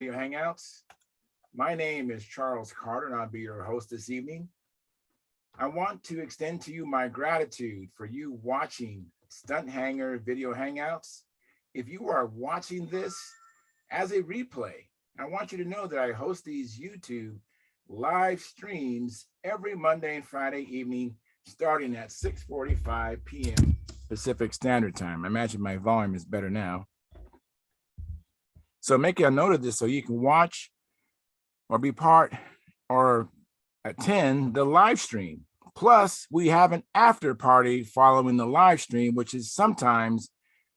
Video Hangouts. My name is Charles Carter, and I'll be your host this evening. I want to extend to you my gratitude for you watching Stunthangar Video Hangouts. If you are watching this as a replay, I want you to know that I host these YouTube live streams every Monday and Friday evening, starting at 6:45 p.m. Pacific Standard Time. I imagine my volume is better now. So make a note of this so you can watch or be part or attend the live stream. Plus, we have an after party following the live stream, which is sometimes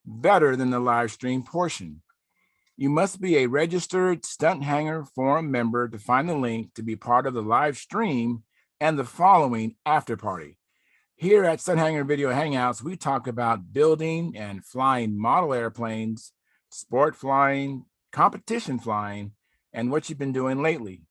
better than the live stream portion. You must be a registered Stunthangar Forum member to find the link to be part of the live stream and the following after party. Here at Stunthangar Video Hangouts, we talk about building and flying model airplanes, sport flying, competition flying, and what you've been doing lately.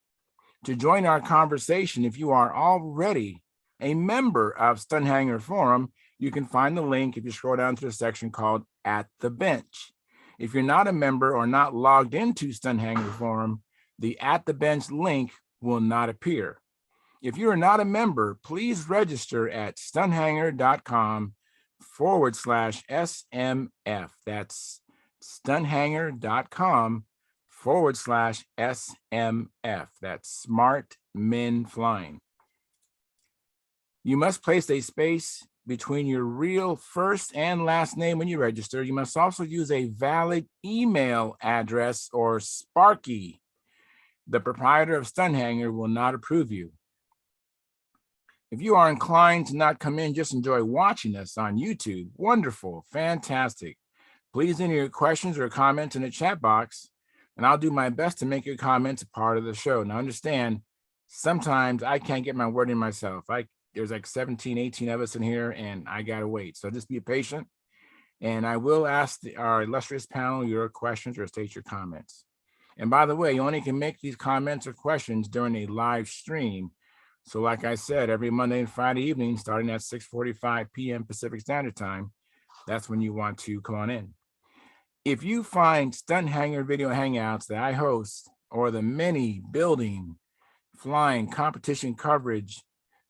To join our conversation, if you are already a member of Stunthangar Forum, you can find the link if you scroll down to the section called At the Bench. If you're not a member or not logged into Stunthangar Forum, the At the Bench link will not appear. If you are not a member, please register at stunthangar.com/SMF. That's stunthangar.com/SMF. That's Smart Men Flying. You must place a space between your real first and last name when you register. You must also use a valid email address or Sparky. The proprietor of Stunthangar will not approve you. If you are inclined to not come in, just enjoy watching us on YouTube. Wonderful, fantastic. Please enter your questions or comments in the chat box, and I'll do my best to make your comments a part of the show. Now understand, sometimes I can't get my word in myself. There's like 17, 18 of us in here, and I gotta wait. So just be patient, and I will ask our illustrious panel your questions or state your comments. And by the way, you only can make these comments or questions during a live stream. So like I said, every Monday and Friday evening, starting at 6:45 p.m. Pacific Standard Time, that's when you want to come on in. If you find Stunthangar Video Hangouts that I host, or the many building, flying competition coverage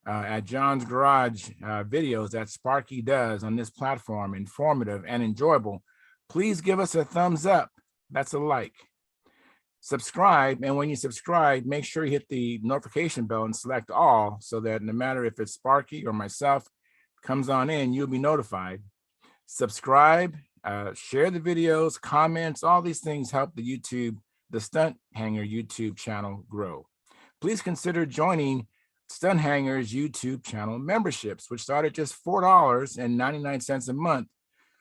at John's Garage videos that Sparky does on this platform, informative and enjoyable, please give us a thumbs up. That's a like. Subscribe, and when you subscribe, make sure you hit the notification bell and select all, so that no matter if it's Sparky or myself comes on in, you'll be notified. Subscribe, share the videos, comments, all these things help the Stunthangar YouTube channel grow. Please consider joining Stunthangar's YouTube channel memberships, which start at just $4.99 a month,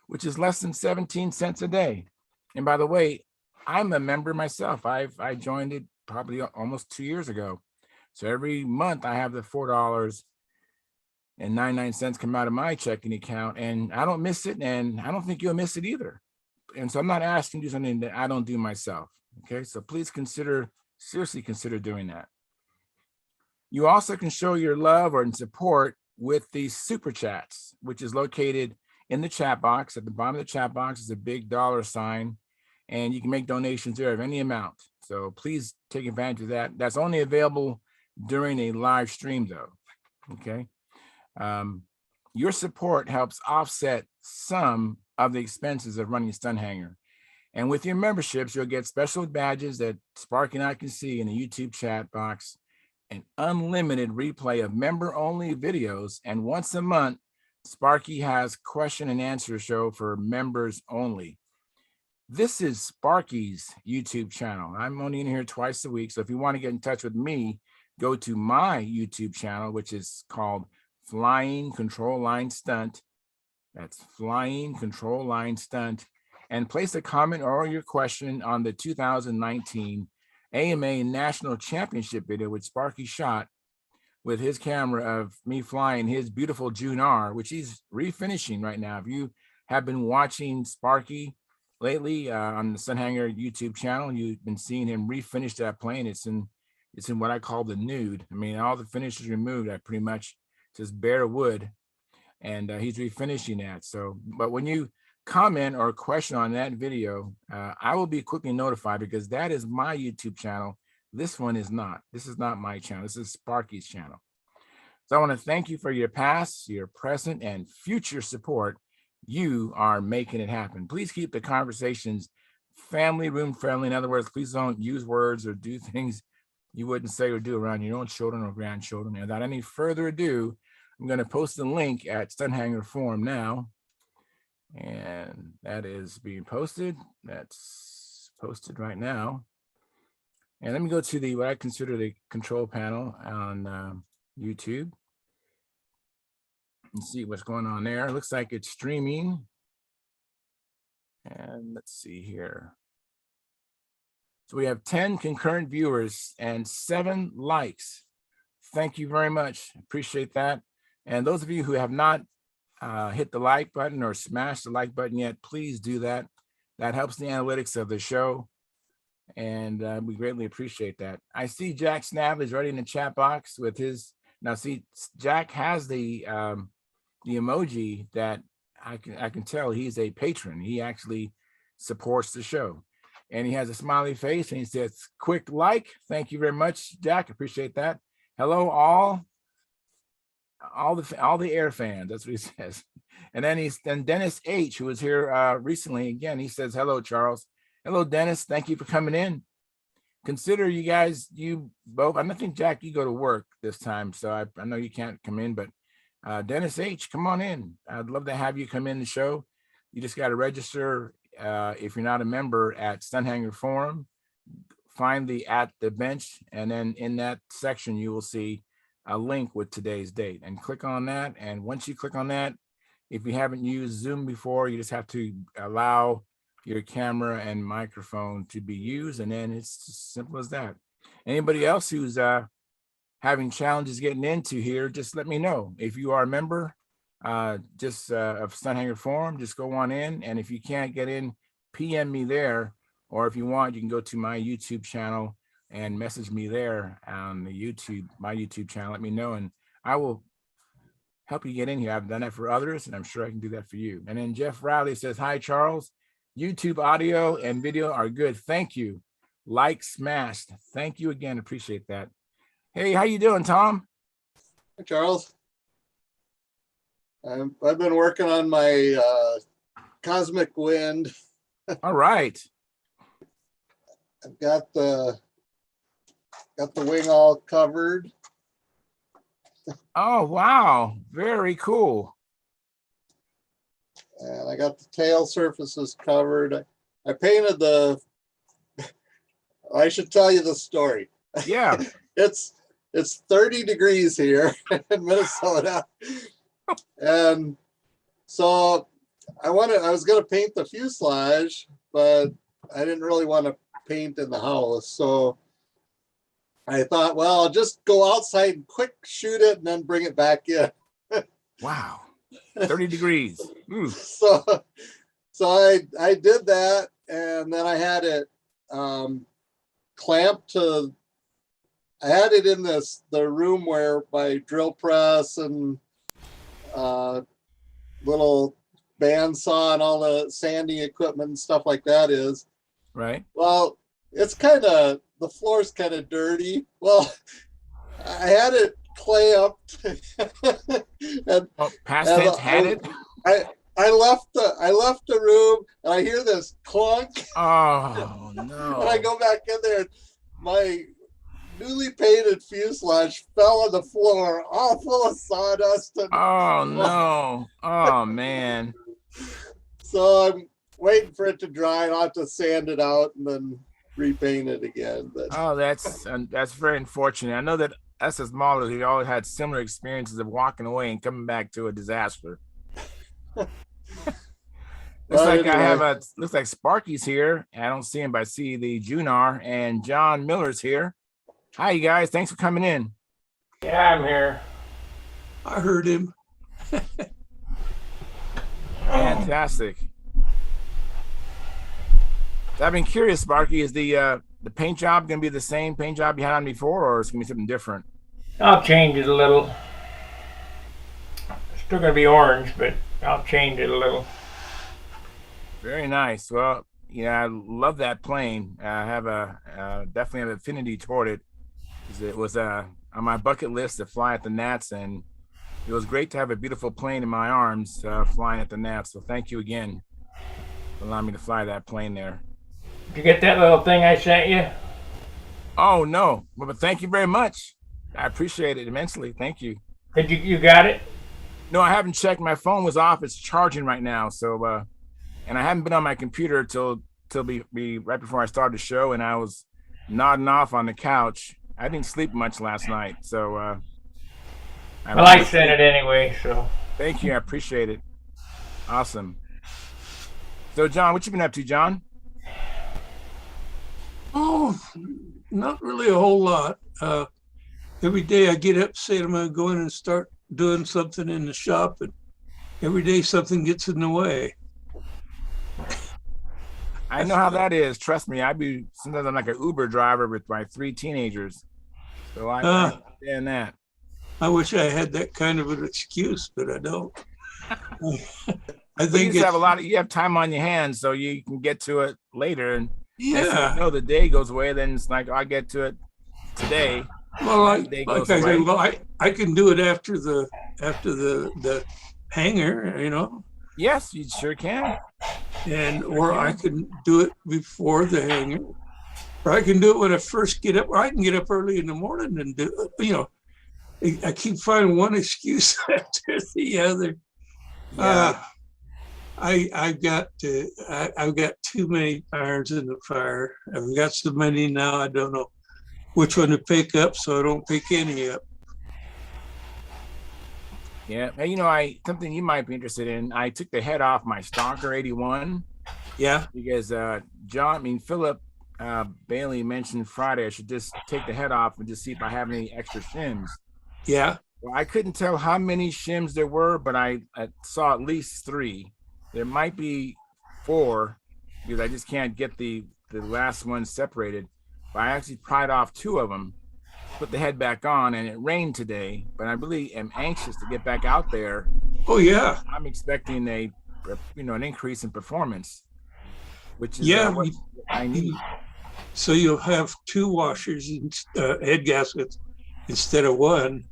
which is less than 17 cents a day. And by the way, I'm a member myself. I joined it probably almost 2 years ago. So every month I have the $4.99 come out of my checking account, and I don't miss it, and I don't think you'll miss it either. And so I'm not asking you to do something that I don't do myself. Okay, so please seriously consider doing that. You also can show your love or support with the super chats, which is located in the chat box. At the bottom of the chat box is a big $sign, and you can make donations there of any amount. So please take advantage of that. That's only available during a live stream though, okay? Your support helps offset some of the expenses of running Stunthangar. And with your memberships, you'll get special badges that Sparky and I can see in the YouTube chat box, an unlimited replay of member-only videos, and once a month, Sparky has question and answer show for members only. This is Sparky's YouTube channel. I'm only in here twice a week, so if you want to get in touch with me, go to my YouTube channel, which is called Flying Control Line Stunt. That's Flying Control Line Stunt, and place a comment or your question on the 2019 AMA National Championship video, which Sparky shot with his camera of me flying his beautiful June R, which he's refinishing right now. If you have been watching Sparky lately on the Stunthangar YouTube channel, you've been seeing him refinish that plane. It's in what I call the nude. I mean, all the finishes removed. I pretty much just bare wood, and he's refinishing that. So, but when you comment or question on that video, I will be quickly notified, because that is my YouTube channel. This one is not. This is not my channel. This is Sparky's channel. So I want to thank you for your past, your present, and future support. You are making it happen. Please keep the conversations family room friendly. In other words, please don't use words or do things you wouldn't say or do around your own children or grandchildren. And without any further ado, I'm going to post a link at Stunthangar Forum now. And that is being posted. That's posted right now. And let me go to the what I consider the control panel on YouTube and see what's going on there. It looks like it's streaming. And let's see here. So we have 10 concurrent viewers and 7 likes. Thank you very much. Appreciate that. And those of you who have not hit the like button or smash the like button yet, please do that. That helps the analytics of the show. And we greatly appreciate that. I see Jack Snavely is already in the chat box with his. Now, see, Jack has the emoji that I can tell he's a patron. He actually supports the show, and he has a smiley face, and he says, "Quick like." Thank you very much, Jack. Appreciate that. Hello, all the air fans. That's what he says. And then Dennis H, who was here recently again, he says, "Hello, Charles." Hello, Dennis. Thank you for coming in. Consider you both. I don't think, Jack, you go to work this time, so I know you can't come in, but Dennis H, come on in. I'd love to have you come in the show. You just got to register if you're not a member at Stunthangar Forum. Find the at the bench, and then in that section you will see a link with today's date, and click on that. And once you click on that, if you haven't used Zoom before, you just have to allow your camera and microphone to be used, and then it's as simple as that. Anybody else who's having challenges getting into here, just let me know. If you are a member of Stunthangar Forum, just go on in, and if you can't get in, PM me there, or if you want, you can go to my YouTube channel and message me there on my YouTube channel. Let me know, and I will help you get in here. I've done that for others, and I'm sure I can do that for you. And then Jeff Riley says, "Hi, Charles. YouTube audio and video are good. Thank you. Like smashed." Thank you again. Appreciate that. Hey, how you doing, Tom? Hi, Charles. I've been working on my Cosmic Wind. All right. I've got the wing all covered. Oh, wow. Very cool. And I got the tail surfaces covered. I painted I should tell you the story. Yeah. It's 30 degrees here in Minnesota. And so I was going to paint the fuselage, but I didn't really want to paint in the house. So I thought, well, I'll just go outside and quick shoot it and then bring it back in. Wow. 30 degrees. Ooh. So I did that, and then I had it clamped to. I had it in the room where my drill press and little bandsaw and all the sanding equipment and stuff like that is. Right. Well, the floor's kind of dirty. Well, I had it clamped. And, past tense, had it? I left the room, and I hear this clunk. Oh, no. And I go back in there, and my newly painted fuselage fell on the floor, all full of sawdust. Oh, no. Oh, man. So I'm waiting for it to dry, and I'll have to sand it out and then repaint it again. But oh, that's very unfortunate. I know that us as modelers, we all had similar experiences of walking away and coming back to a disaster. Looks like Sparky's here. I don't see him, but I see the Junar, and John Miller's here. Hi, you guys. Thanks for coming in. Yeah, I'm here. I heard him. Fantastic. I've been curious, Sparky, is the paint job going to be the same paint job you had on before, or is it going to be something different? I'll change it a little. It's still going to be orange, but I'll change it a little. Very nice. Well, yeah, I love that plane. I have definitely have affinity toward it. 'Cause it was on my bucket list to fly at the Nats, and it was great to have a beautiful plane in my arms flying at the Nats. So thank you again for allowing me to fly that plane there. Did you get that little thing I sent you? Oh no, but thank you very much. I appreciate it immensely. Thank you. Did you got it? No, I haven't checked. My phone was off. It's charging right now. So and I haven't been on my computer till be right before I started the show, and I was nodding off on the couch. I didn't sleep much last night, so Well, I sent it anyway, so. Thank you. I appreciate it. Awesome. So, John, what you been up to, John? Oh, not really a whole lot. Every day I get up, say I'm going to go in and start doing something in the shop, and every day something gets in the way. I know how that is. Trust me. Sometimes I'm like an Uber driver with my 3 teenagers. So I understand that. I wish I had that kind of an excuse, but I don't. I think you have time on your hands, so you can get to it later. And yeah, the day goes away, then it's like I'll get to it today. Well, I can do it after the hangar, you know. Yes, you sure can. Or I can do it before the hangar, or I can do it when I first get up, or I can get up early in the morning and do it. You know, I keep finding one excuse after the other. Yeah. I've got too many irons in the fire. I've got so many now. I don't know which one to pick up, so I don't pick any up. Yeah, and something you might be interested in. I took the head off my Stalker 81. Yeah, because Philip Bailey mentioned Friday I should just take the head off and just see if I have any extra shims. Yeah. Well, I couldn't tell how many shims there were, but I saw at least 3. There might be 4 because I just can't get the last one separated. But I actually pried off 2 of them, put the head back on, and it rained today. But I really am anxious to get back out there. Oh yeah. I'm expecting an increase in performance, which is what I need. So you'll have 2 washers and head gaskets instead of 1.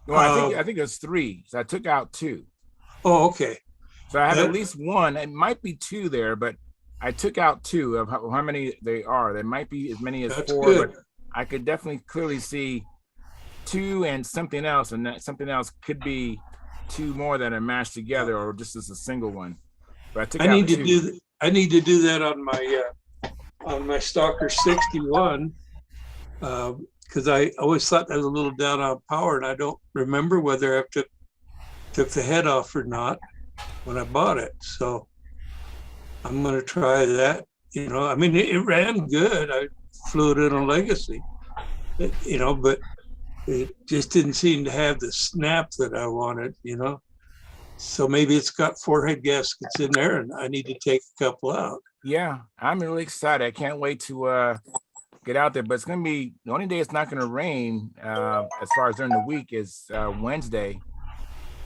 No, I think it was 3. So I took out 2. Oh, okay. So I have at least 1. It might be 2 there, but I took out 2 of how many they are. There might be as many as 4, good. But I could definitely clearly see 2 and something else, and that something else could be 2 more that are mashed together, or just as a single one. But I need to do that on my Stalker 61 because I always thought that was a little down on power, and I don't remember whether I took the head off or not when I bought it. So I'm going to try that. It ran good. I flew it in a Legacy, but it just didn't seem to have the snap that I wanted, So maybe it's got 4 head gaskets in there and I need to take a couple out. Yeah, I'm really excited. I can't wait to get out there, but it's going to be the only day it's not going to rain as far as during the week is Wednesday.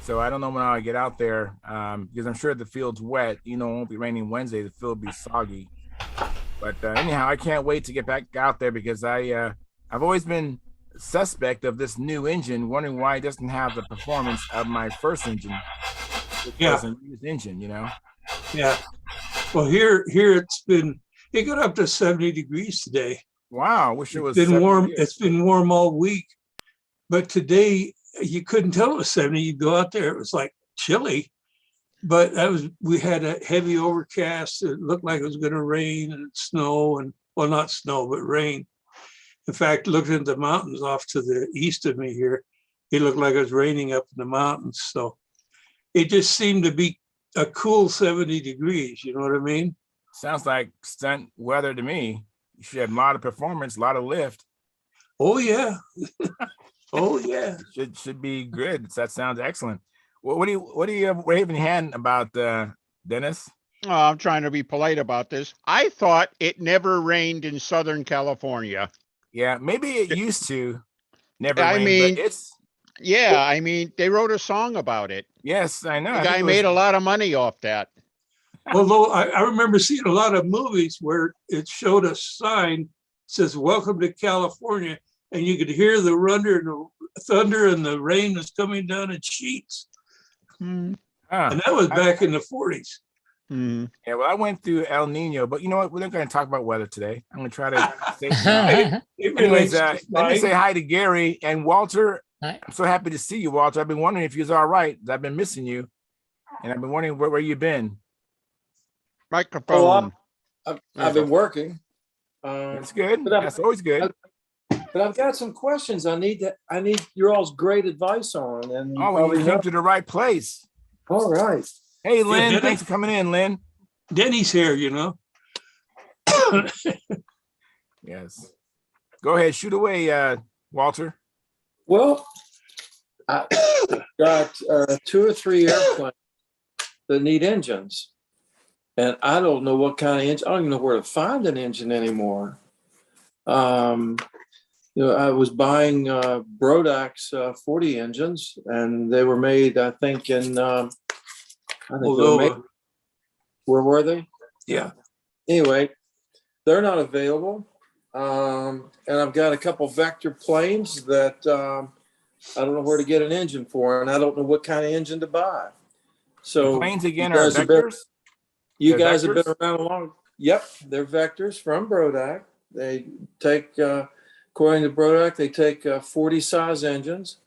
So I don't know when I'll get out there because I'm sure the field's wet. It won't be raining Wednesday. The field will be soggy. But anyhow, I can't wait to get back out there because I've always been suspect of this new engine, wondering why it doesn't have the performance of my first engine. Yeah. Used engine, Yeah. Well, here it got up to 70 degrees today. Wow. Wish it was been warm. It's been warm all week. But today you couldn't tell it was 70. You go out there, it was like chilly. But we had a heavy overcast. It looked like it was going to rain and snow, and well, not snow, but rain. In fact, looking at the mountains off to the east of me here, it looked like it was raining up in the mountains. So it just seemed to be a cool 70 degrees. You know what I mean? Sounds like stunt weather to me. You should have a lot of performance, a lot of lift. Oh, yeah. Oh, yeah. Should be good. That sounds excellent. What do you have waving hand about, Dennis? Oh, I'm trying to be polite about this. I thought it never rained in Southern California. Yeah, maybe it used to never I rain, mean, but it's... Yeah, I mean, they wrote a song about it. Yes, I know. The guy made a lot of money off that. Although I remember seeing a lot of movies where it showed a sign says "Welcome to California," and you could hear the thunder and the rain was coming down in sheets. And that was back in the 40s. Yeah, well, I went through El Nino, but you know what? We're not going to talk about weather today. I'm going to try to stay. Anyways, let me say hi to Gary and Walter. Hi. I'm so happy to see you, Walter. I've been wondering if you're all right. I've been missing you, and I've been wondering where you've been. Microphone. I've been working. That's good. but That's always good. But I've got some questions I need your all's great advice on. And Oh, well, you came to the right place. All right. Hey, Lynn, Yeah, thanks for coming in, Lynn. Denny's here, you know. Yes. Go ahead, shoot away, Walter. Well, I got 2 or 3 airplanes that need engines. And I don't know what kind of engine. I don't even know where to find an engine anymore. I was buying Brodak's 40 engines, and they were made, I think, in Moldova. Where were they? Yeah. Anyway, they're not available. And I've got a couple Vector planes that I don't know where to get an engine for, and I don't know what kind of engine to buy. So The planes again are Vectors? You They're guys have been Vectors? around a long. Yep, they're Vectors from Brodak. They take, according to Brodak, they take 40 size engines,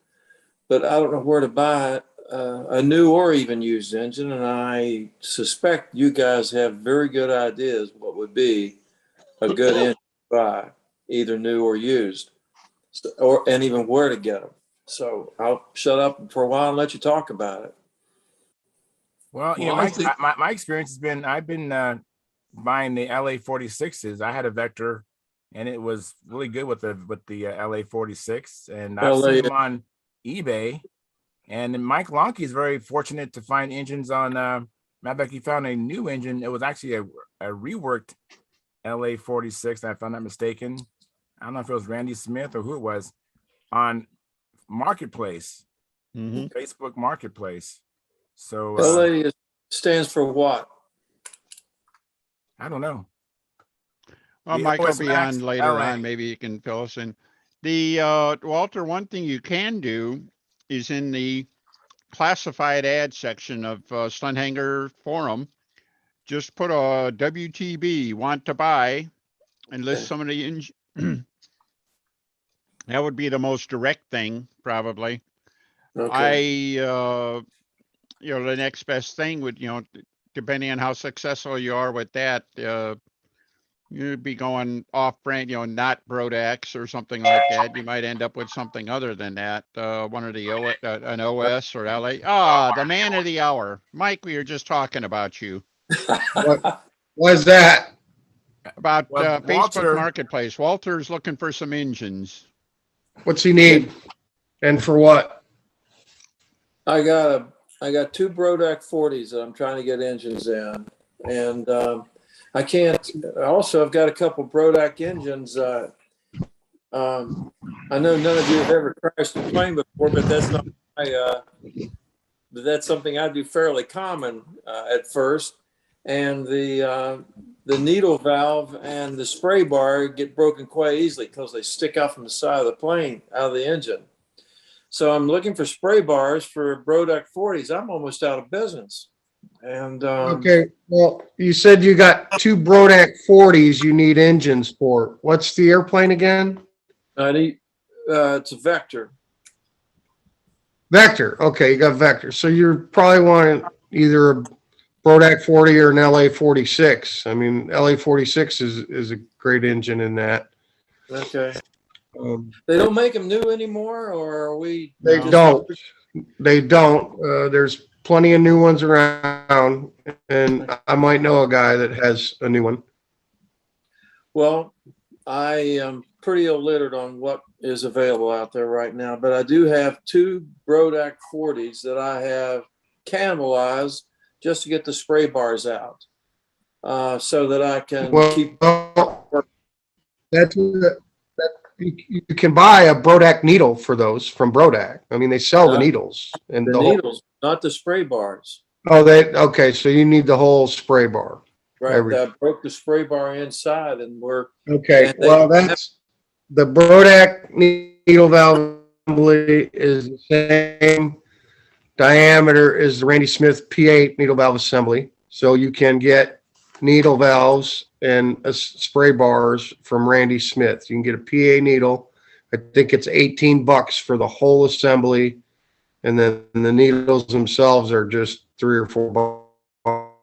but I don't know where to buy a new or even used engine, and I suspect you guys have very good ideas what would be a good engine to buy, either new or used, and even where to get them. So I'll shut up for a while and let you talk about it. Well, Well, I think- my experience has been I've been buying the LA 46s. I had a Vector, and it was really good with the LA 46, and I've seen them on eBay. And then Mike Lonke is very fortunate to find engines on. Matter of fact, he found a new engine. It was actually a reworked LA 46, if I'm not mistaken. I don't know if it was Randy Smith or who it was on Marketplace, Facebook Marketplace. So LA stands for what? I don't know. Well, The Mike will OS be Max on later LA. on. Maybe you can fill us in. The Walter, one thing you can do is in the classified ad section of Stunthangar forum, just put a WTB want to buy and list some of the that would be the most direct thing, probably. Okay. The next best thing would, depending on how successful you are with that, you'd be going off brand, not Brodak's or something like that. You might end up with something other than that. One of the an OS or LA. The man of the hour. Mike, we were just talking about you. What is that? About Well, Facebook Walter- Marketplace. Walter's looking for some engines. What's he need? And for what? I got 2 Brodak 40s that I'm trying to get engines in, and I can't. Also, I've got a couple Brodak engines. I know none of you have ever crashed a plane before, but that's not but that's something I do fairly common at first. And the needle valve and the spray bar get broken quite easily because they stick out from the side of the plane, out of the engine. So I'm looking for spray bars for Brodak 40s. I'm almost out of business. And Okay, well, you said you got 2 Brodak 40s you need engines for. What's the airplane again? I need it's a Vector. Vector. Okay, you got Vector. So you're probably wanting either a Brodak 40 or an LA 46. I mean, LA 46 is a great engine in that. Okay. They don't make them new anymore, or are we? They don't. They don't. There's plenty of new ones around, and I might know a guy that has a new one. Well, I am pretty illiterate on what is available out there right now, but I do have 2 Brodak 40s that I have cannibalized just to get the spray bars out, so that I can keep. That's you can buy a Brodak needle for those from Brodak. I mean, they sell the needles and the needles, not the spray bars. Oh, okay, so you need the whole spray bar. Right, Every- I broke the spray bar inside and Okay, and they- well, that's, the Brodak needle valve assembly is the same diameter as the Randy Smith P8 needle valve assembly. So you can get needle valves and spray bars from Randy Smith. You can get a PA needle. I think it's $18 for the whole assembly. And then the needles themselves are just $3 or $4,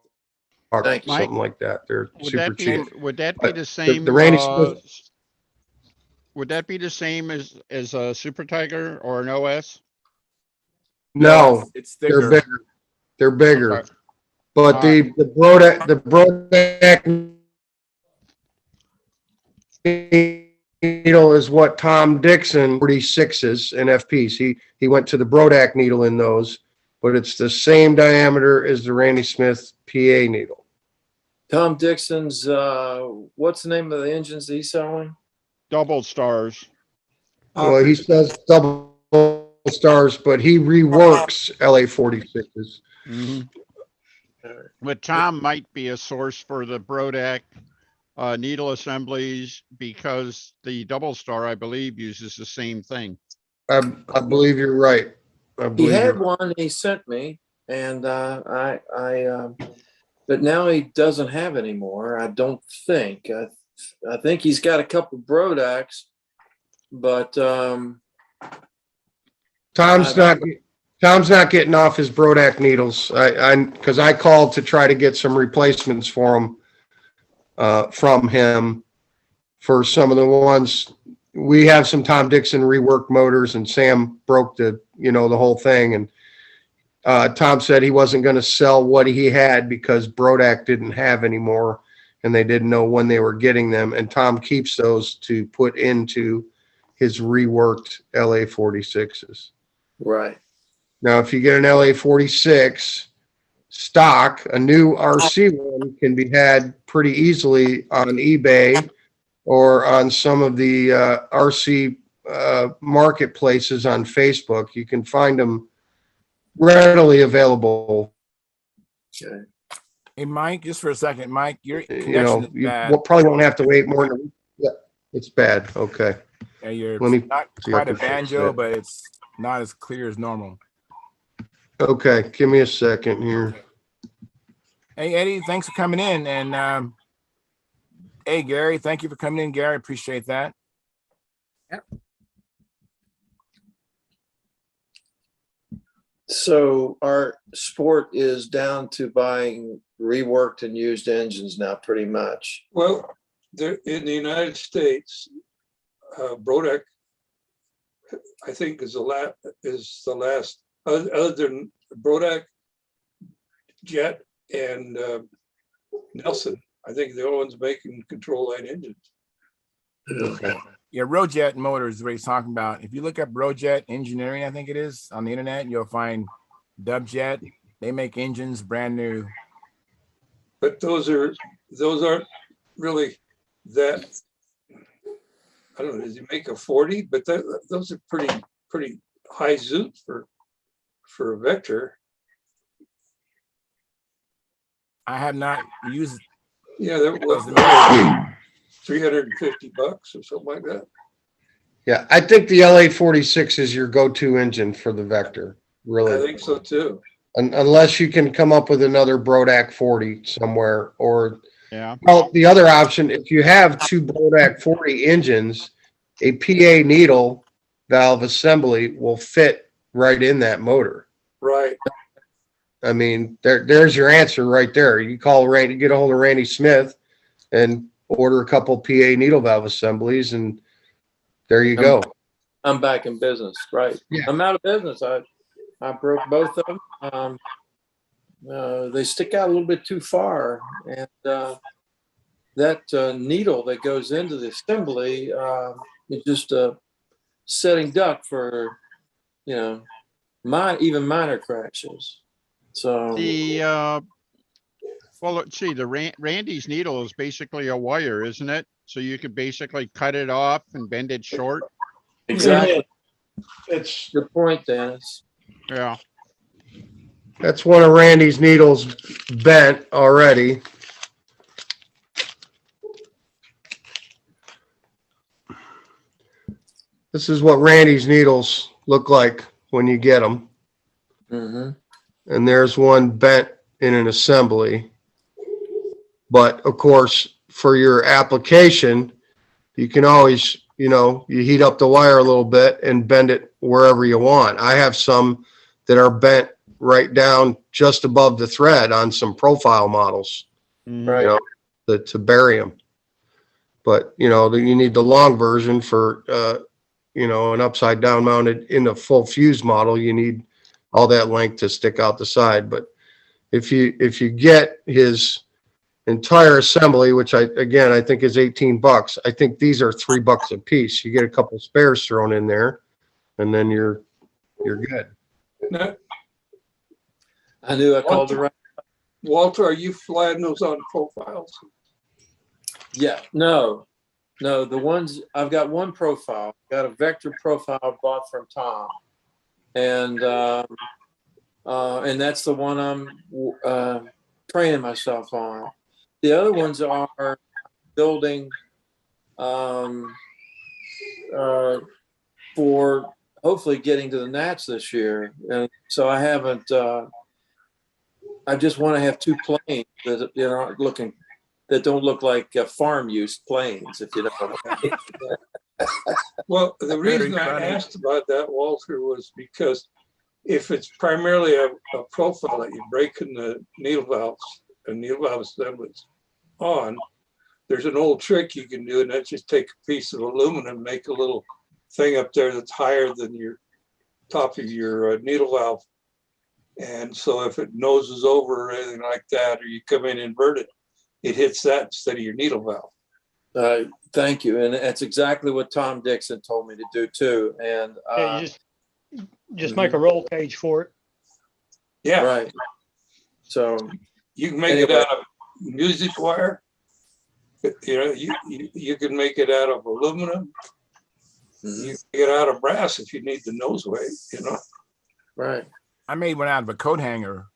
Thank you. something like that. They're super cheap. Would that be But the same? the Randy Smith, Would that be the same as a Super Tiger or an OS? no, it's they're thicker. bigger. They're bigger. Okay. But the Brodak needle is what Tom Dixon 46s and FPs. He went to the Brodak needle in those, but it's the same diameter as the Randy Smith PA needle. Tom Dixon's, what's the name of the engines he's selling? Double stars. Well, he says double stars, but he reworks LA 46s. Mhm. But Tom might be a source for the Brodak needle assemblies because the double star, I believe, uses the same thing. I believe you're right. I He believe had you're one he sent me, and but now he doesn't have any more. I don't think. I think he's got a couple Brodaks, but Tom's not getting off his Brodak needles. Because I called to try to get some replacements for him, from him, for some of the ones. We have some Tom Dixon reworked motors, and Sam broke the whole thing. And Tom said he wasn't going to sell what he had because Brodak didn't have any more, and they didn't know when they were getting them. And Tom keeps those to put into his reworked LA 46s. right. Now, if you get an LA 46 stock, a new RC one can be had pretty easily on eBay or on some of the RC marketplaces on Facebook. You can find them readily available. Okay. Hey, Mike, just for a second, Mike, your You connection know, is you bad. probably won't have to wait more than a week. Yeah, it's bad. Okay. Yeah, you're Let me not see if I quite a can fix banjo, that. but it's not as clear as normal. Okay, give me a second here. Hey, Eddie, thanks for coming in. And hey, Gary, thank you for coming in, Gary. Appreciate that. So our sport is down to buying reworked and used engines now, pretty much. Well, there in the United States, Brodak, I think, is the last other than Brodak, Jet, and Nelson. I think they're the only ones making control line engines. Okay. Yeah, Rojet Motors is what he's talking about. If you look up Rojet Engineering, I think it is, on the internet, you'll find Dubjet. They make engines brand new. But those aren't really that. I don't know. Does he make a 40? But those are pretty high zoot for a Vector. I have not used. Yeah, that was $350 or something like that. Yeah, I think the LA 46 is your go-to engine for the Vector, really. I think so too. Unless you can come up with another Brodak 40 somewhere, or Yeah. well, the other option, if you have two Brodak 40 engines, a PA needle valve assembly will fit right in that motor. Right. I mean, there's your answer right there. You call Randy, get a hold of Randy Smith and order a couple PA needle valve assemblies, and there you go. I'm back in business, right? Yeah. I'm out of business. I broke both of them. They stick out a little bit too far, and that needle that goes into the assembly is just a setting duck for, even minor crashes. So Well, let's see, Randy's needle is basically a wire, isn't it? So you could basically cut it off and bend it short. exactly, It's good point, Dennis. Yeah. That's one of Randy's needles bent already. This is what Randy's needles look like when you get them. Mm-hmm. And there's one bent in an assembly. But of course, for your application, you can always, you heat up the wire a little bit and bend it wherever you want. I have some that are bent right down just above the thread on some profile models, Right. to bury them. But, you need the long version for, an upside down mounted in a full fuse model. You need all that length to stick out the side. But if you get his entire assembly, which I think is $18, I think these are $3 a piece. You get a couple spares thrown in there, and then you're good. Now, I knew I called the right. Walter, are you flying those on profiles? Yeah, no, the ones, I've got one profile, got a vector profile I bought from Tom. And that's the one I'm training myself on. The other ones are building for hopefully getting to the Nats this year. And so I haven't, I just want to have two planes that, that don't look like farm use planes, if you know what I mean. Well, the reason I asked about that, Walter, was because if it's primarily a profile that you break in the needle valves and needle valve assemblies on, there's an old trick you can do, and that's just take a piece of aluminum, make a little thing up there that's higher than your top of your needle valve. And so if it noses over or anything like that, or you come in inverted, it hits that instead of your needle valve. Thank you. And that's exactly what Tom Dixon told me to do too. And Yeah, you just make a roll cage for it. Yeah. Right. So you can make it out of music wire. You can make it out of aluminum. Mm-hmm. You can get out of brass if you need the nose weight, Right. I made one out of a coat hanger.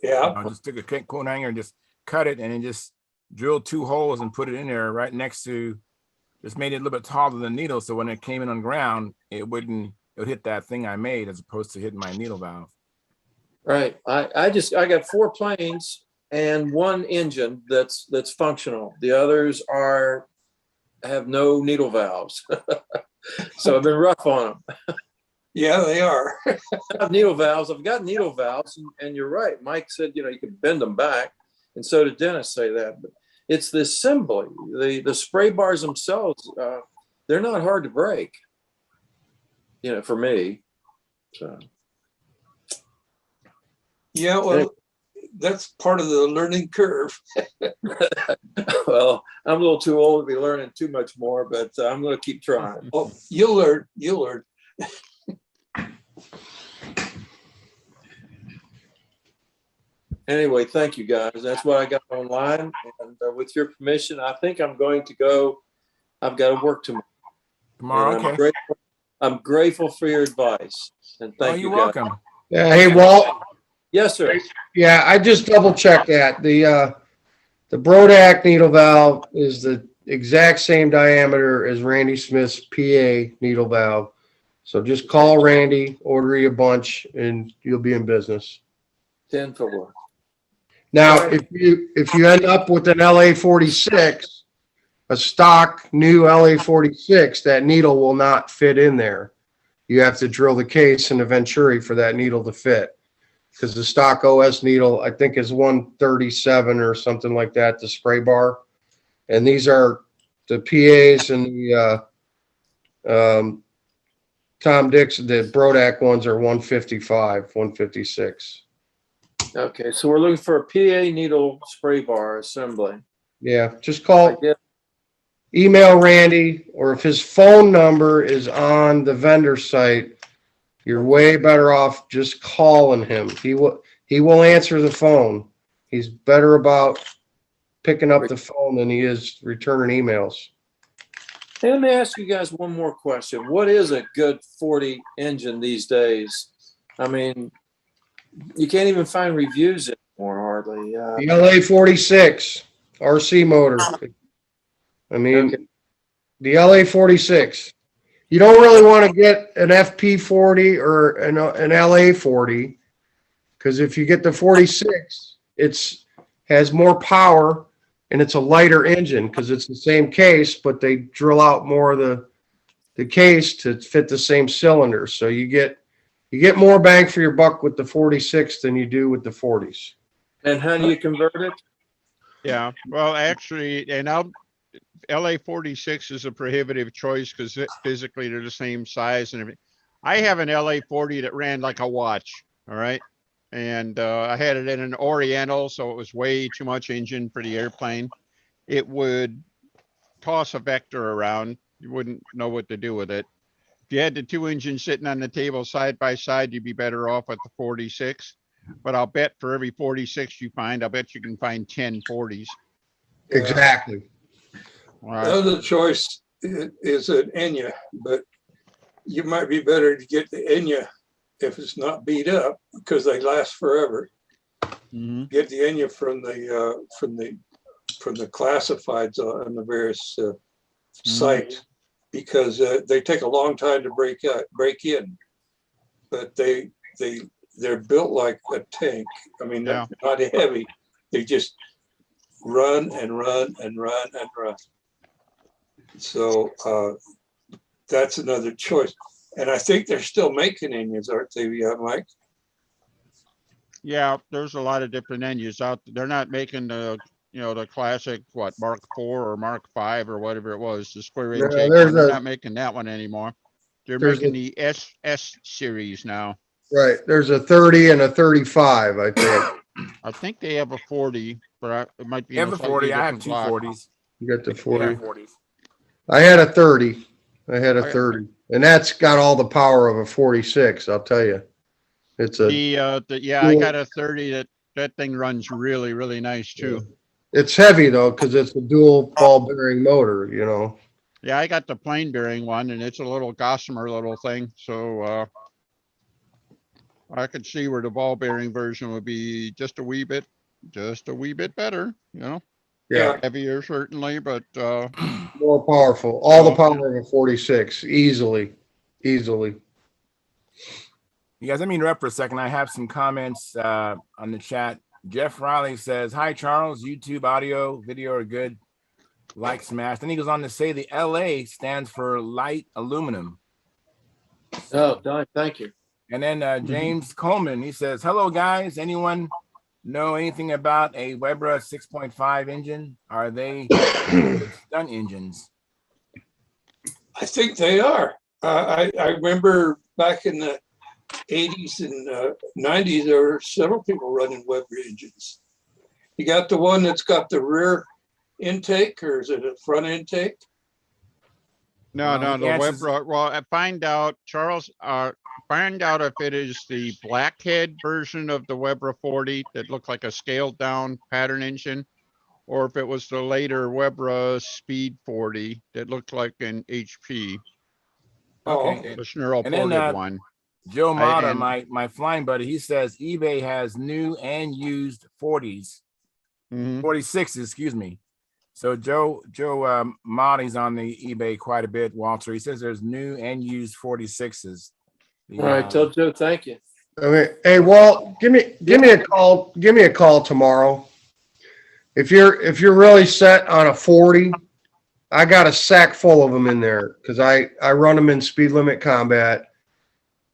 Yeah. I just took a coat hanger and just cut it and then just drilled 2 holes and put it in there right next to, just made it a little bit taller than the needle. So when it came in on ground, it would hit that thing I made as opposed to hitting my needle valve. Right. I got 4 planes and 1 engine that's functional. The others have no needle valves. So I've been rough on them. Yeah, they are. I have needle valves. I've got needle valves, and you're right. Mike said, you can bend them back, and so did Dennis say that. But it's the assembly, the spray bars themselves. They're not hard to break, for me. So. Yeah, well, that's part of the learning curve. Well, I'm a little too old to be learning too much more, but I'm going to keep trying. Oh, you'll learn. You'll learn. Anyway, thank you guys. That's what I got online. And with your permission, I think I'm going to go. I've got to work tomorrow. Okay. I'm grateful for your advice. And thank you. You're welcome. Yeah. Hey, Walt. Yes, sir. Yeah, I just double checked that. The Brodak needle valve is the exact same diameter as Randy Smith's PA needle valve. So just call Randy, order you a bunch, and you'll be in business. 10 for 1. Now, if you end up with an LA46, a stock new LA46, that needle will not fit in there. You have to drill the case in the Venturi for that needle to fit. Because the stock OS needle, I think, is 137 or something like that, the spray bar. And these are the PAs and the Tom Dixon, the Brodak ones are 155, 156. Okay, so we're looking for a PA needle spray bar assembly. Yeah, just email Randy, or if his phone number is on the vendor site, you're way better off just calling him. He will answer the phone. He's better about picking up the phone than he is returning emails. Hey, let me ask you guys one more question. What is a good 40 engine these days? I mean, you can't even find reviews anymore hardly. The LA 46 RC motor. I mean, Okay. the LA 46. You don't really want to get an FP 40 or an LA 40, because if you get the 46, has more power and it's a lighter engine because it's the same case, but they drill out more of the case to fit the same cylinder. So you get more bang for your buck with the 46 than you do with the 40s. And how do you convert it? Yeah, well, actually, and LA 46 is a prohibitive choice because physically they're the same size and everything. I have an LA 40 that ran like a watch. All right. And I had it in an Oriental, so it was way too much engine for the airplane. It would toss a vector around. You wouldn't know what to do with it. If you had the two engines sitting on the table side by side, you'd be better off with the 46. But I'll bet for every 46 you find, I'll bet you can find 10 40s. Exactly. The other choice is an Enya, but you might be better to get the Enya if it's not beat up because they last forever. Mm-hmm. Get the Enya from the classifieds on the various sites because they take a long time to break in, but they're built like a tank. I mean, they're not heavy. They just run and run and run and run. So that's another choice. And I think they're still making Enyas, aren't they, Mike? Yeah, there's a lot of different Enyas out there. They're not making the classic, Mark IV or Mark V or whatever it was, the square intake one. They're not making that one anymore. They're making the S series now. Right. There's a 30 and a 35, I think. I think they have a 40, but it might be. You have a 40. I have two 40s. You got the 40. Yeah, 40s. I had a 30. And that's got all the power of a 46, I'll tell you. It's I got a 30 that thing runs really, really nice too. It's heavy though, because it's a dual ball bearing motor, Yeah, I got the plain bearing one and it's a little gossamer little thing. So I could see where the ball bearing version would be just a wee bit better, Yeah. Heavier certainly, but more powerful. All the power of a 46, easily. You guys, let me interrupt for a second. I have some comments on the chat. Jeff Riley says, "Hi, Charles. YouTube audio, video are good. Like smash." Then he goes on to say the LA stands for light aluminum. Oh, thank you. And then James Coleman, he says, "Hello, guys. Anyone know anything about a Webra 6.5 engine? Are they stunt engines?" I think they are. I remember back in the 80s and 90s, there were several people running Webra engines. You got the one that's got the rear intake, or is it a front intake? No, the Webra. Well, find out, Charles. Find out if it is the blackhead version of the Webra 40 that looked like a scaled down pattern engine, or if it was the later Webra Speed 40 that looked like an HP. Okay. The Schnurl ported one. Joe Mata, my flying buddy, he says eBay has new and used 40s, 46s, excuse me. So Joe Mata's on the eBay quite a bit, Walter. He says there's new and used 46s. All right, tell Joe thank you. Okay. Hey, Walt, give me a call. Give me a call tomorrow. If you're really set on a 40, I got a sack full of them in there because I run them in speed limit combat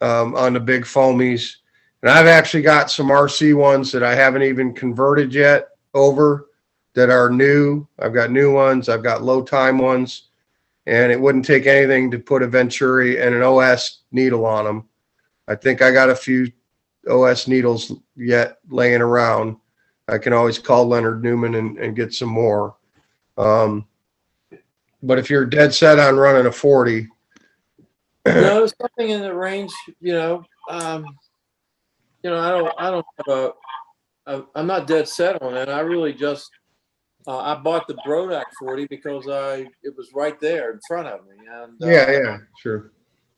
on the big foamies, and I've actually got some RC ones that I haven't even converted yet over that are new. I've got new ones. I've got low time ones, and it wouldn't take anything to put a Venturi and an OS needle on them. I think I got a few OS needles yet laying around. I can always call Leonard Newman and get some more. But if you're dead set on running a 40, no, something in the range, I don't have I'm not dead set on it. I really just, I bought the Brodak 40 because it was right there in front of me. And yeah, sure.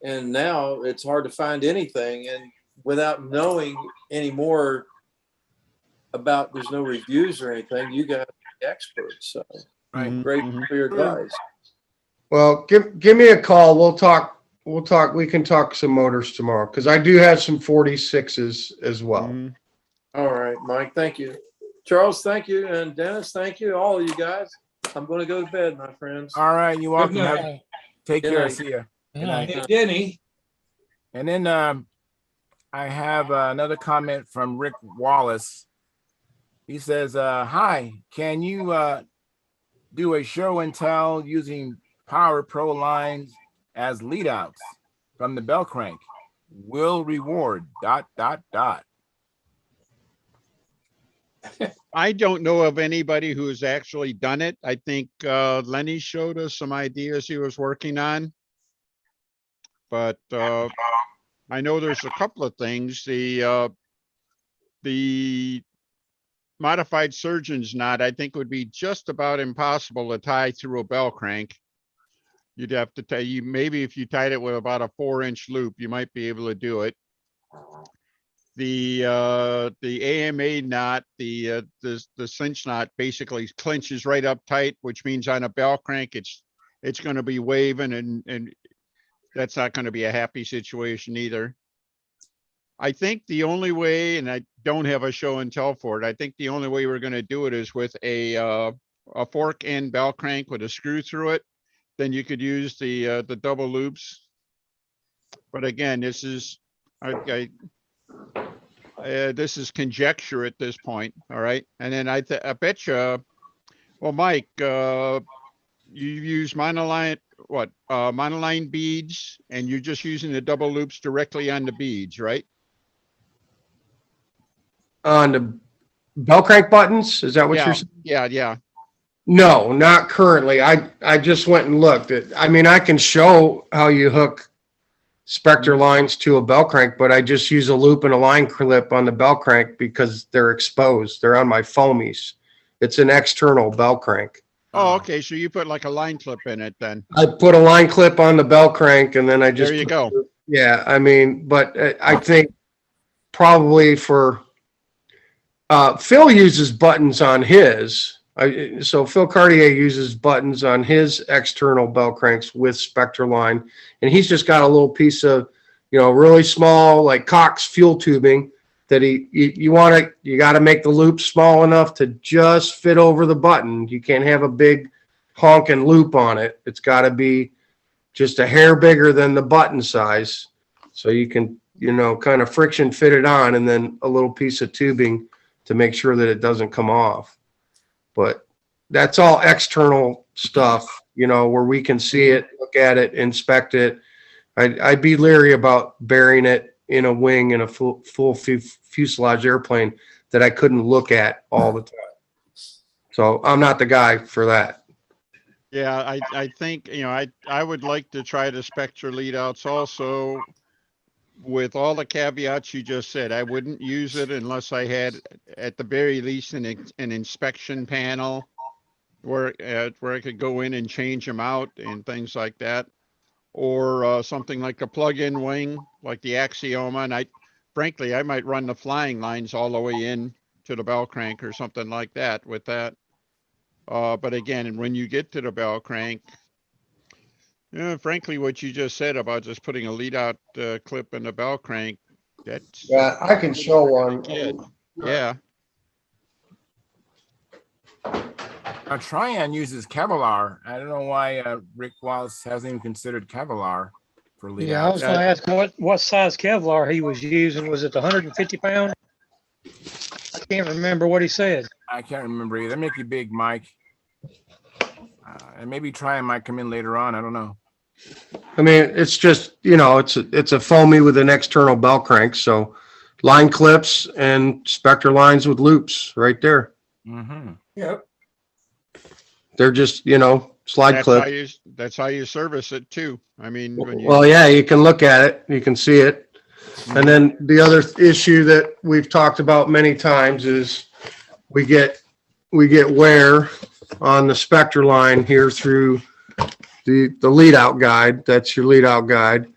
And now it's hard to find anything. And without knowing any more about, there's no reviews or anything. You guys are the experts, so Right. great for your advice. Well, give me a call. We'll talk. We can talk some motors tomorrow because I do have some 46s as well. Mhm. All right, Mike, thank you. Charles, thank you. And Dennis, thank you. All of you guys. I'm going to go to bed, my friends. All right, you're welcome. Good night. Have- Take Good care. night. See ya. Good night. night. Hey, Denny, And then I have another comment from Rick Wallace. He says, hi, can you do a show and tell using Power Pro lines as lead outs from the bell crank? Will reward ... I don't know of anybody who's actually done it. I think Lenny showed us some ideas he was working on. But I know there's a couple of things. The modified surgeon's knot, I think, would be just about impossible to tie through a bell crank. You'd have to tie, you maybe if you tied it with about a 4-inch loop, you might be able to do it. The AMA knot, the cinch knot basically clinches right up tight, which means on a bell crank, it's going to be waving, and that's not going to be a happy situation either. I think the only way, and I don't have a show and tell for it, I think the only way we're going to do it is with a fork end bell crank with a screw through it. Then you could use the double loops. But again, this is this is conjecture at this point. All right, and then I bet you, well, Mike, you use monoline monoline beads, and you're just using the double loops directly on the beads, right? On the bell crank buttons, is that what you're saying? Yeah. No, not currently. I just went and looked. I mean, I can show how you hook Spectre lines to a bell crank, but I just use a loop and a line clip on the bell crank because they're exposed. They're on my foamies. It's an external bell crank. Oh, okay. So you put like a line clip in it then. I put a line clip on the bell crank and then I just. There you go. Yeah, I mean, but I think probably for Phil uses buttons on his. So Phil Cartier uses buttons on his external bell cranks with Spectre line, and he's just got a little piece of, really small, like Cox fuel tubing that you got to make the loop small enough to just fit over the button. You can't have a big honking loop on it. It's got to be just a hair bigger than the button size, so you can, kind of friction fit it on, and then a little piece of tubing to make sure that it doesn't come off. But that's all external stuff, where we can see it, look at it, inspect it. I'd be leery about burying it in a wing in a full fuselage airplane that I couldn't look at all the time. So I'm not the guy for that. Yeah, I think, I would like to try the Spectre lead outs also. With all the caveats you just said, I wouldn't use it unless I had, at the very least, an inspection panel where I could go in and change them out and things like that, or something like a plug-in wing, like the Axioma. And frankly, I might run the flying lines all the way in to the bell crank or something like that with that. But again, when you get to the bell crank, frankly, what you just said about just putting a lead out clip in the bell crank, that's. Yeah, I can show one. Yeah. Tryon uses Kevlar. I don't know why Rick Wallace hasn't even considered Kevlar for lead Yeah, I was going to ask what size Kevlar he was using. Was it the 150 pound? I can't remember what he said. I can't remember either. That make you big, Mike. And maybe Tryon might come in later on. I don't know. I mean, it's just, it's a foamy with an external bell crank. So line clips and Spectre lines with loops right there. Mm-hmm. yep. They're just, slide clip. That's how you service it too. I mean, Well, yeah, you can look at it, you can see it. And then the other issue that we've talked about many times is we get wear on the Spectre line here through the lead out guide. That's your lead out guide.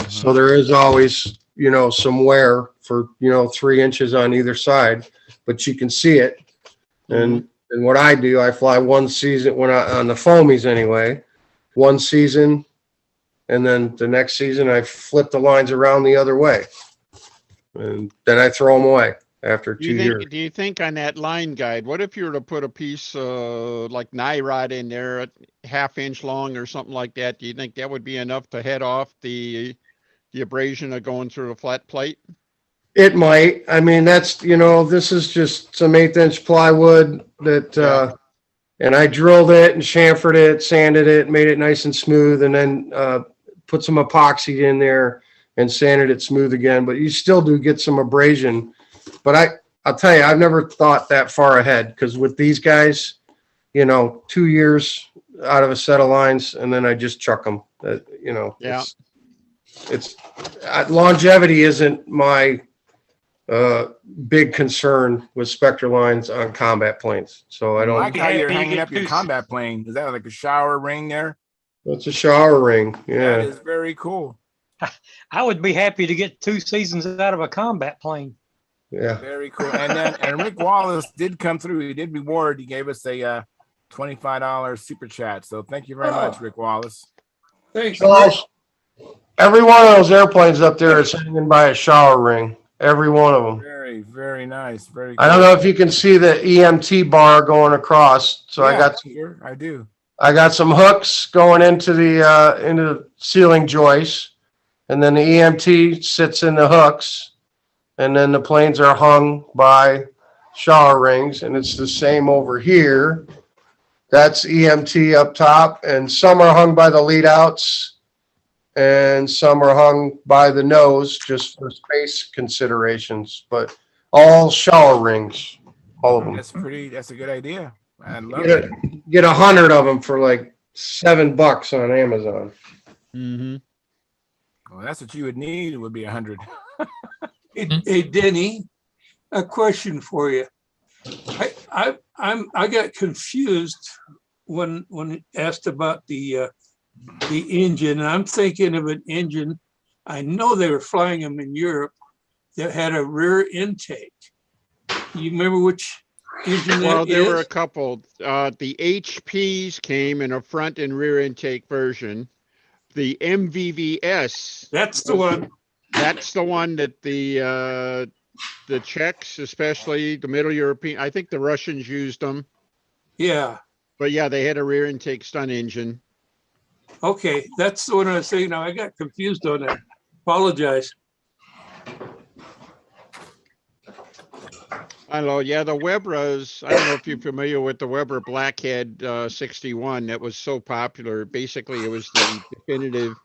So there is always, some wear for, 3 inches on either side, but you can see it. And what I do, I fly one season on the foamies anyway, one season. And then the next season I flip the lines around the other way. And then I throw them away after 2 years. Do you think on that line guide, what if you were to put a piece like nylon in there, a half-inch long or something like that? Do you think that would be enough to head off the abrasion of going through the flat plate? It might. I mean, that's, this is just some 1/8-inch plywood that, and I drilled it and chamfered it, sanded it, made it nice and smooth, and then put some epoxy in there and sanded it smooth again. But you still do get some abrasion. But I'll tell you, I've never thought that far ahead, because with these guys, 2 years out of a set of lines, and then I just chuck them. Yeah. It's longevity isn't my big concern with Spectre lines on combat planes. So I I don't. like how you're happy to hanging get up your two- combat plane. Is that like a shower ring there? It's a shower ring. That Yeah. is very cool. I would be happy to get 2 seasons out of a combat plane. Yeah. Very cool. And Rick Wallace did come through. He did reward. He gave us a $25 super chat. So thank you very much, Rick Wallace. Thanks. Charles, every one of those airplanes up there is hanging by a shower ring. Every one of them. Very, very nice. Very cool. I don't know if you can see the EMT bar going across. So Yeah, sure, I do. I got some hooks going into the ceiling joists, and then the EMT sits in the hooks, and then the planes are hung by shower rings, and it's the same over here. That's EMT up top, and some are hung by the lead outs, and some are hung by the nose just for space considerations, but all shower rings, all of them. That's a good idea. I love Get it. get 100 of them for like $7 on Amazon. Mm-hmm. Well, that's what you would need. It would be 100. Hey, Denny, a question for you. I got confused when asked about the engine. I'm thinking of an engine. I know they were flying them in Europe that had a rear intake. You remember which engine Well, that there were a is? couple. The HPs came in a front and rear intake version. The MVVS, That's the one. that's the one that the Czechs, especially the Middle European, I think the Russians used them. Yeah. But yeah, they had a rear intake Stunt engine. Okay, that's the one I was saying. Now I got confused on that. Apologize. I know, yeah, the Webras, I don't know if you're familiar with the Weber Blackhead 61 that was so popular. Basically, it was the definitive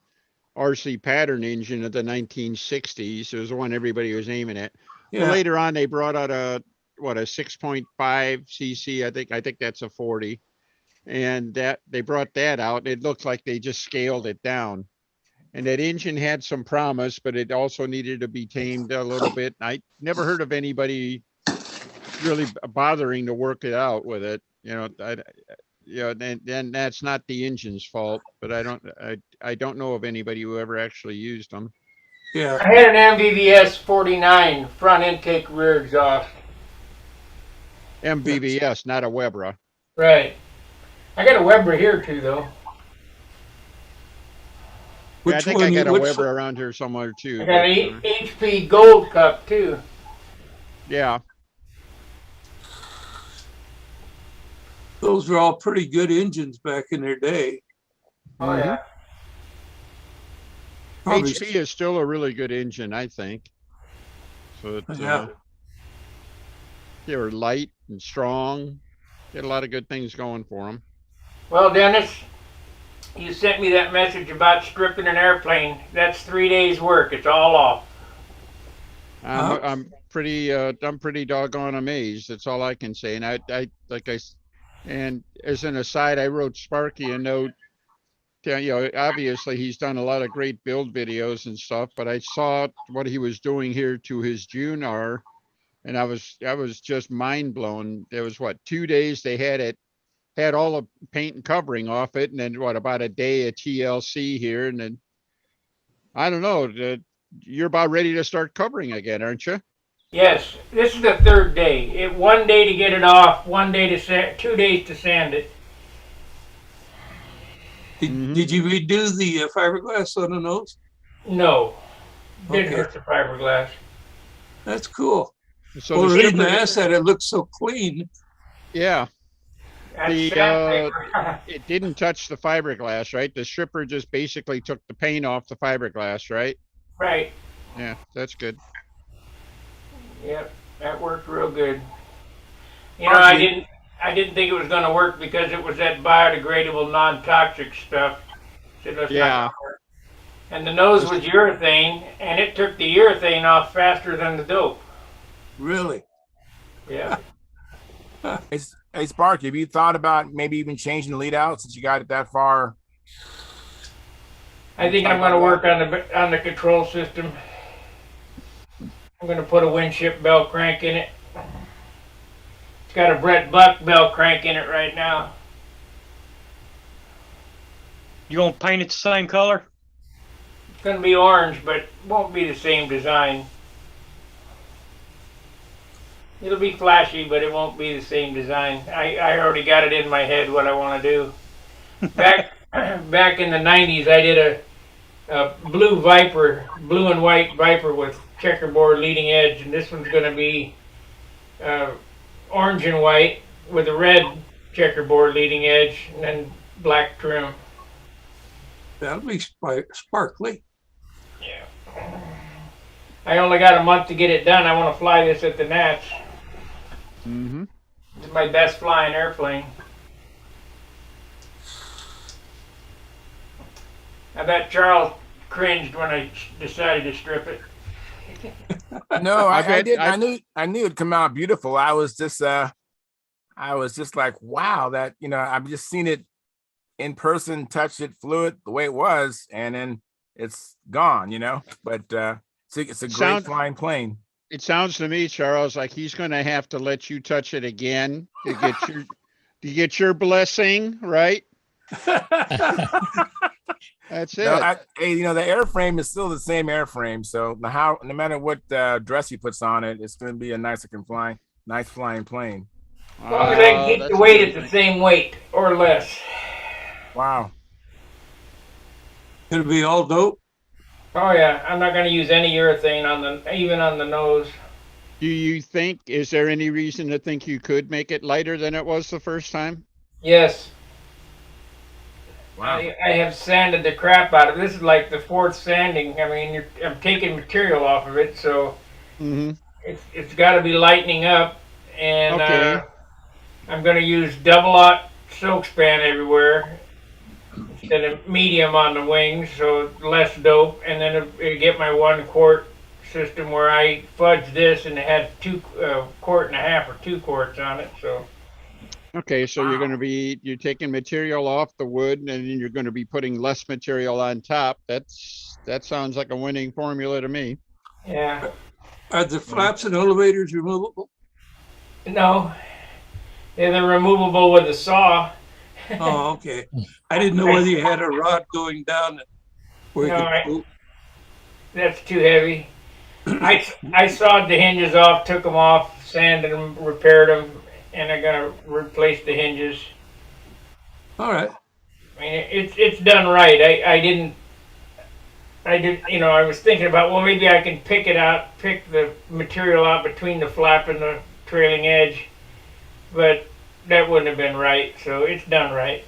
RC pattern engine of the 1960s. It was the one everybody was aiming at. Well, Yeah. later on, they brought out a 6.5 cc. I think that's a 40. And that they brought that out. It looked like they just scaled it down. And that engine had some promise, but it also needed to be tamed a little bit. I never heard of anybody really bothering to work it out with it. Then that's not the engine's fault, but I don't know of anybody who ever actually used them. Yeah. I had an MVVS 49 front intake rear exhaust. MVVS, not a Webra. Right. I got a Weber here too, though. Yeah, I think I got a which- Weber around here somewhere too. I got but, an HP Gold Cup too. yeah. Those were all pretty good engines back in their day. Oh yeah. Probably- HP is still a really good engine, I think. So Yeah. they were light and strong. They had a lot of good things going for them. Well, Dennis, you sent me that message about stripping an airplane. That's 3 days work. It's all off. I'm pretty doggone amazed. That's all I can say. And and as an aside, I wrote Sparky a note. Obviously he's done a lot of great build videos and stuff, but I saw what he was doing here to his Junar, and I was just mind blown. There was 2 days they had all the paint and covering off it, and then about a day of TLC here, and then I don't know. you're about ready to start covering again, aren't you? Yes, this is the third day. One day to get it off, 1 day to sand, 2 days to sand it. Did you redo the fiberglass on the nose? No, didn't Okay. hurt the fiberglass. That's cool. So Well, the the reason I stripper, asked that, it looks so clean. yeah, That's the sandpaper. it didn't touch the fiberglass, right? The stripper just basically took the paint off the fiberglass, right? Right. Yeah, that's good. Yep, that worked real good. You know, I didn't think it was going to work because it was that biodegradable, non-toxic stuff. So that's not Yeah. gonna work. And the nose was urethane, and it took the urethane off faster than the dope. Really? Yeah. Hey, Sparky, have you thought about maybe even changing the lead out since you got it that far? I think I'm going to work on the control system. I'm going to put a Winship bell crank in it. It's got a Brett Buck bell crank in it right now. You gonna paint it the same color? It's going to be orange, but won't be the same design. It'll be flashy, but it won't be the same design. I already got it in my head what I want to do. Back in the 90s, I did a blue Viper, blue and white Viper with checkerboard leading edge, and this one's going to be orange and white with a red checkerboard leading edge and then black trim. That'll be sparkly. Yeah. I only got a month to get it done. I want to fly this at the Nats. Mm-hmm. It's my best flying airplane. I bet Charles cringed when I decided to strip it. No, I bet- did. I- I knew it'd come out beautiful. I was just like, wow, that I've just seen it in person, touched it, flew it the way it was, and then it's gone. But it's a great flying plane. It sounds to me, Charles, like he's going to have to let you touch it again to get your blessing, right? That's it. No, the airframe is still the same airframe. So no matter what dress he puts on it, it's going to be a nice flying plane. As long as I can keep the weight at the same weight or less. Wow. It'll be all dope. Oh yeah, I'm not going to use any urethane even on the nose. Do you think, is there any reason to think you could make it lighter than it was the first time? Yes. Wow. I have sanded the crap out of it. This is like the fourth sanding. I mean, I'm taking material off of it, so it's got to be lightening up. And Okay. I'm going to use double-aught silk span everywhere instead of medium on the wings, so less dope. And then it'll get my 1 quart system where I fudge this and it has 2 quart and a half or 2 quarts on it. So. Okay, so you're taking material off the wood and then you're going to be putting less material on top. That sounds like a winning formula to me. Yeah. Are the flaps and elevators removable? No. They're removable with a saw. Oh, okay. I didn't know whether you had a rod going down where you could. That's too heavy. I sawed the hinges off, took them off, sanded them, repaired them, and I'm gonna replace the hinges. All right. I mean, it's done right. I was thinking about, well, maybe I can pick the material out between the flap and the trailing edge, but that wouldn't have been right. So it's done right.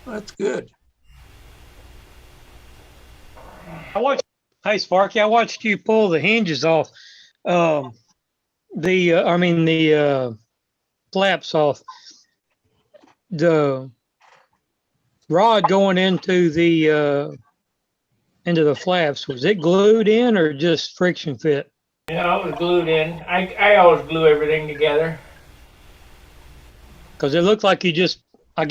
That's good. Hey Sparky, I watched you pull the hinges off. The flaps off. The rod going into the flaps, was it glued in or just friction fit? Yeah, it was glued in. I always glue everything together. Because it looked like you just popped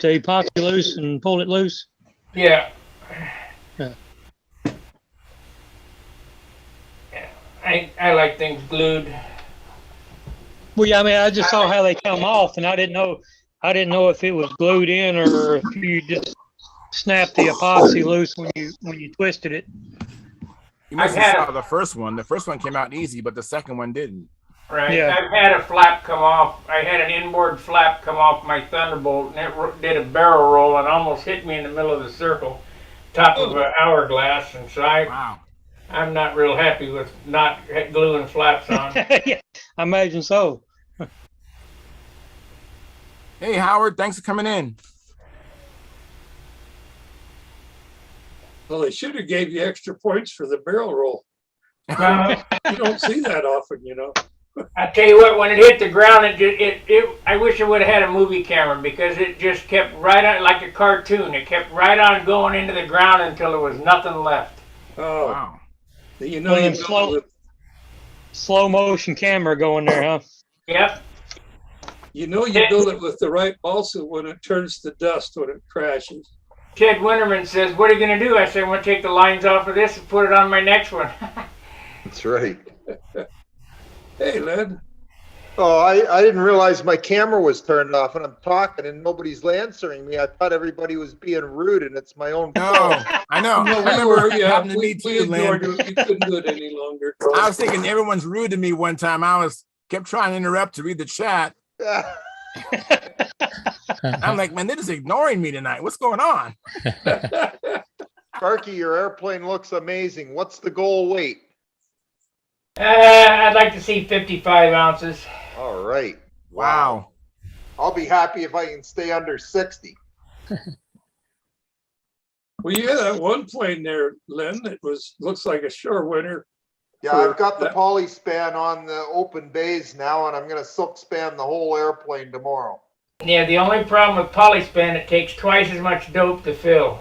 the epoxy loose and pulled it loose. Yeah. Yeah. I like things glued. Well, yeah, I mean, I just saw how they come off, and I didn't know if it was glued in or if you just snapped the epoxy loose when you twisted it. You must I've have had saw the first one. The first one came out easy, but the second one didn't. Right. Yeah. I've had a flap come off. I had an inboard flap come off my Thunderbolt, and it did a barrel roll and almost hit me in the middle of the circle, top of an hourglass. And so Wow. I'm not real happy with not gluing flaps on. Yeah, I imagine so. Hey, Howard, thanks for coming in. Well, they should have gave you extra points for the barrel roll. Well, You don't see that often, you know. I tell you what, when it hit the ground, I wish I would have had a movie camera because it just kept right on like a cartoon. It kept right on going into the ground until there was nothing left. Oh, Wow. you know, Well, you then slow motion camera going there, huh? Yep. you build it with the right balsa when it turns to dust when it crashes. Ted Winterman says, "What are you going to do?" I said, "I'm going to take the lines off of this and put it on my next one." That's right. Hey, Len. Oh, I didn't realize my camera was turned off and I'm talking and nobody's answering me. I thought everybody was being rude and it's my own No, fault. I know. No, I remember it happened to me we too, Lynn. ignored you. You couldn't do it any longer. I was thinking everyone's rude to me one time. Kept trying to interrupt to read the chat. I'm like, man, they're just ignoring me tonight. What's going on? Sparky, your airplane looks amazing. What's the goal weight? I'd like to see 55 ounces. All right. Wow. I'll be happy if I can stay under 60. Well, yeah, that one plane there, Len, it looks like a shore winner. Yeah, I've got the poly span on the open bays now, and I'm going to silk span the whole airplane tomorrow. Yeah, the only problem with polyspan, it takes twice as much dope to fill.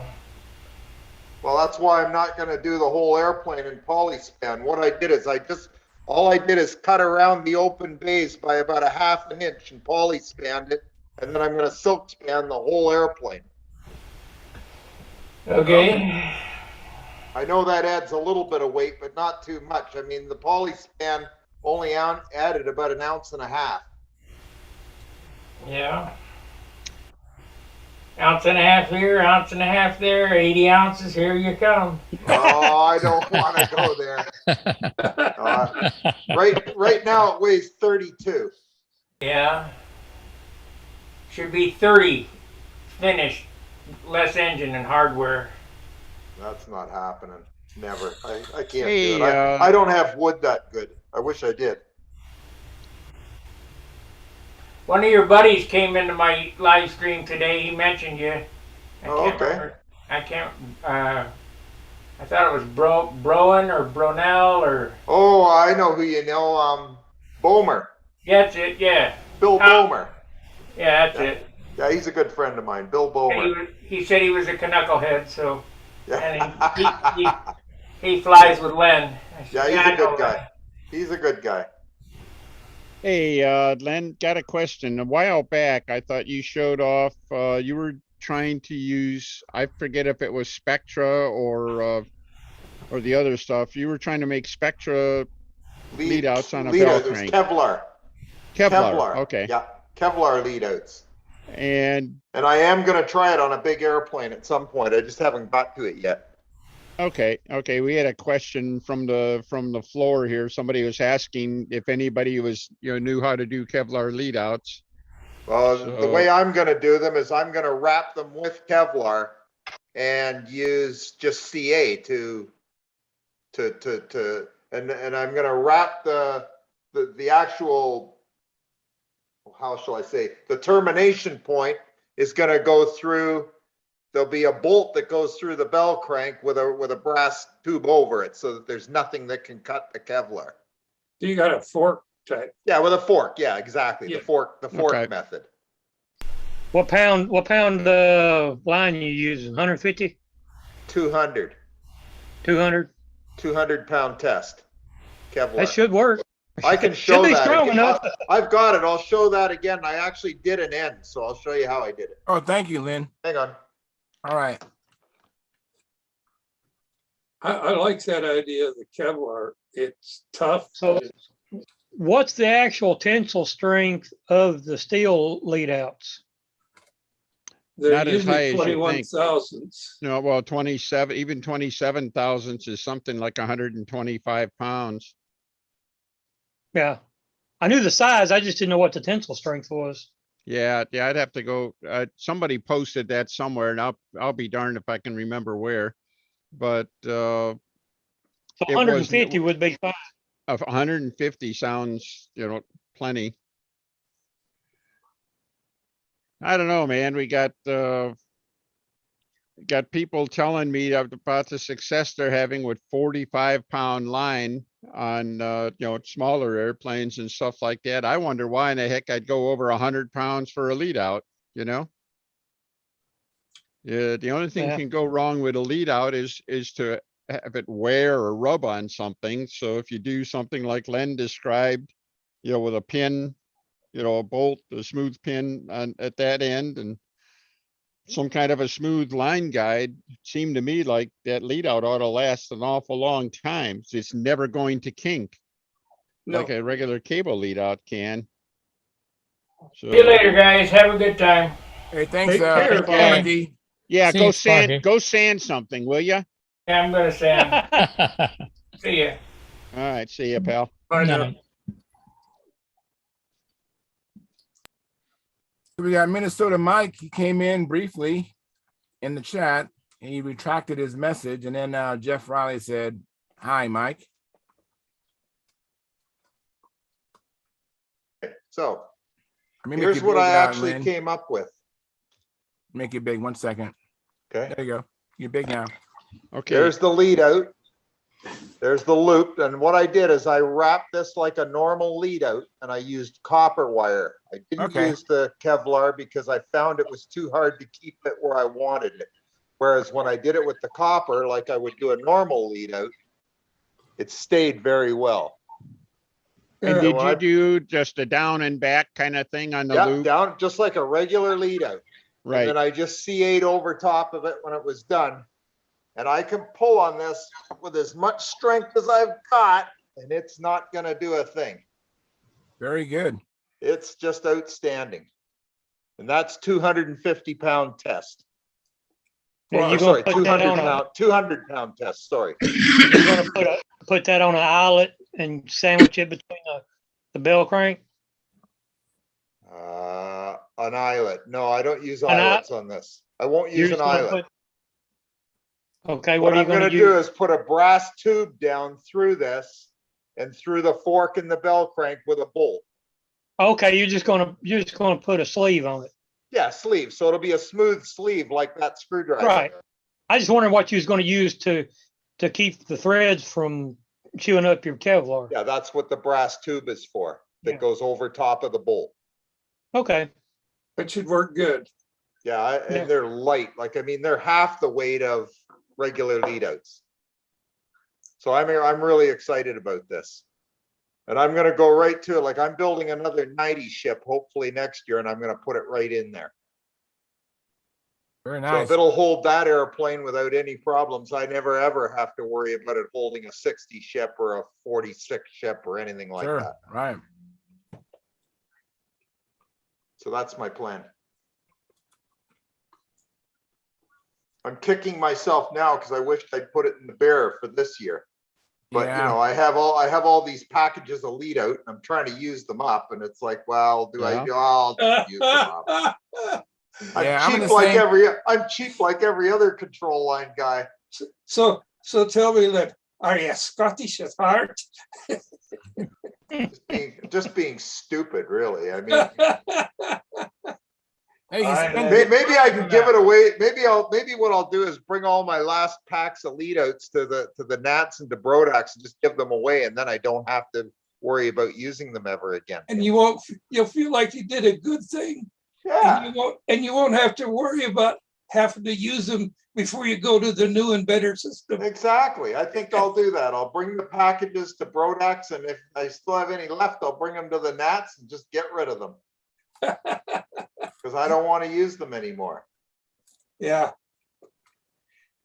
Well, that's why I'm not going to do the whole airplane in poly span. What I did is all I did is cut around the open bays by about a half an inch and poly spanned it, and then I'm going to silk span the whole airplane. Okay. I know that adds a little bit of weight, but not too much. I mean, the poly span only added about 1.5 ounces. Yeah. 1.5 ounces here, 1.5 ounces there, 80 ounces, here you come. Oh, I don't want to go there. Right now it weighs 32. Yeah. Should be 30 finished, less engine and hardware. That's not happening. Never. I can't Hey, do it. I don't have wood that good. I wish I did. One of your buddies came into my live stream today. He mentioned you. Okay. I thought it was Broen or Bronell or. Oh, I know who you know. Bomer. Yeah, that's it. Yeah. Bill Bomer. Yeah, that's it. Yeah, he's a good friend of mine. Bill Bomer. He said he was a knucklehead, so. Yeah. And he flies with Len. Yeah, he's a good guy. He's a good guy. Hey, Len, got a question. A while back, I thought you showed off, you were trying to use, I forget if it was Spectra or the other stuff. You were trying to make Spectra lead outs on a bell crank. Kevlar. Kevlar, okay. Yeah, Kevlar lead outs. And I am going to try it on a big airplane at some point. I just haven't got to it yet. okay, we had a question from the floor here. Somebody was asking if anybody knew how to do Kevlar lead outs. Well, So- the way I'm going to do them is I'm going to wrap them with Kevlar and use just CA and I'm going to wrap the actual, how shall I say, the termination point is going to go through. There'll be a bolt that goes through the bell crank with a brass tube over it, so that there's nothing that can cut the Kevlar. You got a fork type. Yeah, with a fork. Yeah, exactly. Yeah. The fork Okay. method. What pound line you using? 150, 200 200? test Kevlar. That should work. I can Should show be that. strong again. enough. I've got it. I'll show that again. I actually did an end, so I'll show you how I did it. Oh, thank you, Lynn. Hang on. All right. I like that idea of the Kevlar. It's tough. So what's the actual tensile strength of the steel lead outs? They're Not as high usually as you 21 think. thousandths. No, well, 27, even 27 thousandths is something like 125 pounds. Yeah. I knew the size. I just didn't know what the tensile strength was. Yeah, I'd have to go, somebody posted that somewhere and I'll be darned if I can remember where. But, So It was- 150 would be fine. of 150 sounds, plenty. I don't know, man. We got people telling me about the success they're having with 45-pound line on, smaller airplanes and stuff like that. I wonder why in the heck I'd go over 100 pounds for a lead out, Yeah, the only thing Yeah. can go wrong with a lead out is to have it wear or rub on something. So if you do something like Len described, with a pin, a bolt, a smooth pin at that end and some kind of a smooth line guide, it seemed to me like that lead out ought to last an awful long time. So it's never going to kink No, like a regular cable lead out can. So, See you later, guys. Have a good time. Hey, thanks, Take care, thanks, Bob. Sparky. yeah, See go you, sand, Sparky. go sand something, will ya? Yeah, I'm gonna send. See ya. All right, see ya, pal. Bye now. No. We got Minnesota Mike. He came in briefly in the chat and he retracted his message. And then Jeff Riley said, "Hi, Mike." So Let me make here's it what big, I actually Lynn. came up with. Make it big. 1 second. Okay. There you go. You're big now. Okay. There's the lead out. There's the loop. And what I did is I wrapped this like a normal lead out and I used copper wire. I didn't Okay. use the Kevlar because I found it was too hard to keep it where I wanted it. Whereas when I did it with the copper, like I would do a normal lead out, it stayed very well. And Yeah. did when you I- do just a down and back kind of thing on the Yeah, loop? down just like a regular lead out. And Right. then I just C8 over top of it when it was done. And I can pull on this with as much strength as I've got, and it's not gonna do a thing. Very good. It's just outstanding. And that's 250-pound test. Yeah, Or, you're sorry, gonna put that 200-pound test, sorry. you're gonna put that on an eyelet and sandwich it between the bell crank. An eyelet. No, I don't use An eye- eyelets on this. I won't You're use just an gonna eyelet. Okay, What what are you I'm gonna gonna do use? is put a brass tube down through this and through the fork in the bell crank with a bolt. Okay, you're just gonna put a sleeve on it. Yeah, sleeve. So it'll be a smooth sleeve like that screwdriver. Right. I just wondered what you was gonna use to keep the threads from chewing up your Kevlar. Yeah, that's what the brass tube is for. That Yeah. goes over top of the bolt. Okay. That should work good. Yeah, Yeah. and they're light. Like, I mean, they're half the weight of regular lead outs. So I'm really excited about this. And I'm gonna go right to it. Like, I'm building another 90 ship hopefully next year, and I'm gonna put it right in there. Very So nice. if it'll hold that airplane without any problems, I never ever have to worry about it holding a 60 ship or a 46 ship or anything like Sure. that. Right. So that's my plan. I'm kicking myself now because I wish I'd put it in the bear for this year. But you know, Yeah. I have all these packages of lead out. I'm trying to use them up, and it's like, well, do I Yeah. do? I'll just use them up. I'm Yeah, I'm in cheap the like same- I'm cheap like every other control line guy. So tell me that, are you Scottish at heart? Just being stupid, really. I mean, Hey, I he's been- know. maybe I can give it away. Maybe what I'll do is bring all my last packs of lead outs to the Nats and to Brodaks and just give them away, and then I don't have to worry about using them ever again. And you'll feel like you did a good thing. Yeah. And you won't have to worry about having to use them before you go to the new and better system. Exactly. I think I'll do that. I'll bring the packages to Brodaks, and if I still have any left, I'll bring them to the Nats and just get rid of them. Because I don't want to use them anymore. Yeah.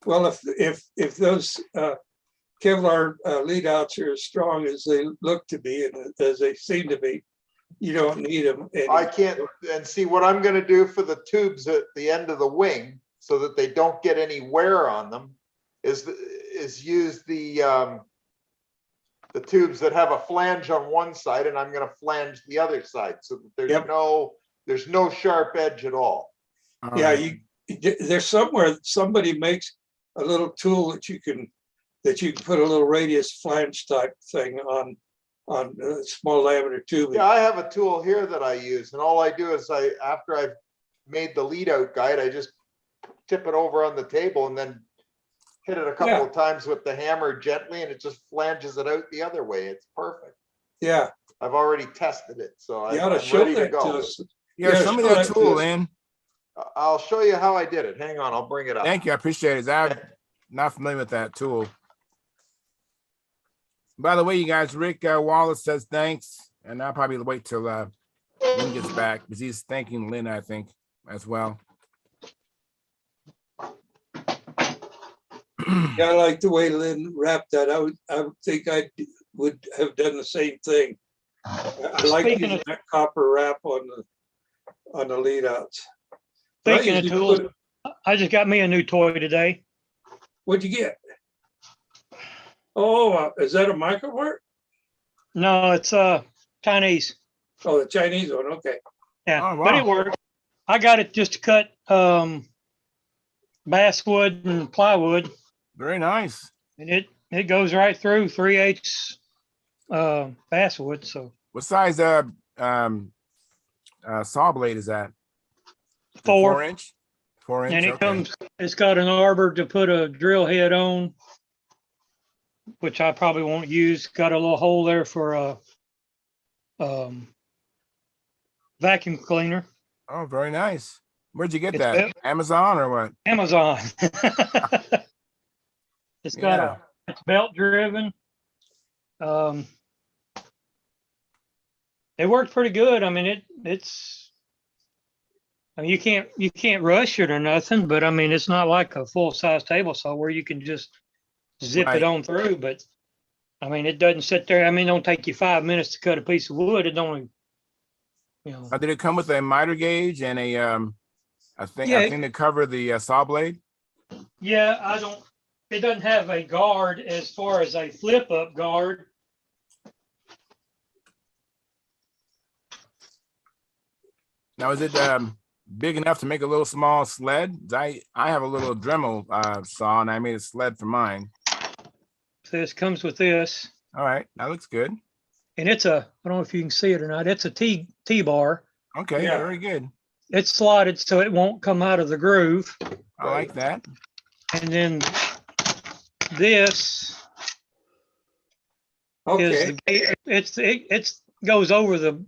Well, if those Kevlar lead outs are as strong as they look to be and as they seem to be, You don't need them. I can't, and see what I'm gonna do for the tubes at the end of the wing, so that they don't get any wear on them, is use the tubes that have a flange on one side, and I'm gonna flange the other side, so that there's Yep. there's no sharp edge at all. All Yeah, right. there's somewhere, somebody makes a little tool that you can put a little radius flange type thing on small diameter tubing. Yeah, I have a tool here that I use, and all I do is after I've made the lead out guide, I just tip it over on the table and then hit it a couple Yeah. of times with the hammer gently, and it just flanges it out the other way. It's perfect. Yeah, I've already tested it, so you ought to I'm show ready to that to go. us. Yeah, Yeah, show me show that that tool, to us. Lynn. I'll show you how I did it. Hang on, I'll bring it up. Thank you. I appreciate it. I'm not familiar with that tool. By the way, you guys, Rick Wallace says thanks, and I'll probably wait till Lynn gets back because he's thanking Lynn, I think, as well. Yeah, I like the way Lynn wrapped that. I would think I would have done the same thing. I like Speaking using that copper wrap on the lead outs. Speaking of tools, I just got me a new toy today. What'd you get? Oh, is that a microwave? No, it's Chinese. Oh, the Chinese one. Okay. Yeah, Oh, but wow. it worked. I got it just to cut basswood and plywood, Very nice. and it goes right through 3/8 basswood. So What size saw blade is that? 4, 4-inch? 4-inch. and it Okay. comes. It's got an arbor to put a drill head on, which I probably won't use. Got a little hole there for a vacuum cleaner. Oh, very nice. Where'd you get It's that? Amazon or what? Amazon. It's got Yeah. it's belt driven. It worked pretty good. I mean, I mean, you can't rush it or nothing, but I mean, it's not like a full size table saw where you can just zip Right. it on through. But I mean, it doesn't sit there. I mean, it don't take you 5 minutes to cut a piece of wood. It only, Did it come with a miter gauge and a thing Yeah. to cover the saw blade? yeah, it doesn't have a guard as far as a flip up guard. Now, is it big enough to make a little small sled? I have a little Dremel saw and I made a sled for mine. So this comes with this, All right, that looks good. and I don't know if you can see it or not. It's a T-bar. Okay, Yeah. very good. It's slotted so it won't come out of the groove. I like that. And then this Okay. is it goes over the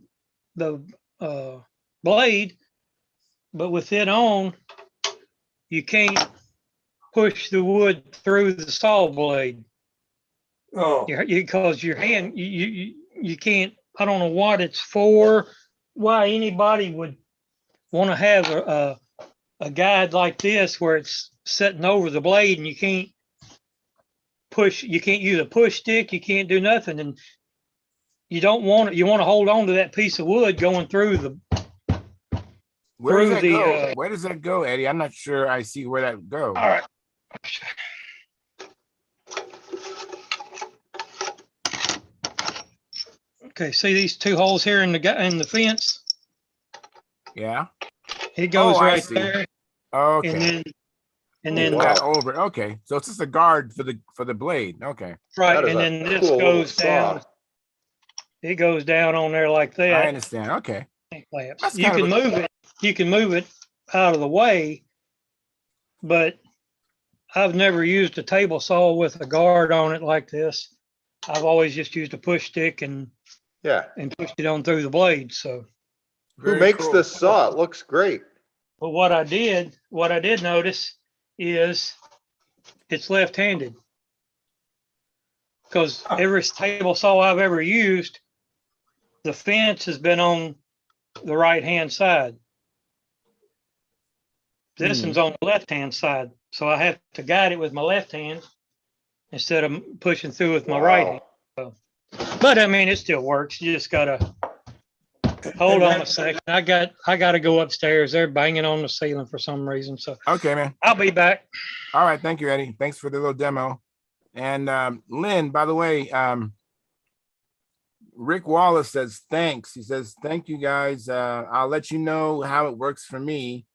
blade, but with it on, you can't push the wood through the saw blade. Oh, Because your hand, you can't. I don't know what it's for. Why anybody would want to have a guide like this where it's sitting over the blade and you can't push. You can't use a push stick. You can't do nothing, and you don't want it. You want to hold on to that piece of wood going through the. Where does Through that the, go? Where does that go, Eddie? I'm not sure I see where that goes. All right. Okay, see these two holes here in the fence? Yeah. It goes Oh, I right see. there, Okay. and then That over. Okay. So it's just a guard for the blade. Okay. right, That is and a then this cool little goes down. saw. It goes down on there like I that. understand. Okay. Clamps. That's You kind can of move it. You can move it out of the way, but I've never used a table saw with a guard on it like this. I've always just used a push stick and Yeah. pushed it on through the blade. So, Who very makes cool. this saw? It looks great. but what I did notice is it's left-handed. Because every table saw I've ever used, the fence has been on the right-hand side. This one's on the left-hand side, so I have to guide it with my left hand instead of pushing through with my right hand. Wow. But I mean, it still works. You just gotta Hold on a second. I got to go upstairs. They're banging on the ceiling for some reason. So Okay, man. I'll be back. All right. Thank you, Eddie. Thanks for the little demo. And Lynn, by the way, Rick Wallace says, thanks. He says, thank you guys. I'll let you know how it works for me.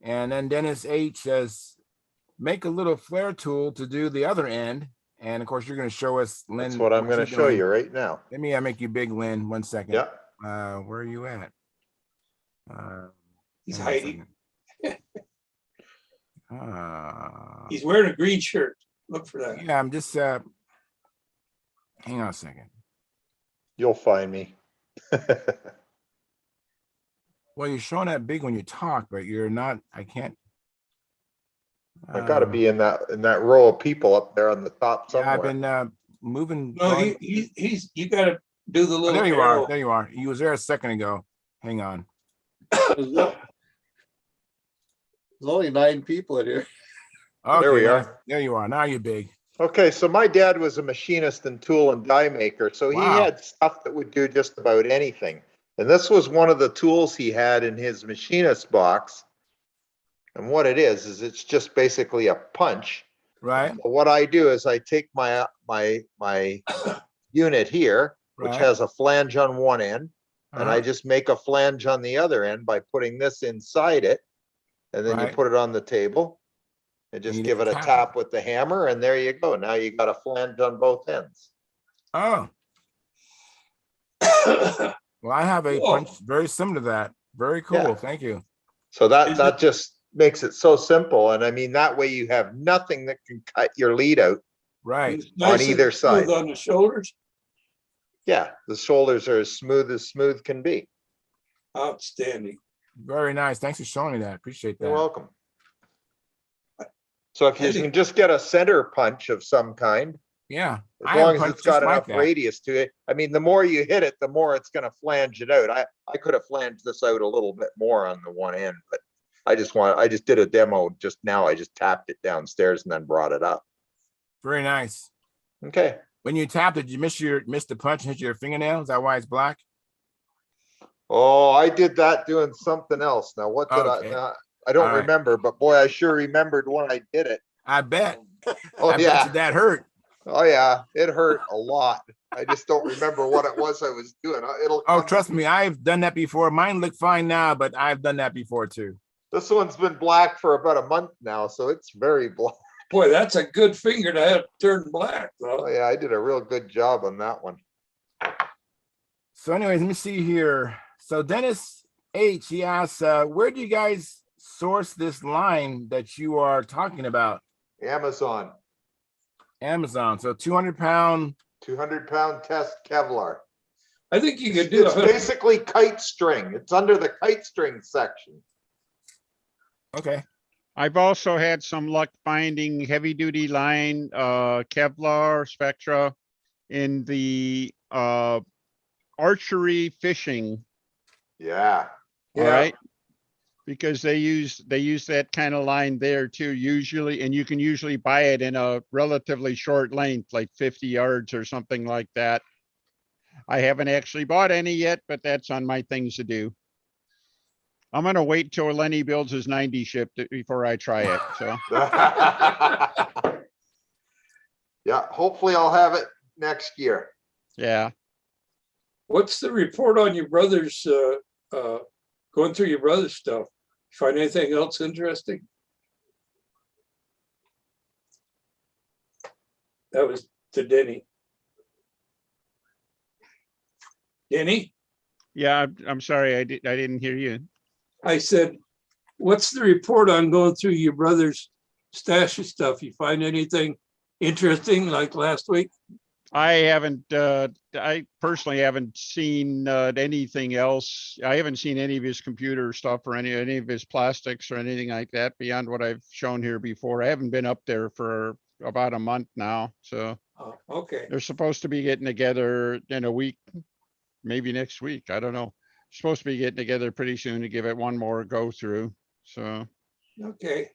And then Dennis H says, make a little flare tool to do the other end. And of course, you're going to show us, Lynn. That's what I'm going to show you right now. Let me make you big, Lynn. 1 second. Yeah. Where are you at? He's hang on a hiding. second. He's wearing a green shirt. Look for that. Yeah, I'm just hang on a second. You'll find me. Well, you're showing that big when you talk, but you're not. I can't. I got to be in that row of people up there on the top Yeah, somewhere. I've been moving. No, he's you got to do the Oh, little there you arrow. are. There you are. He was there a second ago. Hang on. There's only 9 people in here. Okay, There we man. are. There you are. Now you're big. Okay, so my dad was a machinist and tool and die maker, so he Wow. had stuff that would do just about anything. And this was one of the tools he had in his machinist box. And what it is it's just basically a punch. Right. But what I do is I take my unit here, which Right. has a flange on one end, and I Uh-huh. just make a flange on the other end by putting this inside it. And then you Right. put it on the table and just you give it just a tap tap with the hammer, and there you go. Now you got a flange on both ends. Oh, well, I have a Whoa. punch very similar to that. Very cool. Yeah. Thank you. So that Is that it- just makes it so simple. And I mean, that way you have nothing that can cut your lead out. Right. It's nice and either smooth side. on the shoulders. Yeah, the shoulders are as smooth can be. Outstanding. Very nice. Thanks for showing me that. Appreciate You're that. welcome. So if I you think- can just get a center punch of some kind, Yeah. as I have long as punched it's got just like enough that. radius to it. I mean, the more you hit it, the more it's gonna flange it out. I could have flanged this out a little bit more on the one end, but I just did a demo just now. I just tapped it downstairs and then brought it up. Very nice. Okay. When you tapped it, you miss the punch and hit your fingernail. Is that why it's black? Oh, I did that doing something else. Now, what did Okay. I don't All right. remember, but boy, I sure remembered when I did it. I bet. Oh, I bet yeah. you that hurt. Oh, yeah. It hurt a lot. I just don't remember what it was I was doing. It'll Oh, come- trust me, I've done that before. Mine look fine now, but I've done that before too. This one's been black for about a month now, so it's very black. Boy, that's a good finger to have turn black, Oh, though. yeah. I did a real good job on that one. So anyways, let me see here. So Dennis H, he asks, where do you guys source this line that you are talking about? Amazon, Amazon. So 200-pound. 200-pound test Kevlar. I think you could do It's a basically kite string. It's under the kite string section. Okay. I've also had some luck finding heavy duty line, Kevlar, Spectra in the, archery fishing. Yeah. All right. Because they use that kind of line there too, usually, and you can usually buy it in a relatively short length, like 50 yards or something like that. I haven't actually bought any yet, but that's on my things to do. I'm gonna wait till Lenny builds his 90 ship before I try it, so. Yeah, hopefully I'll have it next year. Yeah, What's the report on your brother's, going through your brother's stuff? Find anything else interesting? That was to Denny. Denny, yeah, I'm sorry, I didn't hear you. I said, what's the report on going through your brother's stash of stuff? You find anything interesting like last week? I haven't, I personally haven't seen anything else. I haven't seen any of his computer stuff or any of his plastics or anything like that beyond what I've shown here before. I haven't been up there for about a month now, so Oh, okay, they're supposed to be getting together in a week, maybe next week. I don't know. Supposed to be getting together pretty soon to give it one more go through, so. okay.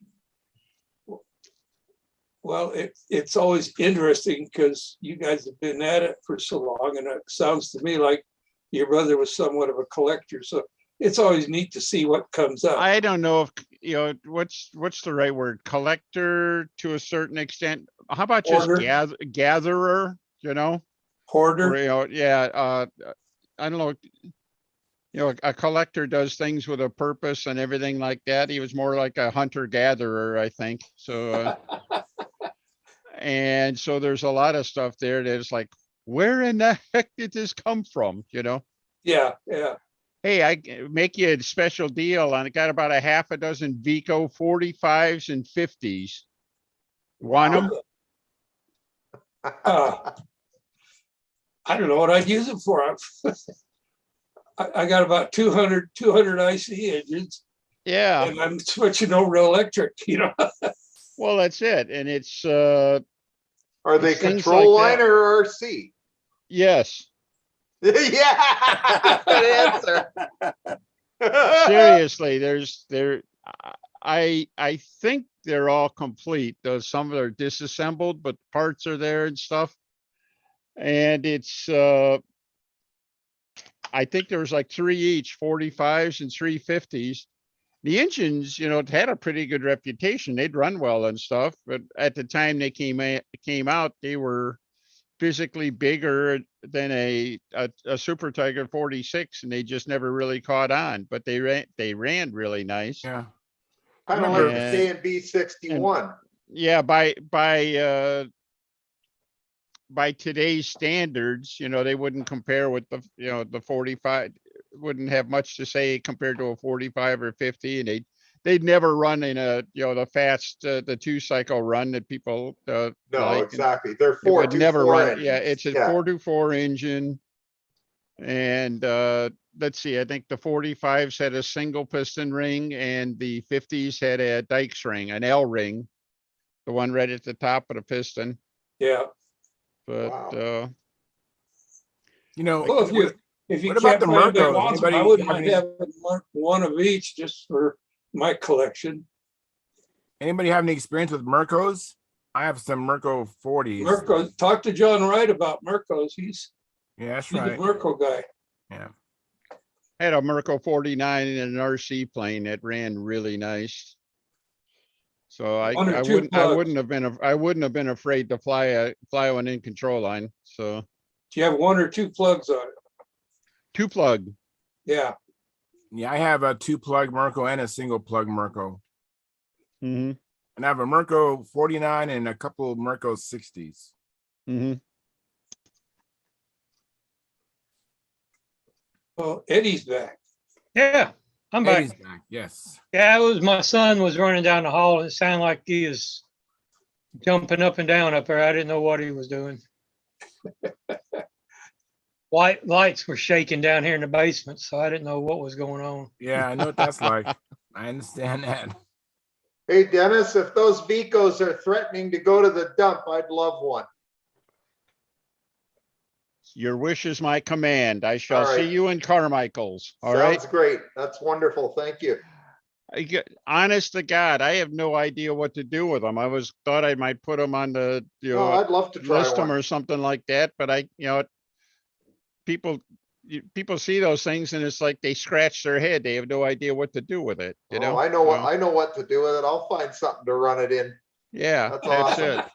Well, it's always interesting because you guys have been at it for so long, and it sounds to me like your brother was somewhat of a collector, so it's always neat to see what comes up. I don't know if, what's the right word? Collector to a certain extent. How about just Hoarder. gatherer, Or, Hoarder. I don't know. A collector does things with a purpose and everything like that. He was more like a hunter gatherer, I think. So, and so there's a lot of stuff there that is like, where in the heck did this come from? Yeah. Hey, I make you a special deal on. I got about a half a dozen Vico 45s and 50s. Want them? I don't know what I'd use it for. I got about 200 IC engines. Yeah. And I'm switching over to electric, Well, that's it. And it's Are they it's things control like line that. or RC? Yes. Yeah, good answer. Seriously, I think they're all complete, though some are disassembled, but parts are there and stuff. And it's I think there was like 3 each, 45s and 350s. The engines, had a pretty good reputation. They'd run well and stuff, but at the time they came out, they were physically bigger than a Super Tiger 46, and they just never really caught on. But they ran really nice. Yeah. Kind of like the And- KMB 61. Yeah, by today's standards, they wouldn't compare with the 45, wouldn't have much to say compared to a 45 or 50, and they'd never run in the fast the 2-cycle run that people No, like. exactly. They're It would never 424 run. engines. Yeah, it's a 424 engine. And let's see, I think the 45s had a single piston ring and the 50s had a Dykes ring, an L ring, the one right at the top of the piston. Yeah. But Wow. Well, if you what about can't the find Mercos? wants them, I Anybody wouldn't have mind any- having one of each just for my collection. Anybody have any experience with Mercos? I have some Merco 40s. Merco, talk to John Wright about Mercos. He's Yeah, that's a right. Merco guy. Yeah. I had a Merco 49 and an RC plane that ran really nice. So I One or two plugs. wouldn't have been afraid to fly one in control line. So Do you have 1 or 2 plugs on it? 2 plug. Yeah. Yeah, I have a 2-plug Merco and a single plug Merco. Mm-hmm. And I have a Merco 49 and a couple of Merco 60s. Mm-hmm. Well, Eddie's back. Yeah, I'm back. Eddie's back. Yes. Yeah, it was my son was running down the hall and it sounded like he was jumping up and down up there. I didn't know what he was doing. White lights were shaking down here in the basement, so I didn't know what was going on. Yeah, I know what that's like. I understand that. Hey, Dennis, if those Vicos are threatening to go to the dump, I'd love one. Your wish is my command. I shall All right. see you in Carmichael's. All right. Sounds great. That's wonderful. Thank you. Honest to God, I have no idea what to do with them. Thought I might put them on the, No, I'd love to try list them one. or something like that, but people see those things and it's like they scratch their head. They have no idea what to do with it. Oh, I know what to do with it. I'll find something to run it in. Yeah, That's that's awesome. it.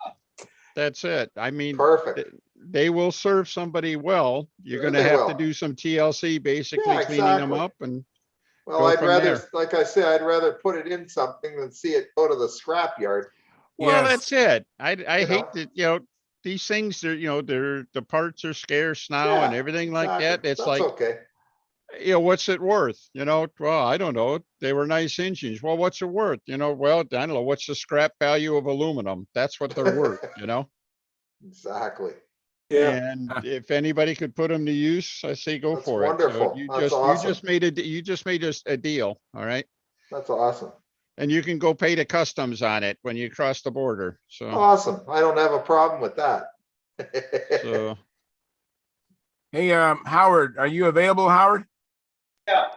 That's it. I mean, Perfect. they will serve somebody well. You're Sure gonna they have will. to do some TLC, basically Yeah, cleaning them exactly. up and Well, go I'd from rather, there. like I said, I'd rather put it in something than see it go to the scrapyard. well, Yes. that's it. I You hate know? that, these things are, the parts are scarce now and Yeah, everything like that. Exactly. It's That's like, okay. what's it worth? Well, I don't know. They were nice engines. Well, what's it worth? Well, I don't know. What's the scrap value of aluminum? That's what they're worth, Exactly. Yeah. And if anybody could put them to use, I say go That's for it. wonderful. So That's awesome. you just made us a deal. All right. That's awesome. And you can go pay the customs on it when you cross the border. So, Awesome. I don't have a problem with that. so Hey, Howard, are you available, Howard? Yeah.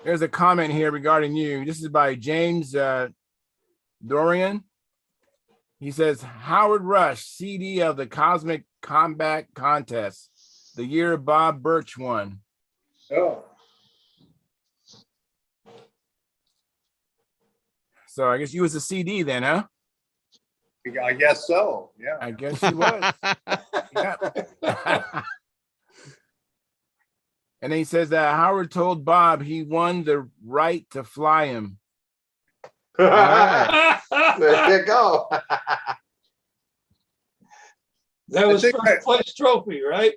There's a comment here regarding you. This is by James Dorian. He says, Howard Rush, CD of the Cosmic Combat Contest, the year Bob Birch won. Oh. So I guess you was a CD then, huh? I guess so. Yeah. I guess he was. Yeah. And then he says that Howard told Bob he won the right to fly him. right. There you go. That was think first place trophy, right?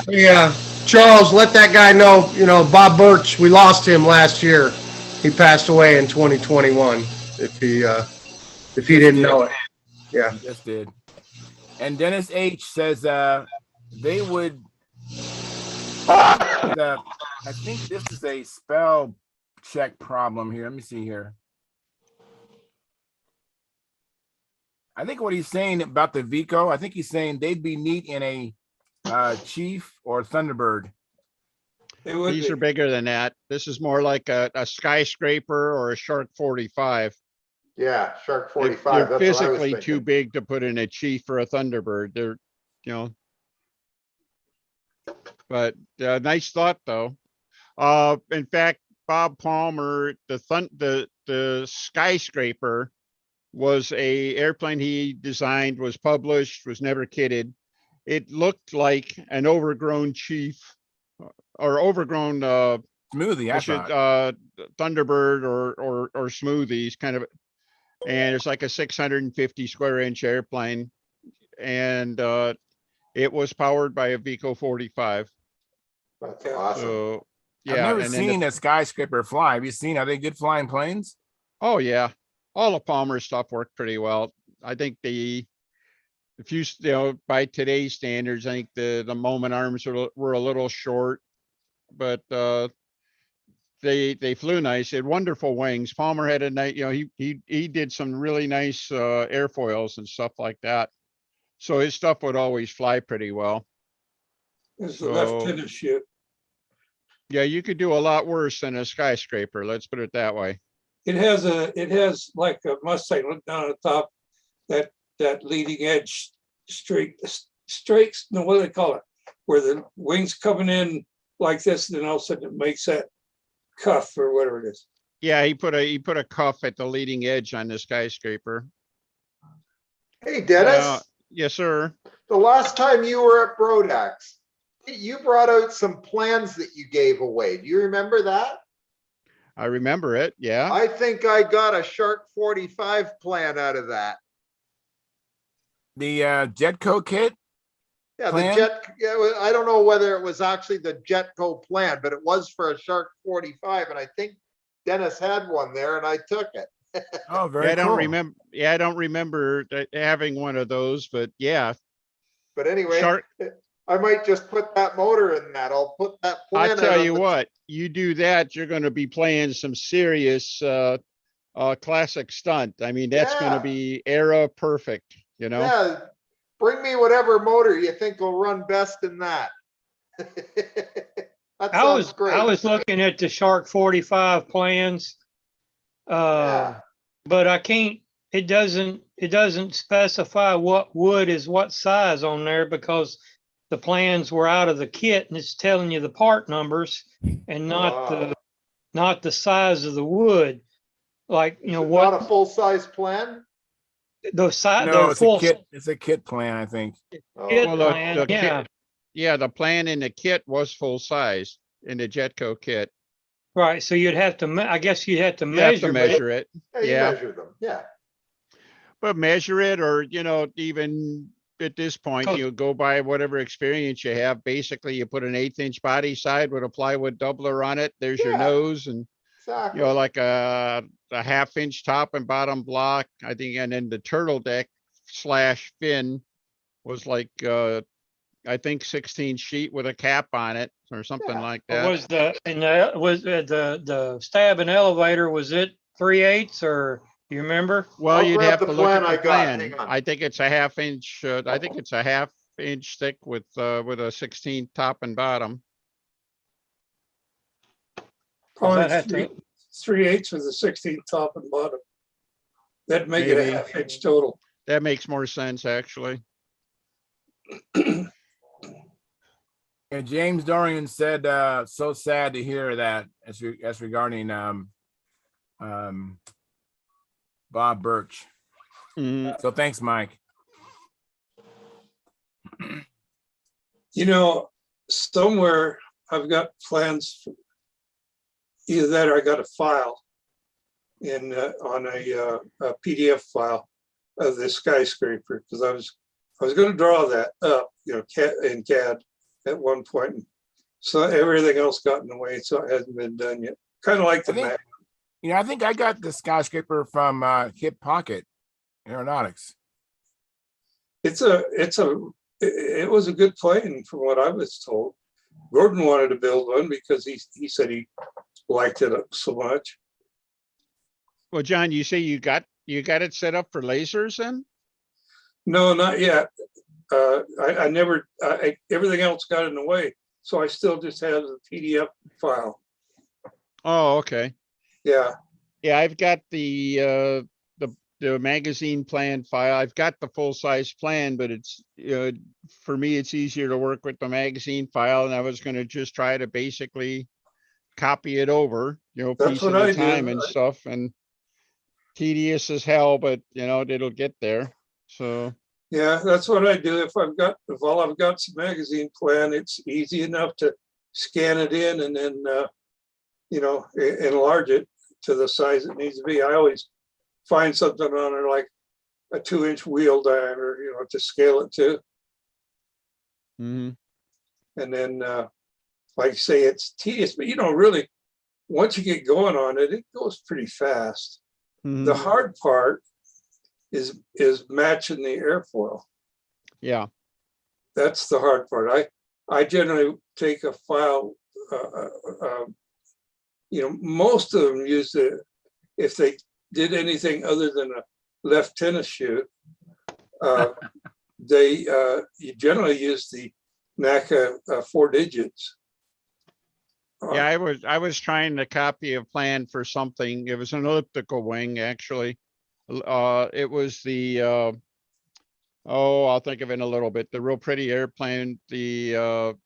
Yeah, Charles, let that guy know, Bob Birch, we lost him last year. He passed away in 2021, if he didn't know it. Yeah. He just did. And Dennis H says they would I think this is a spell check problem here. Let me see here. I think what he's saying about the Vico, I think he's saying they'd be neat in a Chief or Thunderbird. These are bigger than that. This is more like a skyscraper or a Shark 45. Yeah, Shark They're 45. That's what I was physically thinking. too big to put in a Chief or a Thunderbird. They're, but nice thought though. In fact, Bob Palmer, the skyscraper was a airplane he designed, was published, was never kitted. It looked like an overgrown Chief or overgrown Smoothie, I thought. Thunderbird or Smoothies kind of, and it's like a 650 square inch airplane, and it was powered by a Vico 45. That's awesome. So I've yeah, never and then seen a skyscraper fly. Have you seen? Are they good flying planes? oh yeah, all of Palmer's stuff worked pretty well. I think if you by today's standards, I think the moment arms were a little short, but they flew nice. They had wonderful wings. Palmer had a nice, he did some really nice airfoils and stuff like that. So his stuff would always fly pretty well. It's So- left tennis shit. Yeah, you could do a lot worse than a skyscraper. Let's put it that way. It has like a Mustang, look down at the top, that leading edge streaks, no, what do they call it? Where the wings coming in like this, and then all of a sudden it makes that cuff or whatever it is. Yeah, he put a cuff at the leading edge on the skyscraper. Hey, Dennis, Yes, sir. the last time you were at Brodax, you brought out some plans that you gave away. Do you remember that? I remember it. Yeah. I think I got a Shark 45 plan out of that. The Jetco kit? Yeah, Plan? I don't know whether it was actually the Jetco plan, but it was for a Shark 45, and I think Dennis had one there, and I took it. Oh, very Yeah, I don't cool. remember. Yeah, I don't remember having one of those, but yeah. But anyway, Shark, I might just put that motor in that. I'll put that plan. I out tell on you the- what, you do that, you're going to be playing some serious classic stunt. I mean, that's going Yeah. to be era perfect, Yeah, bring me whatever motor you think will run best in that. That sounds great. I was looking at the Shark 45 plans. Yeah. But I can't, it doesn't specify what wood is what size on there because the plans were out of the kit and it's telling you the part numbers and not the size of the wood. Like, Is it what not a full-size plan? the size, No, the it's full a kit. It's a kit plan, I think. Oh, kit Well, plan, the kit- yeah, Yeah, the plan in the kit was full size in the Jetco kit. right. So you'd have to, I guess you'd have to You have to measure, measure it. yeah, you Yeah. measure them. Yeah. But measure it, or, even at this point, Cause- you go by whatever experience you have. Basically, you put an 1/8 inch body side with a plywood doubler on it. There's your Yeah. nose and, Exactly. like a 1/2 inch top and bottom block, I think. And then the turtle deck / fin was like, I think 16 sheet with a cap on it or something Yeah. like that. was the stab and elevator, was it 3/8 or you remember? Well, I'll you'd grab have the to look at plan I the got. plan. Hang on. I think it's a 1/2 inch, I think it's a 1/2 inch thick with a 16 top and bottom. Probably that had to- 3/8 with a 16 top and bottom. That'd make it Maybe. a 1/2 inch total. That makes more sense, actually. And James Dorian said, so sad to hear that as regarding Bob Birch. Mhm. So thanks, Mike. You know, somewhere I've got plans, either that or I got a file on a PDF file of the skyscraper, because I was going to draw that up, you know, in CAD at one point. So everything else got in the way, so it hasn't been done yet. Kind of like the map. I think I got the skyscraper from Kip Pocket Aeronautics. It was a good plane from what I was told. Gordon wanted to build one because he said he liked it so much. Well, John, you say you got it set up for lasers then? No, not yet. I never, everything else got in the way. So I still just have the PDF file. Oh, okay. Yeah. Yeah, I've got the magazine plan file. I've got the full size plan, but it's for me, it's easier to work with the magazine file. And I was going to just try to basically copy it over, That's piece what at I a time do. and stuff. And tedious as hell, but it'll get there. So Yeah, that's what I do. If all I've got some magazine plan, it's easy enough to scan it in and then, enlarge it to the size it needs to be. I always find something on it like a 2-inch wheel diameter, to scale it to. mhm. And then, like I say, it's tedious, but really, once you get going on it, it goes pretty fast. Mhm. The hard part is matching the airfoil. Yeah. That's the hard part. I generally take a file. Most of them use if they did anything other than a left tennis shoe, you generally use the NACA 4 digits. Yeah, I was trying to copy a plan for something. It was an elliptical wing, actually. It was the I'll think of it in a little bit. The real pretty airplane, the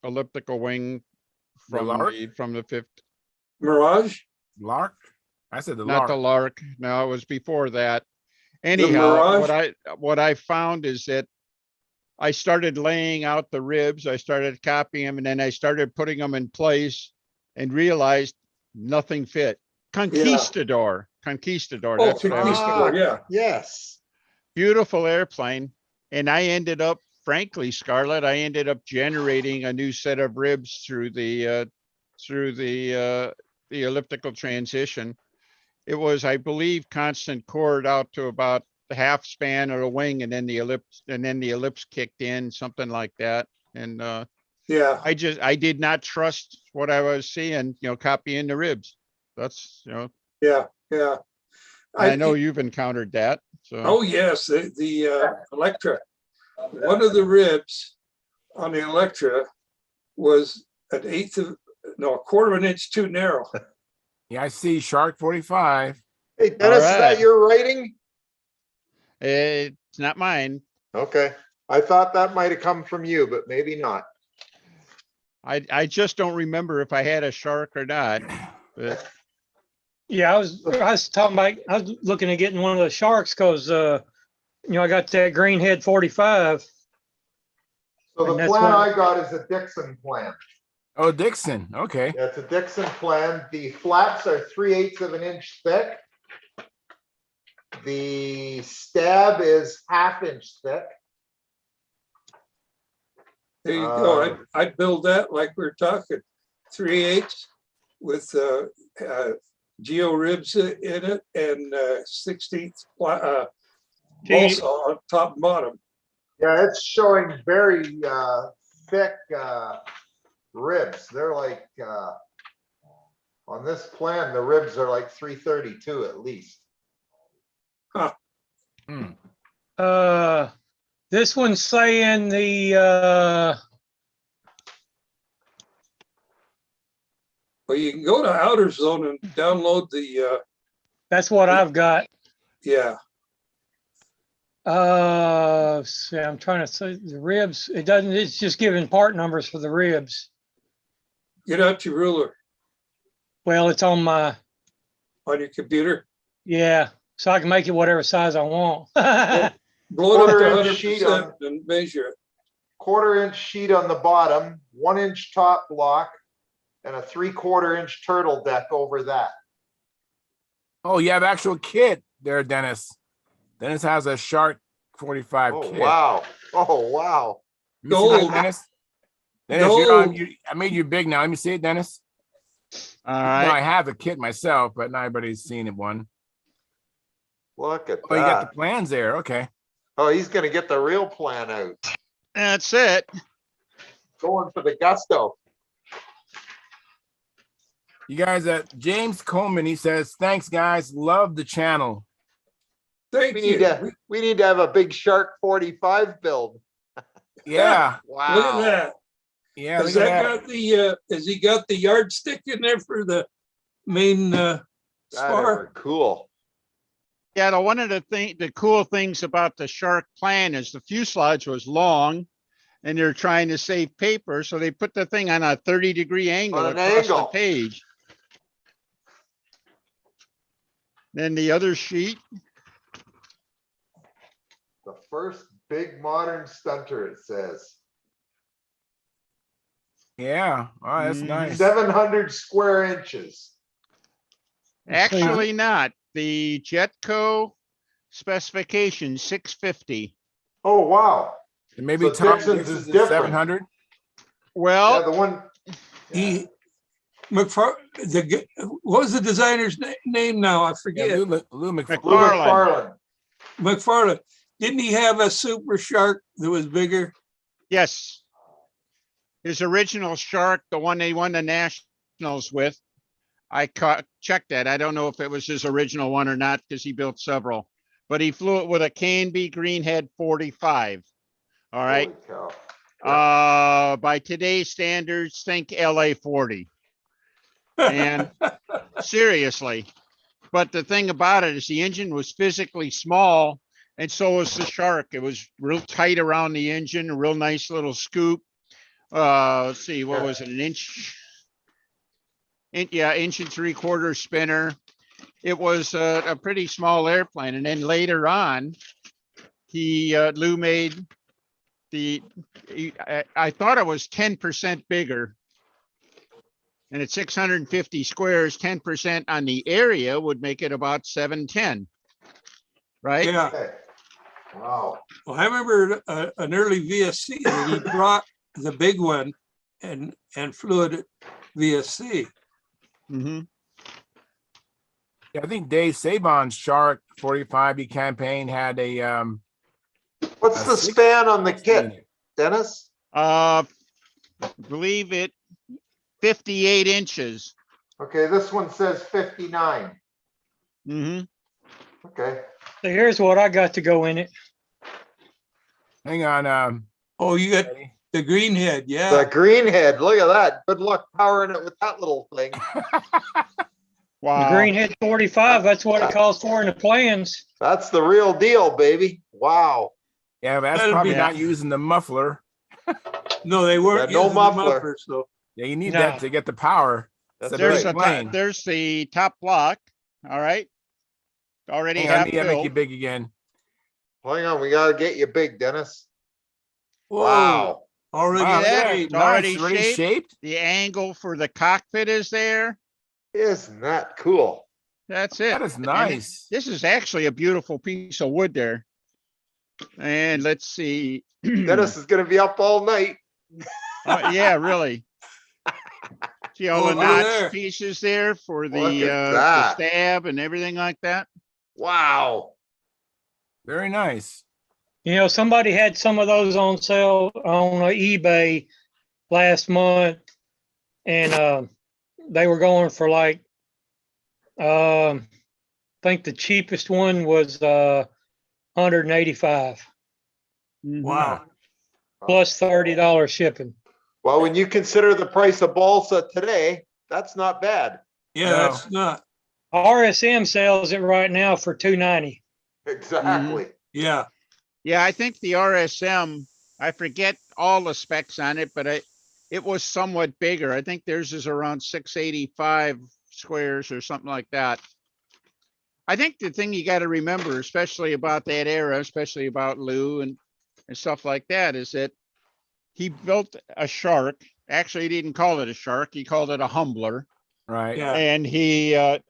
elliptical wing The from Lark? the fifth. Mirage? Lark? I said the Not Lark. the Lark. No, it was before that. The Anyhow, Mirage? what I found is that I started laying out the ribs. I started copying them, and then I started putting them in place, and realized nothing fit. Conquistador. Oh, That's what I was. Conquistador, yeah. Yes. Beautiful airplane. And I ended up, frankly, Scarlett, I ended up generating a new set of ribs through the elliptical transition. It was, I believe, constant chord out to about the half span of the wing, and then the ellipse kicked in, something like that. And Yeah. I did not trust what I was seeing, copying the ribs. That's, Yeah. I know you've encountered that. So. Oh, yes, the Electra. One of the ribs on the Electra was a quarter of an inch too narrow. Yeah, I see Shark 45. Hey, Dennis, is All right. that your writing? It's not mine. Okay. I thought that might have come from you, but maybe not. I just don't remember if I had a shark or not. But Yeah, I was talking about, I was looking at getting one of the Sharks because, I got that Greenhead 45. So the And that's plan what- I got is a Dixon plan. Oh, Dixon. Okay. Yeah, it's a Dixon plan. The flaps are 3/8 of an inch thick. The stab is 1/2 inch thick. There you go. I'd build that like we were talking, 3/8 with geo ribs in it and 1/16 balsa on top and bottom. Yeah, it's showing very thick ribs. They're like on this plan, the ribs are like 332 at least. This one's saying the Well, you can go to Outer Zone and download the that's what I've got. yeah. See, I'm trying to say the ribs. It doesn't, it's just giving part numbers for the ribs. Get out your ruler Well, it's on my, on your computer. yeah, so I can make it whatever size I want. Blow it up to 1/4 inch sheet on- 100% and measure it. 1/4 inch sheet on the bottom, 1 inch top block, and a 3/4 inch turtle deck over that. Oh, you have actual kit there, Dennis. Dennis has a Shark 45 Oh, kit. wow. Oh, wow. Let me see that, Gold. Dennis. Dennis, you're on, Gold. I made you big now. Let me see it, Dennis. All No, right. I have a kit myself, but not everybody's seen it one. Look at Oh, you got that. the plans there. Okay. Oh, he's gonna get the real plan out. That's it. Going for the gusto. You guys, James Coleman, he says, thanks, guys. Love the channel. Thank We you. need to, we need to have a big Shark 45 build. Yeah. Wow. Look at that. Yeah. Has Look at that that. got the, has he got the yardstick in there for the main, That spar? are cool. Yeah, one of the cool things about the Shark plan is the fuselage was long and they're trying to save paper. So they put the thing on a 30-degree angle On an across the angle. page. Then the other sheet, The first big modern stunter, it says. Yeah. Oh, that's Mhm. nice. 700 square inches. actually not. The Jetco specification 650. Oh, wow. And maybe So Tom Dixon's Dixon's is is different. 700. Well, Yeah, the one. He, what was the designer's name now? I Yeah, forget. Lou Lou McFarlane. McFarlane. McFarlane. Didn't he have a Super Shark that was bigger? yes. His original Shark, the one they won the Nationals with, I checked that. I don't know if it was his original one or not because he built several, but he flew it with a K&B Greenhead 45. All right. Holy cow. By today's standards, think LA 40. And seriously, but the thing about it is the engine was physically small and so was the Shark. It was real tight around the engine, a real nice little scoop. Let's see, what was it? An inch? Yeah, inch and 3/4 spinner. It was a pretty small airplane. And then later on, Lou made I thought it was 10% bigger. And at 650 squares, 10% on the area would make it about 710. Right? Yeah. Okay. Wow. Well, I remember an early VSC that he brought the big one and flew it at VSC. Mm-hmm. Yeah, I think Dave Sabon's Shark 45 campaign had a What's the span on the kit, Dennis? Believe it, 58 inches. Okay, this one says 59. Mm-hmm. Okay. So here's what I got to go in it. hang on, Oh, you got Eddie. the greenhead, The yeah. greenhead, look at that. Good luck powering it with that little thing. The Wow. Greenhead 45, that's what it calls for in the plans. That's the real deal, baby. Wow. Yeah, but that's That'd probably be- not using the muffler. No, they weren't Yeah, no using the muffler. so Yeah, you need No. that to get the power. That's It's a There's big right. plane. there's the top block. All right. Already Hang on, half let me make you filled. big again. Hang on, we gotta get you big, Dennis. Whoa, Wow. already Wow, look at that. straight. It's already Nice, already shaped. shaped. The angle for the cockpit is there. Isn't that cool? That's it. That is And nice. this is actually a beautiful piece of wood there. And let's see. Dennis is gonna be up all night. Yeah, really. See all Oh, the look notch there. pieces there for Look the at the that. stab and everything like that. Wow. Very nice. You know, somebody had some of those on sale on eBay last month, and they were going for like, I think the cheapest one was 185 Mhm. Wow. plus $30 shipping. Well, when you consider the price of balsa today, that's not bad. Yeah, No. that's not, RSM sells it right now for $290. Exactly. yeah. Yeah, I think the RSM, I forget all the specs on it, but it was somewhat bigger. I think theirs is around 685 squares or something like that. I think the thing you got to remember, especially about that era, especially about Lou and stuff like that, is that he built a shark. Actually, he didn't call it a shark. He called it a humbler. Right. Yeah. And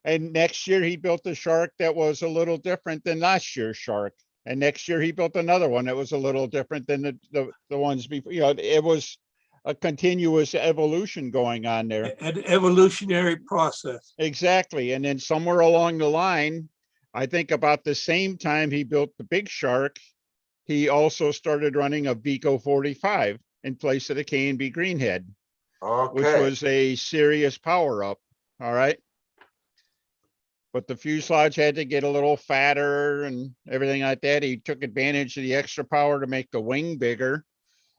and next year he built a shark that was a little different than last year's shark. And next year he built another one that was a little different than the ones before. You know, it was a continuous evolution going on there. An evolutionary process. Exactly. And then somewhere along the line, I think about the same time he built the big shark, he also started running a Vico 45 in place of the K&B Greenhead, which Okay. was a serious power up. All right. But the fuselage had to get a little fatter and everything like that. He took advantage of the extra power to make the wing bigger.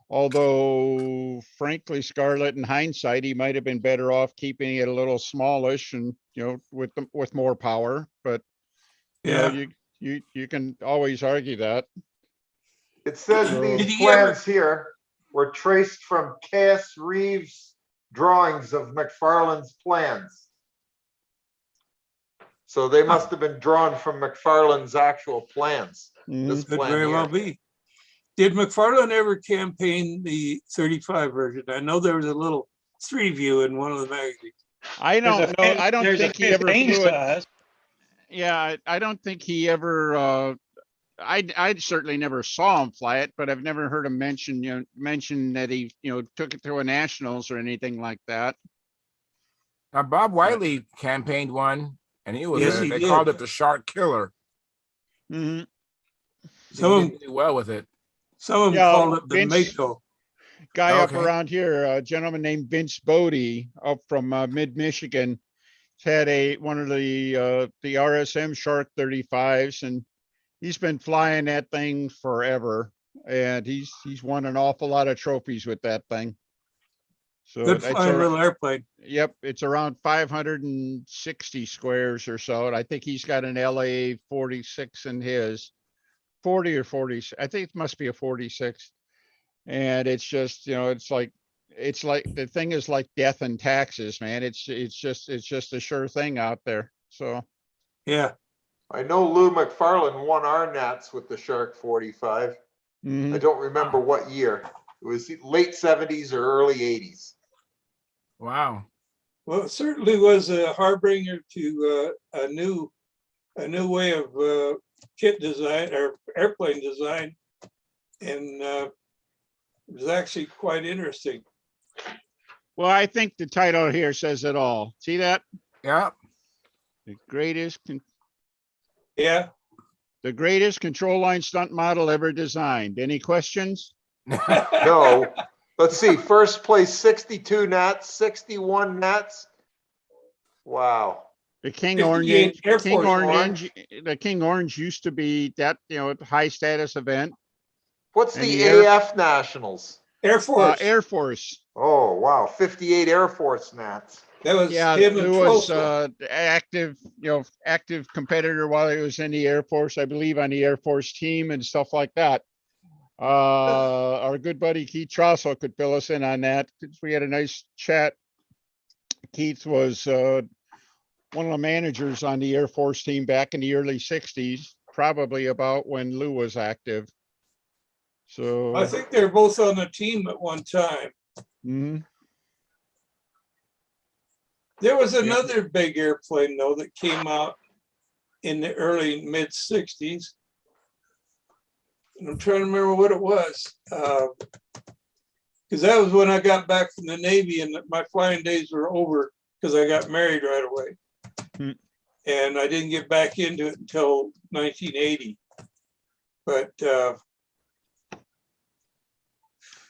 Although, frankly, Scarlett, in hindsight, he might have been better off keeping it a little smallish and, you know, with more power. But you know, Yeah. you can always argue that. It says So- Did these he ever- plans here were traced from Cass Reeves' drawings of McFarlane's plans. So they must have been drawn from McFarlane's actual plans. Mhm. This Could plan very well here. be. Did McFarlane ever campaign the 35 version? I know there was a little 3 view in one of the magazines. I don't know. I don't There's a think he ever 15 flew it. size. Yeah, I don't think he ever. I certainly never saw him fly it, but I've never heard him mention that he took it to a nationals or anything like that. Bob Wiley campaigned one, and he was Yes, he they did. called it the Shark Killer. Mhm. Some of He them, did really well with it. some of them Yeah, called it the Vince- Mako. Guy up Okay. around here, a gentleman named Vince Bodie up from mid Michigan, had one of the RSM Shark 35s, and he's been flying that thing forever, and he's won an awful lot of trophies with that thing. So Good it's flying little airplane. Yep, it's around 560 squares or so, and I think he's got an LA 46 in his 40 or 40. I think it must be a 46, and it's just it's like the thing is like death and taxes, man. It's just a sure thing out there. So Yeah. I know Lou McFarlane won our Nats with the Shark 45. mhm. I don't remember what year. It was late 70s or early 80s. Wow. Well, it certainly was a harbinger to a new way of kit design or airplane design, and it was actually quite interesting. Well, I think the title here says it all. See that? Yeah. The greatest Yeah. the greatest control line stunt model ever designed. Any questions? No. Let's see. First place, 62 Nats, 61 Nats. Wow. The King 58 Orange, Air King Force Orange, the King Orange used to be that high status event. What's And the the Air- AF Nationals? Air Force. Air Force. Oh, wow. 58 Air Force Nats. That was Yeah, him and Lou was Trosa. active competitor while he was in the Air Force, I believe, on the Air Force team and stuff like that. Our good buddy Keith Trossel could fill us in on that because we had a nice chat. Keith was one of the managers on the Air Force team back in the early 60s, probably about when Lou was active. So I think they were both on the team at one time. mhm. There was another big airplane though that came out in the early mid 60s. And I'm trying to remember what it was. Because that was when I got back from the Navy and my flying days were over because I got married right away. Hmm. And I didn't get back into it until 1980. But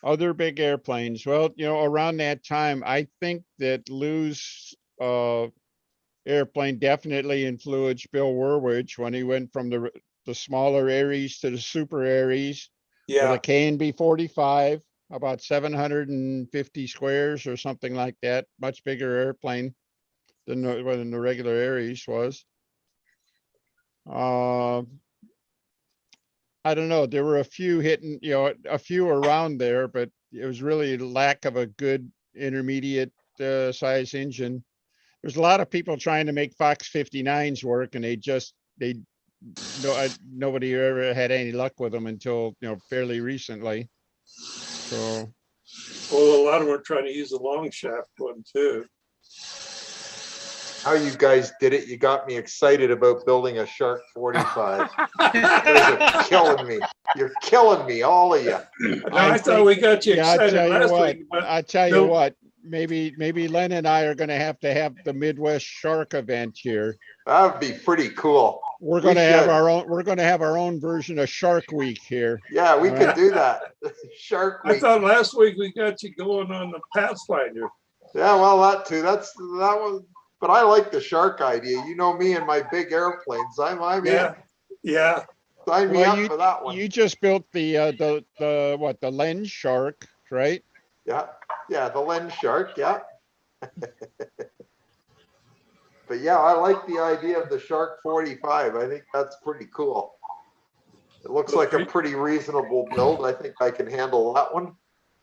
Other big airplanes. Well, around that time, I think that Lou's airplane definitely influenced Bill Werwich when he went from the smaller Aries to the Super Aries with yeah, a K&B 45, about 750 squares or something like that. Much bigger airplane than the regular Aries was. I don't know, there were a few hitting, a few around there, but it was really lack of a good intermediate size engine. There's a lot of people trying to make Fox 59s work, and nobody ever had any luck with them until, fairly recently. So, Well, a lot of them are trying to use the long shaft one too. How you guys did it, you got me excited about building a Shark 45. You guys are killing me. You're killing me, all of you. I thought we got you yeah, excited last week, but I tell you no- what, maybe Len and I are gonna have the Midwest Shark event here. That would be pretty cool. We're We gonna have should. we're gonna have our own version of Shark Week here. Yeah, we All could right. do that. Shark I Week. thought last week we got you going on the Pathfinder. Yeah, well, that too. That was. But I like the shark idea. You know me and my big airplanes. I'm Yeah, in. yeah. Sign me Well, up for that one. you just built the lens shark, right? Yeah, the lens shark. Yeah. But yeah, I like the idea of the Shark 45. I think that's pretty cool. It looks like a pretty reasonable build. I think I can handle that one.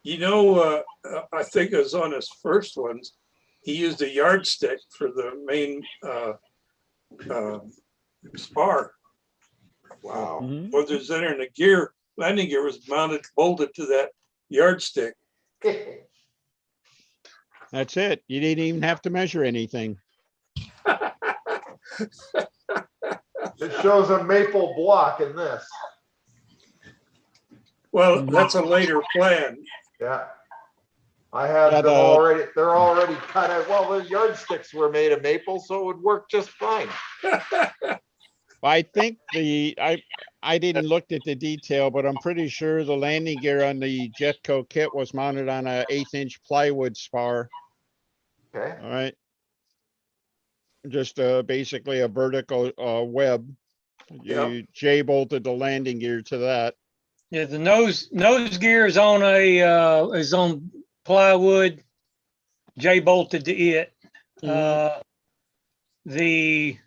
I think it was on his first ones. He used a yardstick for the main spar. Wow. Mhm. What there's in there, and the landing gear was bolted to that yardstick. That's it. You didn't even have to measure anything. It shows a maple block in this. Well, that's a later plan. Yeah. I have Yeah, them already. They're already cut out. Well, the yardsticks were made of maple, so it would work just fine. I think I didn't look at the detail, but I'm pretty sure the landing gear on the Jetco kit was mounted on a 1/8" plywood spar. Okay. All right. Just basically a vertical web. Yep. You J-bolted the landing gear to that. Yeah, the nose gear is on plywood, J bolted to it. The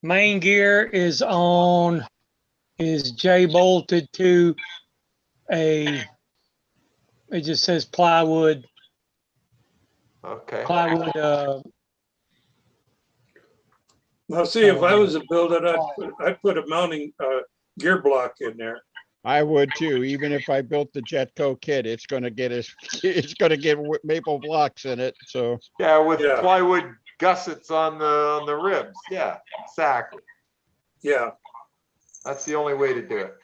main gear is J bolted to it just says plywood. Okay. Now, see, if I was a builder, I'd put a mounting gear block in there. I would too, even if I built the Jetco kit, it's gonna get maple blocks in it, so. Yeah, with Yeah. plywood gussets on the ribs. Yeah, exactly. Yeah. That's the only way to do it.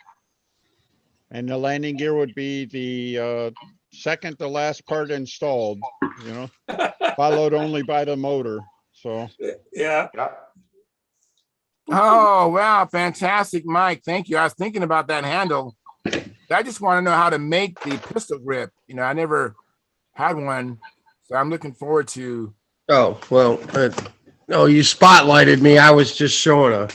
And the landing gear would be the second to last part installed, followed only by the motor, so. Yeah. Yeah. Oh, wow. Fantastic, Mike. Thank you. I was thinking about that handle. I just want to know how to make the pistol grip. I never had one. So I'm looking forward to. Oh, well, no, you spotlighted me. I was just showing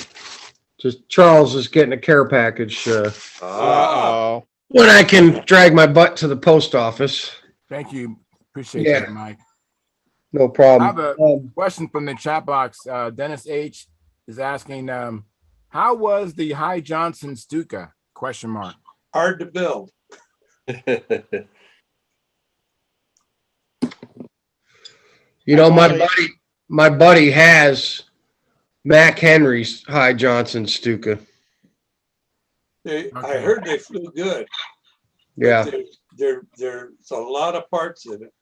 just Charles is getting a care package Uh-oh. when I can drag my butt to the post office. Thank you. Appreciate Yeah. that, Mike. No I have problem. a question from the chat box. Dennis H is asking, how was the High Johnson Stuka? ? Hard to build. My buddy has Mac Henry's High Johnson Stuka. I heard they flew good. Yeah. There's a lot of parts in it.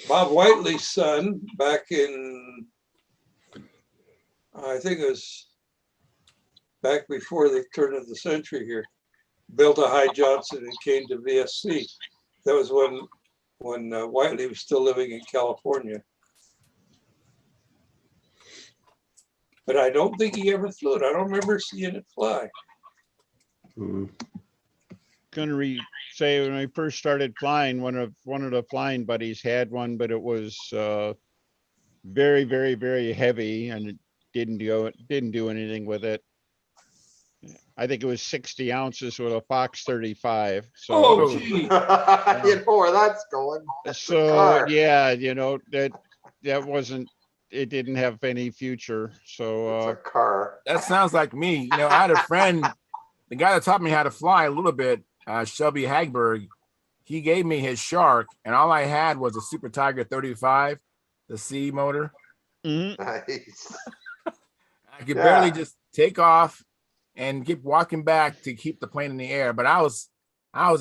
Bob Whiteley's son, back in, I think it was back before the turn of the century here, built a High Johnson and came to VSC. That was when Whiteley was still living in California. But I don't think he ever flew it. I don't remember seeing it fly. Gonna say when I first started flying, one of the flying buddies had one, but it was very, very, very heavy and it didn't do anything with it. I think it was 60 ounces with a Fox 35. So, Oh, gee. You know where that's going. That's the car. yeah, that wasn't. It didn't have any future. So It's a car. That sounds like me. I had a friend the guy that taught me how to fly a little bit, Shelby Hagberg, he gave me his Shark, and all I had was a Super Tiger 35, the C motor. Mhm. Nice. I could Yeah. barely just take off and keep walking back to keep the plane in the air. But I was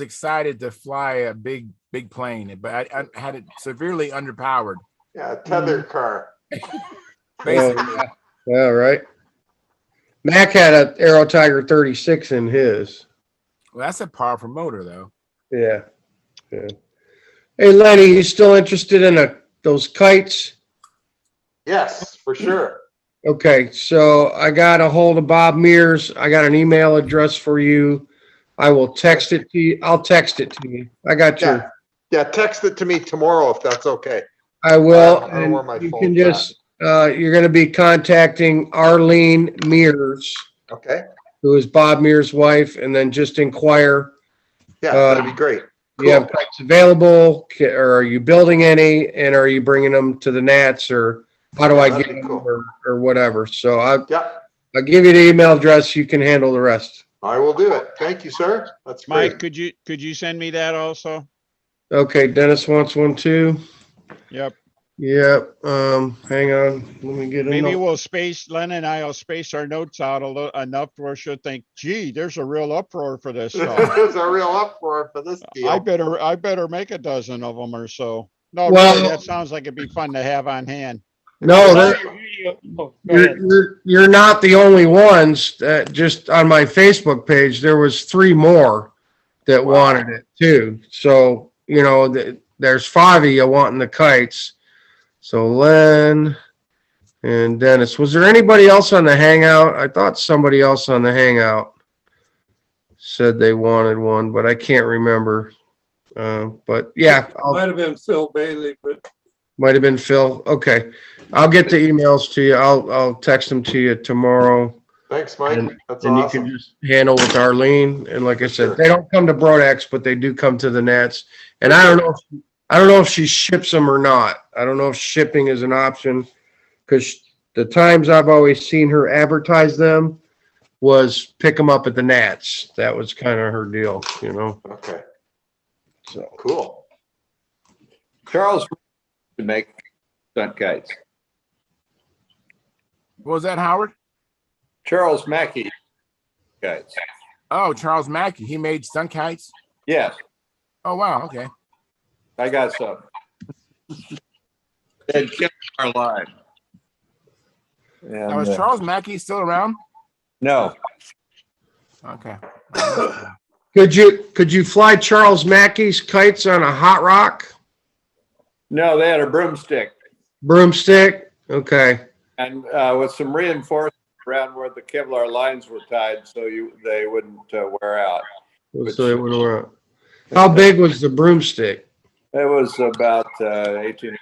excited to fly a big plane, but I had it severely underpowered. Yeah, tethered car. Basically. Yeah, right. Mac had an Aero Tiger 36 in his. Well, that's a powerful motor, though. Yeah. Hey, Lenny, you still interested in those kites? Yes, for sure. Okay, so I got a hold of Bob Mears. I got an email address for you. I will text it to you. I'll text it to you. I got Yeah. your. Yeah, text it to me tomorrow if that's okay. I will. I don't know where my And you phone's can just, you're going to be contacting Arlene Mears, Okay. who is Bob Mears' wife, and then just inquire. Yeah, that'd be great. Do you have kites available, or are you building any, and are you bringing them to the Nats, or how do Yeah, I that'd get be them, cool. or whatever? So I'll Yeah, give you the email address. You can handle the rest. I will do it. Thank you, sir. That's Mike, great. could you send me that also? Okay, Dennis wants one too. Yep. Yep. Hang on. Let me get a Maybe note. we'll Len and I will space our notes out enough to where she'll think, gee, there's a real uproar for this stuff. There's a real uproar for this deal. I better make a dozen of them or so. No, Well- really, that sounds like it'd be fun to have on hand. No, Go ahead. you're not the only ones. That just on my Facebook page, there was 3 more that Wow. wanted it too. So, there's 5 of you wanting the kites. So Len and Dennis, was there anybody else on the Hangout? I thought somebody else on the Hangout said they wanted one, but I can't remember. But yeah, Might have been Phil Bailey, but might have been Phil. Okay. I'll get the emails to you. I'll text them to you tomorrow. Thanks, Mike. And, That's and awesome. you can just handle with Arlene. And like I said, Sure. they don't come to Brodex, but they do come to the Nats. And I don't know if she ships them or not. I don't know if shipping is an option, because the times I've always seen her advertise them was pick them up at the Nats. That was kind of her deal, Okay, So cool. Charles to make stunt kites. What was that, Howard? Charles Mackey kites. Oh, Charles Mackey. He made stunt kites. Yes, Oh, wow. Okay. I got some. They had Kevlar line. Now, is And, Charles Mackey still around? no, Okay. could you fly Charles Mackey's kites on a hot rock no, they had a broomstick broomstick? Okay. and with some reinforcement around where the Kevlar lines were tied, so they wouldn't wear out. So they would have. How big was the broomstick? It was about 18.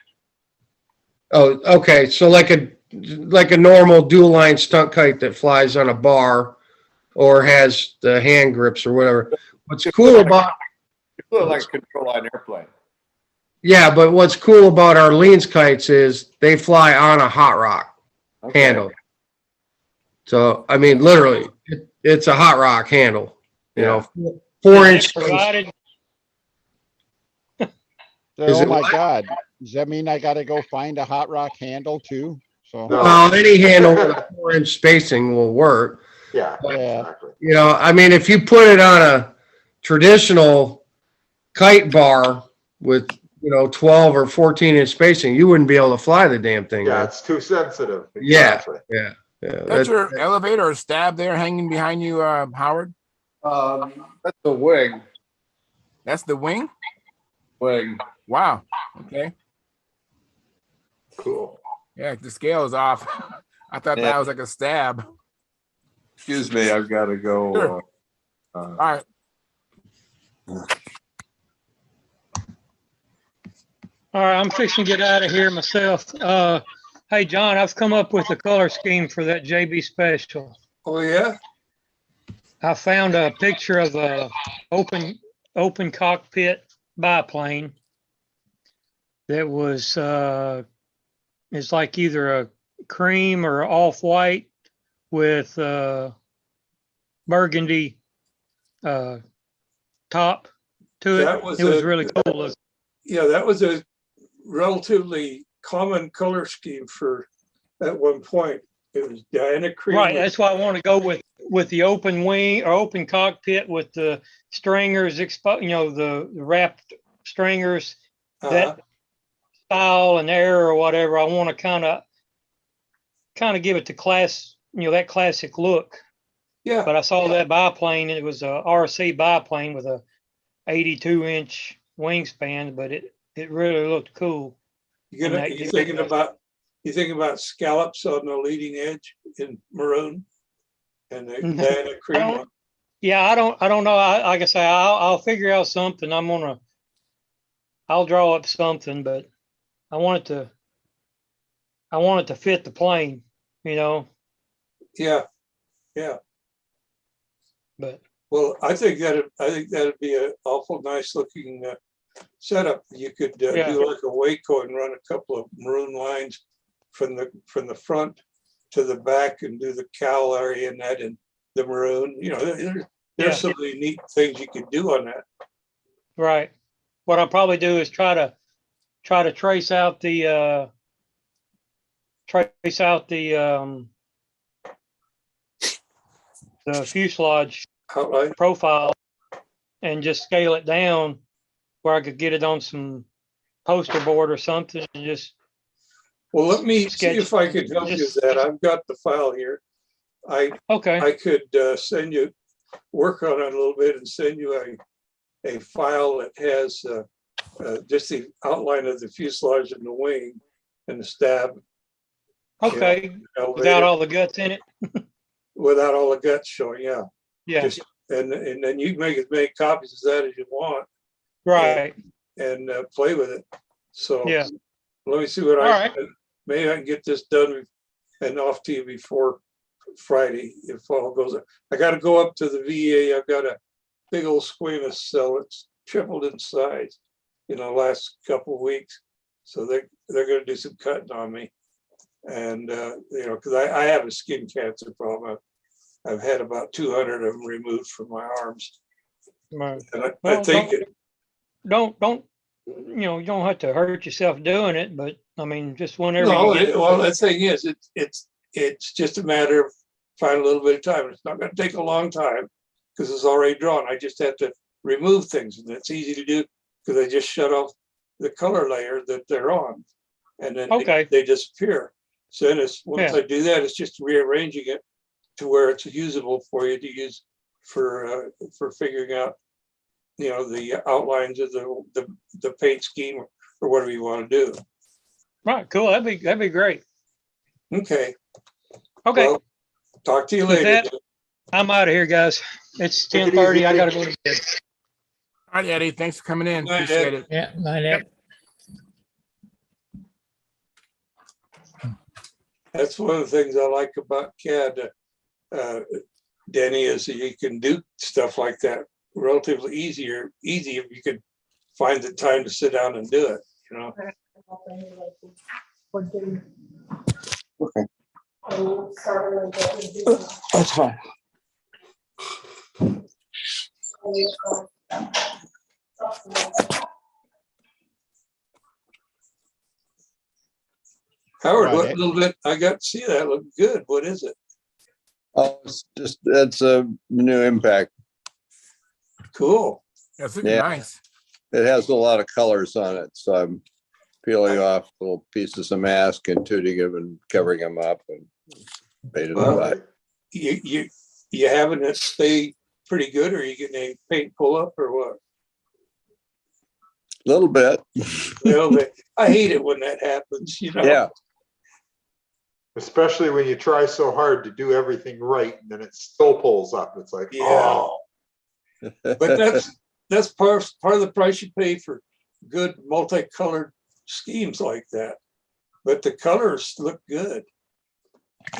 Oh, okay. So like a normal dual line stunt kite that flies on a bar or has the hand grips or whatever. What's cool about It looked like a control line airplane. Yeah, but what's cool about Arlene's kites is they fly on a hot rock Okay. handle. So I mean, literally, it's a hot rock handle. You know, 4-inch. Provided, Is Oh it my what? God. Does that mean I gotta go find a hot rock handle too? So, No. Well, any handle with a 4-inch spacing will work. Yeah, Yeah. exactly. You know, I mean, if you put it on a traditional kite bar with 12 or 14-inch spacing, you wouldn't be able to fly the damn thing. Yeah, man. it's too sensitive. Yeah. Exactly. Yeah. That's your elevator or stab there hanging behind you, Howard? That's a wing. That's the wing? Wing. Wow. Okay. Cool. Yeah, the scale is off. I thought that was like a stab. Excuse me, I've got to go. Sure. All right. all right, I'm fixing to get out of here myself. Hey, John, I've come up with a color scheme for that JB special. oh yeah, I found a picture of a open cockpit biplane that was it's like either a cream or off-white with burgundy top to it. That was It was a- really cool looking. Yeah, that was a relatively common color scheme for, at one point. It was Diana cream. Right, that's why I want to go with the open wing or open cockpit with the stringers the wrapped stringers, that style and air or whatever. I want to kind of give it the class, that classic look. Yeah, But I saw that biplane. It was a RC biplane with a 82-inch wingspan, but it really looked cool. you thinking about scallops on the leading edge in maroon and the Diana cream one? Yeah, I don't know. Like I say, I'll figure out something. I'll draw up something, but I want it to fit the plane, Yeah. But Well, I think that'd be an awful nice looking setup. You could do like a Waco and run a couple of maroon lines from the front to the back and do the cowl area and that in the maroon. There's some really neat things you could do on that. right. What I'll probably do is try to trace out the fuselage Outline. profile and just scale it down where I could get it on some poster board or something and just. Well, let me see sketch- if I could help you with that. I've got the file here. Okay. I could send you, work on it a little bit and send you a file that has just the outline of the fuselage and the wing and the stab. Okay. Without all the guts in it. Without all the guts showing, yeah. Yeah. Just, and then you can make as many copies of that as you want. Right. And play with it. So Yeah. let me see what maybe I can get this done and off to you before Friday if all goes. I got to go up to the VA. I've got a big old squamous cell. It's tripled in size in the last couple of weeks. So they're going to do some cutting on me. And, because I have a skin cancer problem. I've had about 200 of them removed from my arms. Right. And I think don't you don't have to hurt yourself doing it, but I mean, just whenever no, you get. well, the thing is, it's just a matter of finding a little bit of time. It's not going to take a long time because it's already drawn. I just have to remove things, and it's easy to do because I just shut off the color layer that they're on, and then they disappear. So then once I do that, it's just rearranging it to where it's usable for you to use for figuring out, the outlines of the paint scheme or whatever you want to do. Right, cool. That'd be great. Okay. Well, talk to you with later. that, I'm out of here, guys. It's 10:30. I gotta go to bed. All right, Eddie. Thanks for coming in. Night, Appreciate Ed. it. Yeah, night, Ed. That's one of the things I like about CAD, Denny, is that you can do stuff like that relatively easy if you could find the time to sit down and do it, Okay. That's fine. Howard, what little bit I got to see that looked good. What is it? Oh, it's a new impact. Cool. That's looking nice. It has a lot of colors on it, so I'm peeling off little pieces of mask and tuning them and covering them up and painting them back. You having it stay pretty good, or are you getting a paint pull up or what? A little bit. I hate it when that happens, Yeah. Especially when you try so hard to do everything right and then it still pulls up. It's like, oh. But that's part of the price you pay for good multicolored schemes like that. But the colors look good.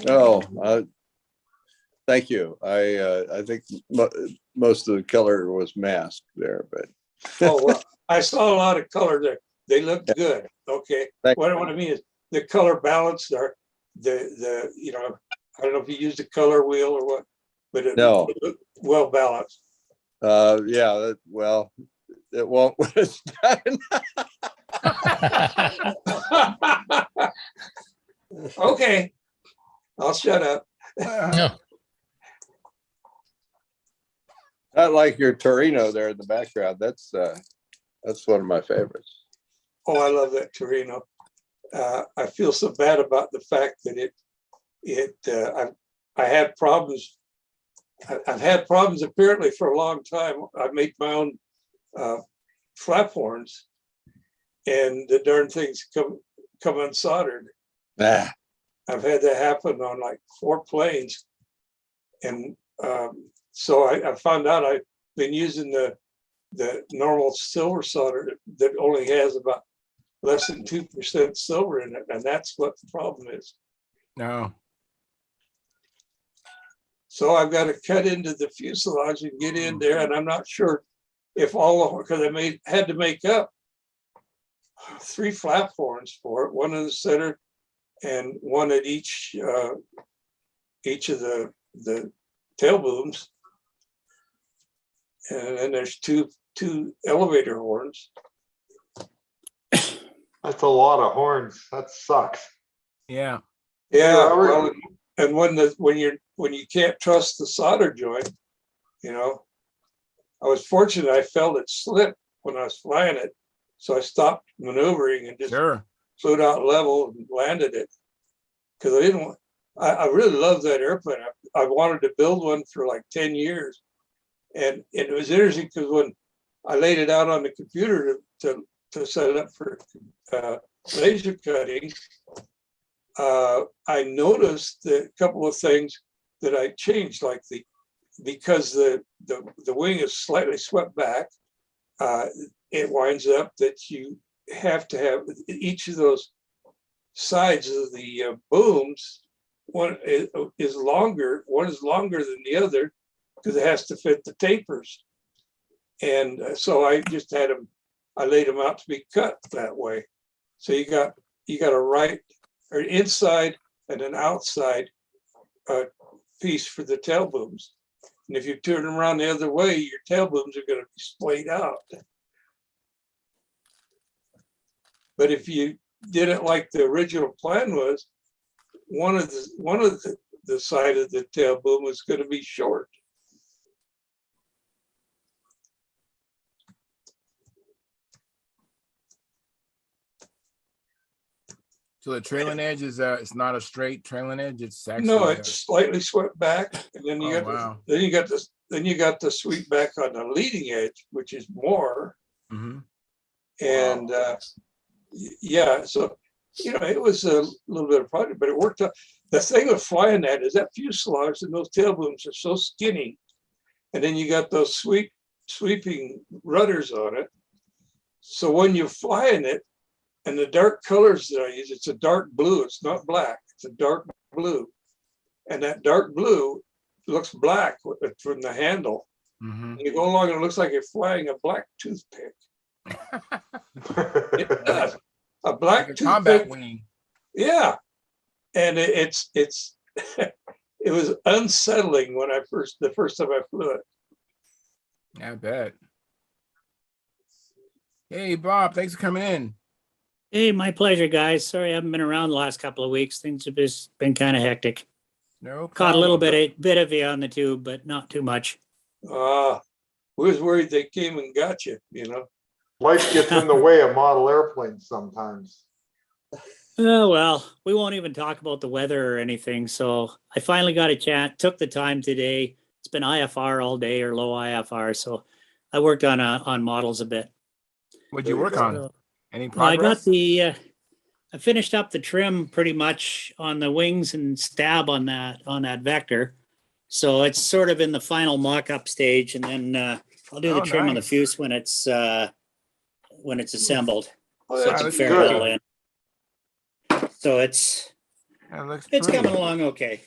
Oh, thank you. I think most of the color was masked there, but. Oh, well, I saw a lot of color there. They looked good. Okay. What I mean is the color balance there. I don't know if you used a color wheel or what, but it looked well balanced. Well, it won't when it's done. Okay, I'll shut up. Uh, Not like your Torino there in the background. That's one of my favorites. Oh, I love that Torino. I feel so bad about the fact that I had problems. I've had problems apparently for a long time. I make my own flap horns, and the darn things come unsoldered. Ah, I've had that happen on like 4 planes, and so I found out I've been using the normal silver solder that only has about less than 2% silver in it, and that's what the problem is. no. So I've got to cut into the fuselage and get in there, and I'm not sure if all of, because I had to make up 3 flap horns for it, 1 in the center and 1 at each of the tail booms, and then there's two elevator horns. That's a lot of horns. That sucks. Yeah. Yeah, Robert? well, and when you can't trust the solder joint, you know, I was fortunate. I felt it slip when I was flying it, so I stopped maneuvering and just Sure. flew out level and landed it, because I didn't want. I really love that airplane. I wanted to build one for like 10 years, and it was interesting because when I laid it out on the computer to set it up for laser cutting, I noticed a couple of things that I changed, like because the wing is slightly swept back, it winds up that you have to have each of those sides of the booms. One is longer than the other because it has to fit the tapers. And so I just had them, I laid them out to be cut that way. So you got a right or inside and an outside piece for the tail booms. And if you turn them around the other way, your tail booms are going to be splayed out. But if you did it like the original plan was, one of the side of the tail boom was going to be short. So the trailing edge is it's not a straight trailing edge. It's actually No, it's slightly swept back, and then you Oh, got wow. then you got the sweep back on the leading edge, which is more. Mhm. And yeah, so you know, it was a little bit of project, but it worked out. The thing with flying that is that fuselage and those tail booms are so skinny, and then you got those sweeping rudders on it. So when you're flying it, and the dark colors that I use, it's a dark blue. It's not black. It's a dark blue, and that dark blue looks black from the handle. Mhm. You go along, and it looks like you're flying a black toothpick. It does. A black Like a combat toothpick. wing. Yeah, and it's it was unsettling when the first time I flew it. I bet. Hey Bob, thanks for coming in. Hey, my pleasure, guys. Sorry I haven't been around the last couple of weeks. Things have just been kind of hectic. No Caught a little problem. bit of you on the tube, but not too much. We was worried they came and got you, you know. Life gets in the way of model airplanes sometimes. Oh, well, we won't even talk about the weather or anything. So I finally got a chance, took the time today. It's been IFR all day or low IFR. So I worked on models a bit. What'd you work on? So, Any well, I got progress? I finished up the trim pretty much on the wings and stab on that vector. So it's sort of in the final mock-up stage, and then I'll do the Oh, trim on the nice. fuse when it's assembled. Oh, So I that's can looks ferret good. it all in. So it's That looks coming pretty. along okay.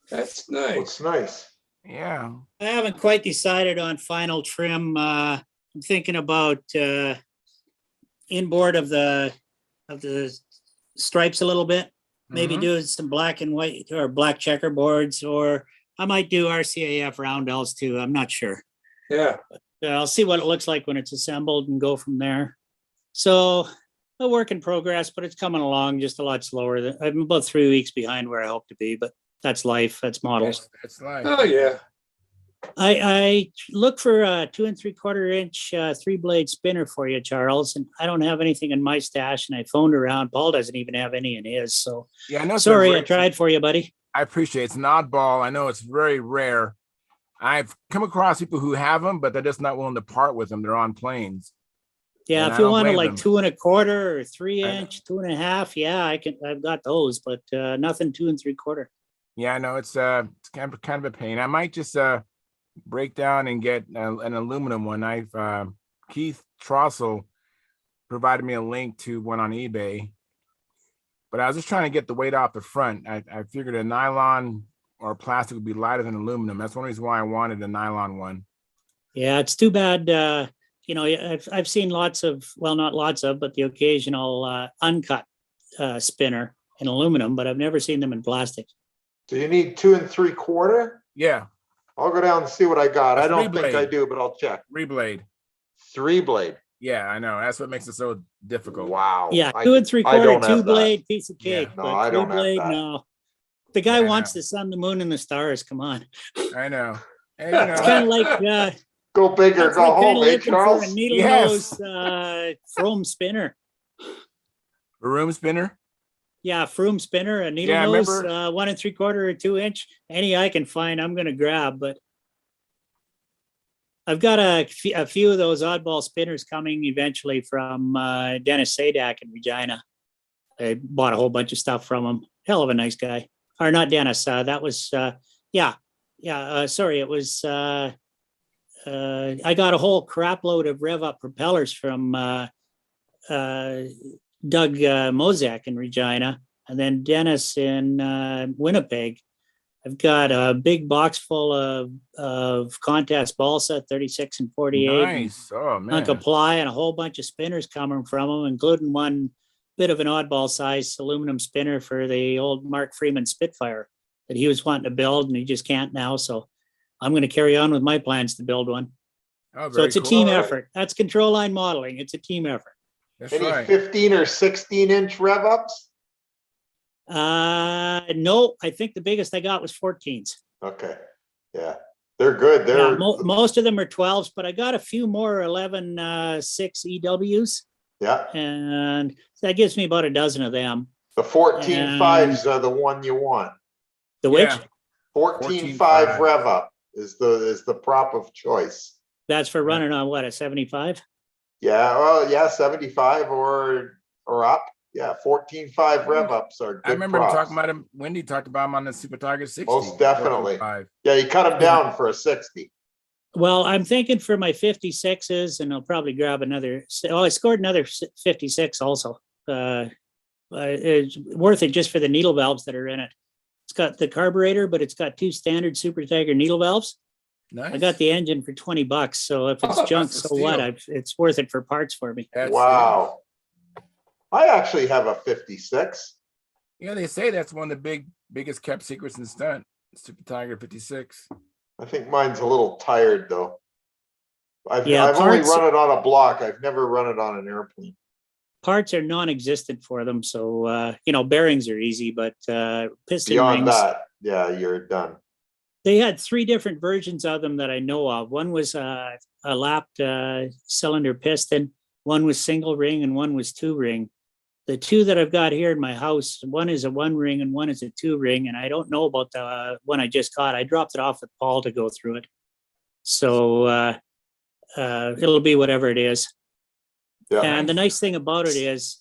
That's nice. Looks nice. Yeah. I haven't quite decided on final trim. I'm thinking about inboard of the stripes a little bit. Maybe Mhm. do some black and white or black checkerboards, or I might do RCAF roundels too. I'm not sure. Yeah. I'll see what it looks like when it's assembled and go from there. So a work in progress, but it's coming along just a lot slower. I'm about 3 weeks behind where I hope to be, but that's life. That's models. That's life. Oh, yeah. I look for a 2 3/4 inch 3-blade spinner for you, Charles, and I don't have anything in my stash. And I phoned around. Paul doesn't even have any in his. So Yeah, I know. sorry, I tried for you, buddy. I appreciate it. It's an oddball. I know it's very rare. I've come across people who have them, but they're just not willing to part with them. They're on planes. Yeah, And if I you don't want to blame like them. 2 1/4 or 3 I know. inch, 2 1/2, yeah, I've got those, but nothing 2 3/4. Yeah, I know it's kind of a pain. I might just break down and get an aluminum one. Keith Trossel provided me a link to one on eBay, but I was just trying to get the weight off the front. I figured a nylon or plastic would be lighter than aluminum. That's one reason why I wanted a nylon one. Yeah, it's too bad. You know, I've seen lots of, well, not lots of, but the occasional uncut spinner in aluminum, but I've never seen them in plastic. Do you need 2 3/4? Yeah, I'll go down and see what I got. A I don't think I three-blade. do, but I'll check. reblade. 3-blade. Yeah, I know. That's what makes it so difficult. Wow. Yeah, I- 2 I 3/4, don't have 2-blade piece of Yeah. cake, No, but I don't have 3-blade, that. no. The guy Yeah, I wants know. the sun, the moon, and the stars. Come on. I know. And, you It's know, kind of like Go big or that's go like kind home, of eh, looking for a Charles? needle Yes. nose Froome spinner. a room spinner. Yeah, Froome spinner, a needle Yeah, I nose, remember- 1 3/4 or 2 inch. Any I can find, I'm gonna grab. But I've got a few of those oddball spinners coming eventually from Dennis Sadak in Regina. I bought a whole bunch of stuff from him. Hell of a nice guy. Or not Dennis. That was sorry, it was. I got a whole crap load of rev up propellers from Doug Mozak in Regina, and then Dennis in Winnipeg. I've got a big box full of contest balsa, 36 and 48. Nice. Oh man. Hunk of ply and a whole bunch of spinners coming from them, including one bit of an oddball size aluminum spinner for the old Mark Freeman Spitfire that he was wanting to build, and he just can't now. So I'm going to carry on with my plans to build one. Oh, So very it's a cool. team All right. effort. That's control line modeling. It's a team effort. That's Any right. 15 or 16-inch rev ups? No, I think the biggest I got was 14s. Okay. Yeah. They're good. Yeah, They're most of them are 12s, but I got a few more 6 EWs, yeah. and that gives me about a dozen of them. The 14.5s are the one you want. The which? Yeah. 14.5 rev up is the prop of choice. That's for running on what, a 75? Yeah, well, yeah, 75 or up. Yeah, 14.5 rev ups are good. I remember him props. talking about him. Wendy talked about him on the Super Tiger 60. Most definitely. 14.5. Yeah, you cut them down for a 60. Well, I'm thinking for my 56s, and I'll probably grab another. Oh, I scored another 56 also. It's worth it just for the needle valves that are in it. It's got the carburetor, but it's got 2 standard Super Tiger needle valves. Nice. I got the engine for $20, so if it's junk, That's a so what? steal. It's worth it for parts for me. That's Wow. I actually have a 56. Yeah, they say that's one of the biggest kept secrets in stunt. Super Tiger 56. I think mine's a little tired though. I've Yeah, only parts- run it on a block. I've never run it on an airplane. Parts are non-existent for them, so bearings are easy, but piston Beyond rings. that, yeah, you're done. They had 3 different versions of them that I know of. One was a lapped cylinder piston, one was single ring, and one was 2 ring. The 2 that I've got here in my house, one is a 1 ring and one is a 2 ring, and I don't know about the one I just got. I dropped it off with Paul to go through it. So it'll be whatever it is. Yeah. And the nice thing about it is,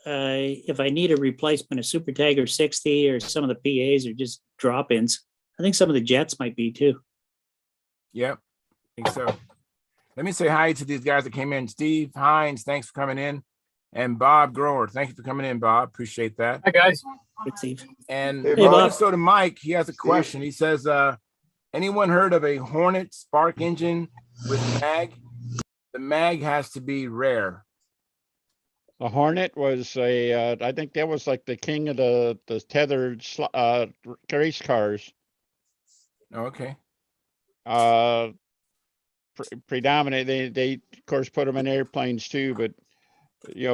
if I need a replacement, a Super Tiger 60 or some of the PAs are just drop-ins. I think some of the jets might be too. Yep. I think so. Let me say hi to these guys that came in. Steve Hines, thanks for coming in. And Bob Grower, thank you for coming in, Bob. Appreciate that. Hi, guys. Good, Steve. And Hey, Bob. Bob. So to Mike, he has a question. He says, anyone heard of a Hornet spark engine with mag? The mag has to be rare. The Hornet was I think that was like the king of the tethered race cars. Oh, okay. predominant. They of course put them in airplanes too, but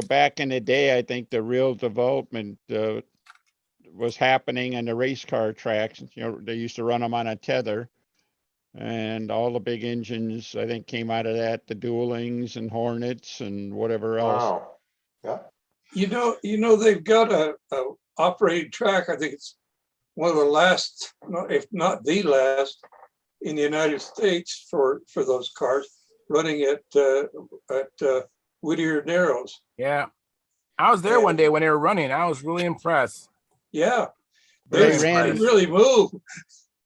back in the day, I think the real development was happening in the race car tracks. They used to run them on a tether, and all the big engines I think came out of that, the Duelings and Hornets and whatever else. Wow. Yeah. They've got a operating track. I think it's one of the last, if not the last, in the United States for those cars, running at Whittier Narrows. Yeah. I was there one day when they were running. I was really impressed. Yeah, They they ran. really move.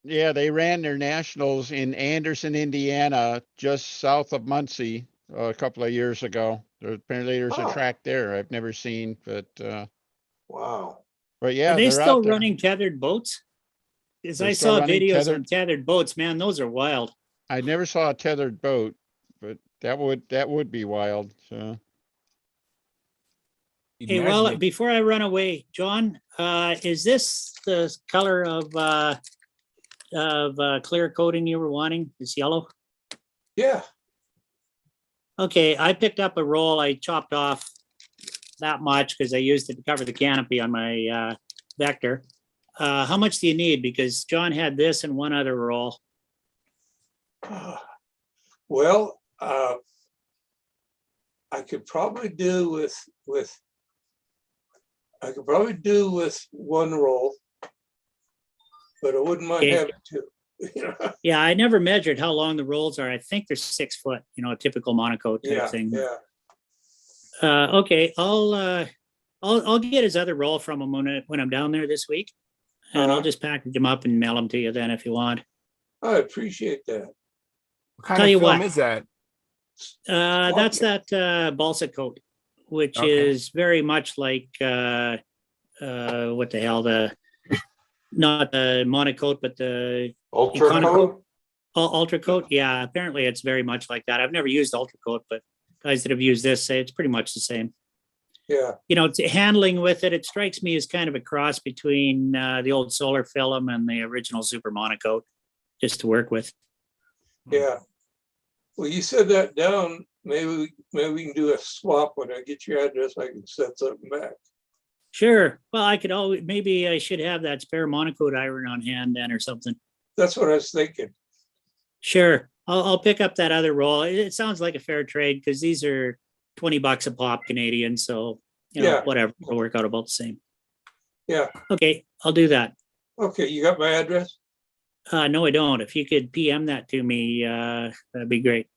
Yeah, they ran their nationals in Anderson, Indiana, just south of Muncie, a couple of years ago. Apparently, there's a track there I've never seen, but Wow. yeah, Are they they're still out there. running tethered boats? Because They're I still saw running videos tethered? on tethered boats. Man, those are wild. I never saw a tethered boat, but that would be wild. So Hey, well, before I run away, John, is this the color of clear coating you were wanting? It's yellow? Yeah. Okay, I picked up a roll. I chopped off that much because I used it to cover the canopy on my Vector. How much do you need? Because John had this and one other roll. Well, I could probably do with one roll, but I wouldn't mind Okay. having two. Yeah, I never measured how long the rolls are. I think they're 6 foot, a typical monocoat type thing. Yeah. Okay, I'll get his other roll from him when I'm down there this week, and I'll just package them up and mail them to you then if you want. I appreciate that. What kind Tell of you film what. is that? That's that balsa coat, which Okay. is very much like what the hell, not the monocoat, but the Ultra coat? ultra coat. Yeah, apparently it's very much like that. I've never used ultra coat, but guys that have used this say it's pretty much the same. Yeah. It's handling with it. It strikes me as kind of a cross between the old solar film and the original super monocoat, just to work with. Yeah. Well, you said that down. Maybe we can do a swap. When I get your address, I can set something back. Sure. Well, maybe I should have that spare monocoat iron on hand then or something. That's what I was thinking. Sure. I'll pick up that other roll. It sounds like a fair trade because these are $20 a pop Canadian. So, Yeah. whatever. It'll work out about the same. Yeah. Okay. I'll do that. Okay. You got my address? No, I don't. If you could PM that to me, that'd be great.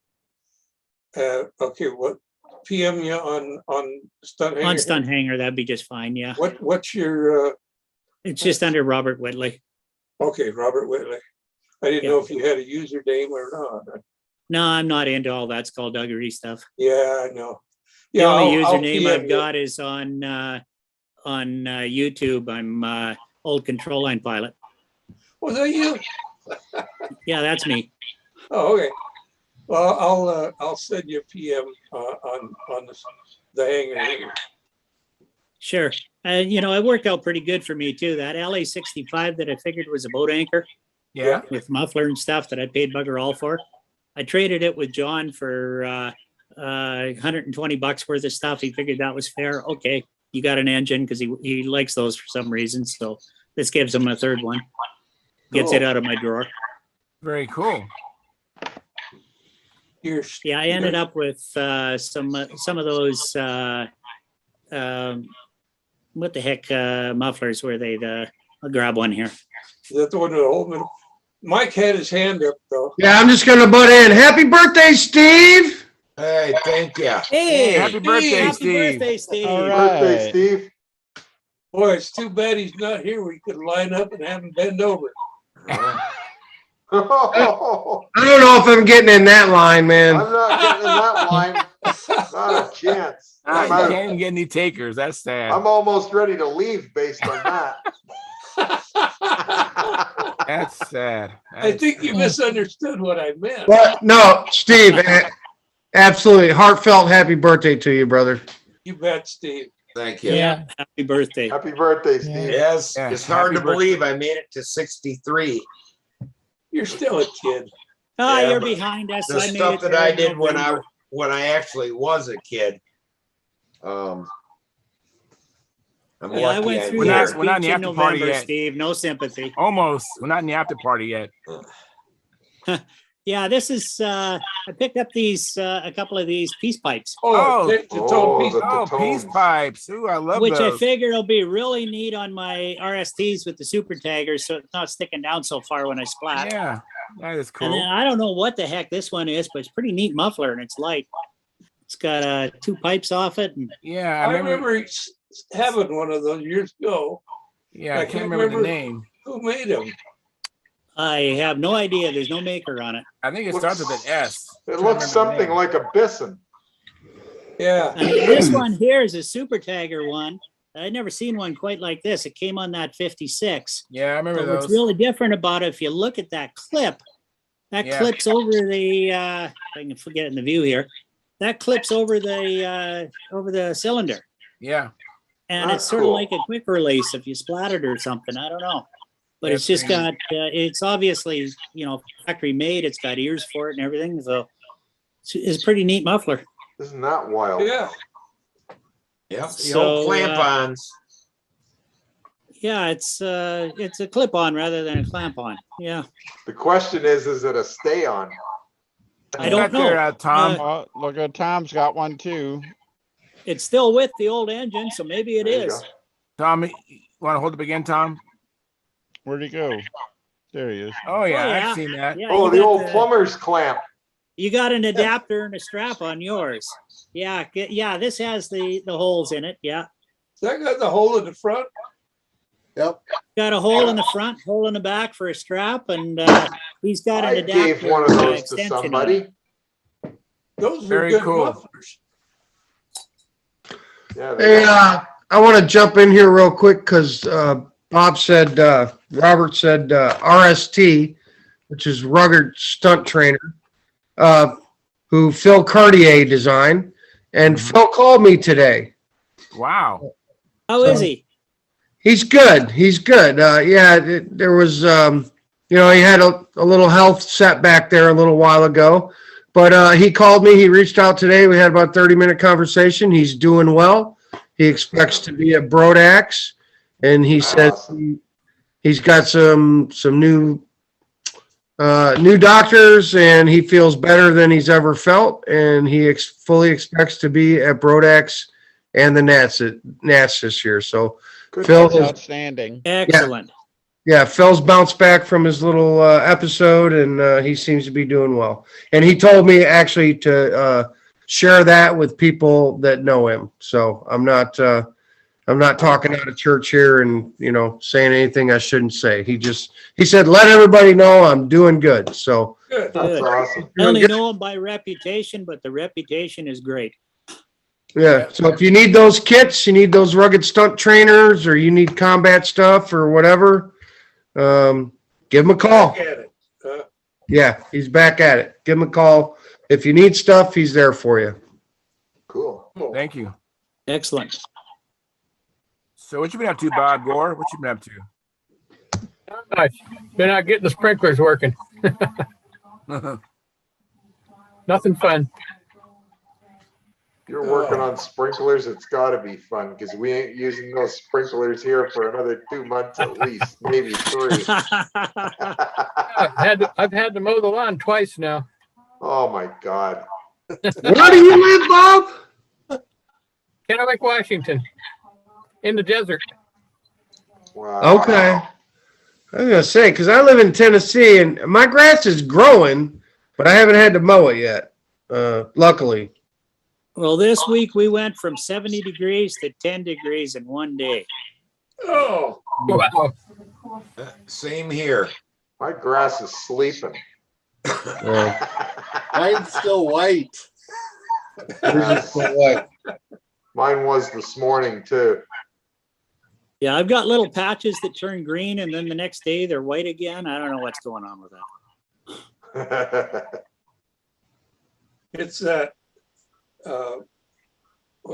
Okay. What PM you on Stunthangar? On Stunthangar, that'd be just fine. Yeah. What's your? It's just under Robert Whitley. Okay, Robert Whitley. I didn't know if you had a username or not. No, I'm not into all that skullduggery stuff. Yeah, I know. The Yeah, only I'll username PM I've you. got is on YouTube. I'm old control line pilot. Was that you? Yeah, that's me. Oh, okay. Well, I'll send you a PM on the hangar. Sure. It worked out pretty good for me too. That LA65 that I figured was a boat anchor Yeah. with muffler and stuff that I paid bugger all for. I traded it with John for $120 worth of stuff. He figured that was fair. Okay, you got an engine because he likes those for some reason. So this gives him a third one. Gets it out of my drawer. Very cool. Yeah, I ended up with some of those what the heck mufflers where I'll grab one here. Is that the one with the whole middle? Mike had his hand up though. Yeah, I'm just gonna butt in. Happy birthday, Steve! Hey, thank you. Hey, Happy birthday, happy Steve. birthday, Steve. All Birthday, right. Steve. Boy, it's too bad he's not here. We could line up and have him bend over. I'm I don't know if I'm getting in that line, man. not getting in that line. Not a chance. You can't even get any takers. That's sad. I'm almost ready to leave based on that. That's sad. I think you misunderstood what I meant. Well, no, Steve, absolutely heartfelt happy birthday to you, brother. You bet, Steve. Thank you. Yeah, happy birthday. Happy birthday, Steve. Yes, Yeah, it's hard happy to believe I made it to 63. You're still a kid. Ah, Yeah, you're but behind us. The I made stuff it that there I in did November. when I actually was a kid. I'm Yeah, I lucky went I'm through We're that not- we're not in speech the in after party November, yet. Steve. No sympathy. Almost. We're not in the after party yet. Yeah, this is, I picked up these, a couple of these peace pipes, Oh, the tone piece. Oh, peace pipes. Ooh, I love which I those. figure will be really neat on my RSTs with the super taggers, so it's not sticking down so far when I splat. Yeah, that is And then cool. I don't know what the heck this one is, but it's pretty neat muffler and it's light. It's got two pipes off it. And Yeah, I remember having one of those years ago. Yeah, I can't remember the name. Who made them? I have no idea. There's no maker on it. I think it starts with an S. It looks something like a bison. Yeah. I mean, this one here is a super tagger one. I'd never seen one quite like this. It came on that 56. Yeah, I remember But those. what's really different about it, if you look at that clip, that Yeah. clips over the, if I can get it in the view here, that clips over the cylinder. Yeah. And That's it's sort of cool. like a quick release if you splattered or something. I don't know. But Yeah, it's just pretty got, it's obviously, factory made. It's got ears for it and everything. So it's a pretty neat muffler. Isn't that wild? Yeah. Yep. The So, old clamp-ons. Yeah, it's a clip-on rather than a clamp-on. Yeah. The question is it a stay-on? I don't know. There, Tom. Oh, look at Tom's got one too. It's still with the old engine, so maybe it There you is. go. Tom, you want to hold up again, Tom? Where'd he go? There he is. Oh, yeah, Oh, yeah. I've seen that. Yeah, Oh, you the got old plumber's clamp. You got an adapter and a strap on yours. Yeah, yeah. This has the holes in it. Yeah, That got the hole in the front. Yep. got a hole in the front, hole in the back for a strap, and he's got an I adapter. gave one of those to extension on somebody. it. Those were Very good cool. mufflers. Yeah, Hey, I want to jump in here real quick because Bob said, Robert said RST, which is Rugged Stunt Trainer, who Phil Cartier designed. And Phil called me today. Wow. How is he? He's good. He's good. There was, he had a little health setback there a little while ago. But he called me. He reached out today. We had about a 30-minute conversation. He's doing well. He expects to be at Brodax. And he says he's got some new doctors, and he feels better than he's ever felt. And he fully expects to be at Brodax and the Nats this year. So Good. Phil That's is, outstanding. Excellent. yeah, Phil's bounced back from his little episode, and he seems to be doing well. And he told me actually to share that with people that know him. So I'm not talking out of church here and saying anything I shouldn't say. He said, let everybody know I'm doing good. So Good. That's Good. awesome. I only know him by reputation, but the reputation is great. yeah. So if you need those kits, you need those rugged stunt trainers, or you need combat stuff or whatever, give him a call. Look at it. Yeah, he's back at it. Give him a call. If you need stuff, he's there for you. Cool. Thank you. Excellent. So what you been up to, Bob Gore? What you been up to? Been out getting the sprinklers working. Nothing fun. If you're working on sprinklers, it's got to be fun because we ain't using those sprinklers here for another 2 months at least, maybe 3. I've had to mow the lawn twice now. Oh my God. Where do you live, Bob? Kennewick, Washington, in the desert. Wow. Okay. I was gonna say, because I live in Tennessee and my grass is growing, but I haven't had to mow it yet. Luckily. Well, this week we went from 70 degrees to 10 degrees in one day. Oh, Wow. Same here. My grass is sleeping. Mine's still white. Mine was this morning too. Yeah, I've got little patches that turn green and then the next day they're white again. I don't know what's going on with that. it's that, what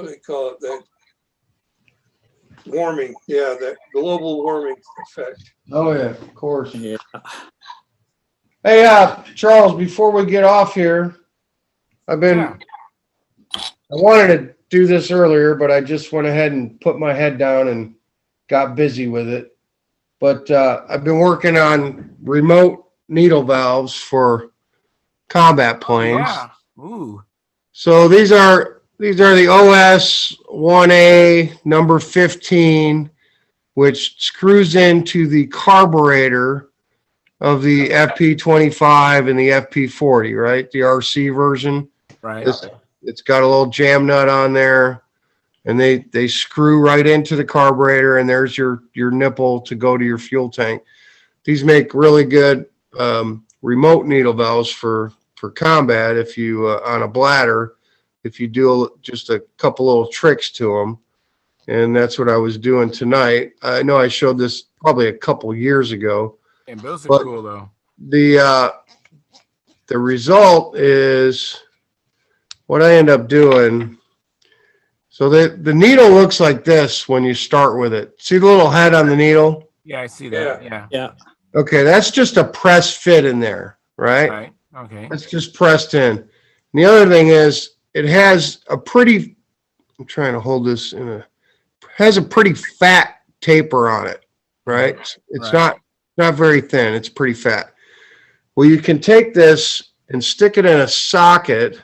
do they call it? That warming. Yeah, that global warming effect. Oh yeah, of course. Yeah. Hey, Charles, before we get off here, I wanted to do this earlier, but I just went ahead and put my head down and got busy with it. But I've been working on remote needle valves for combat planes. Yeah. Ooh. So these are the OS 1A number 15, which screws into the carburetor of the FP25 and the FP40, right? The RC version. Right. It's got a little jam nut on there, and they screw right into the carburetor, and there's your nipple to go to your fuel tank. These make really good remote needle valves for combat if you on a bladder, if you do just a couple little tricks to them. And that's what I was doing tonight. I know I showed this probably a couple years ago. And those are But cool though. The result is what I end up doing. So the needle looks like this when you start with it. See the little head on the needle? Yeah, I see that. Yeah. Yeah. Okay, that's just a press fit in there, right? Right. Okay. It's just pressed in. And the other thing is it has a pretty, I'm trying to hold this has a pretty fat taper on it, right? It's Right. not very thin. It's pretty fat. Well, you can take this and stick it in a socket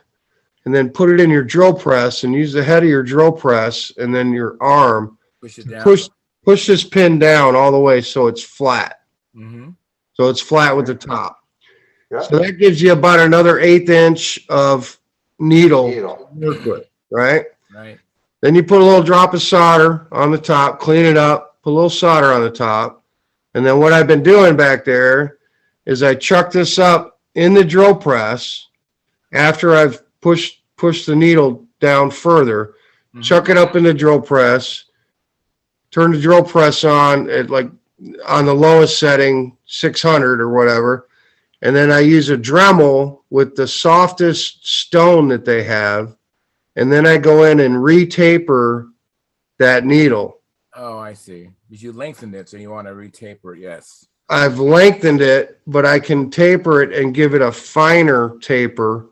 and then put it in your drill press and use the head of your drill press and then your arm Push it down. push this pin down all the way so it's flat. Mm-hmm. So it's flat with the top. Yeah. So that gives you about another 1/8 inch of needle to work with, right? Right. Then you put a little drop of solder on the top, clean it up, put a little solder on the top. And then what I've been doing back there is I chuck this up in the drill press after I've pushed the needle down further, chuck it up in the drill press, turn the drill press on at like on the lowest setting, 600 or whatever. And then I use a Dremel with the softest stone that they have. And then I go in and re-taper that needle. Oh, I see. Because you lengthened it, so you want to retaper it. Yes. I've lengthened it, but I can taper it and give it a finer taper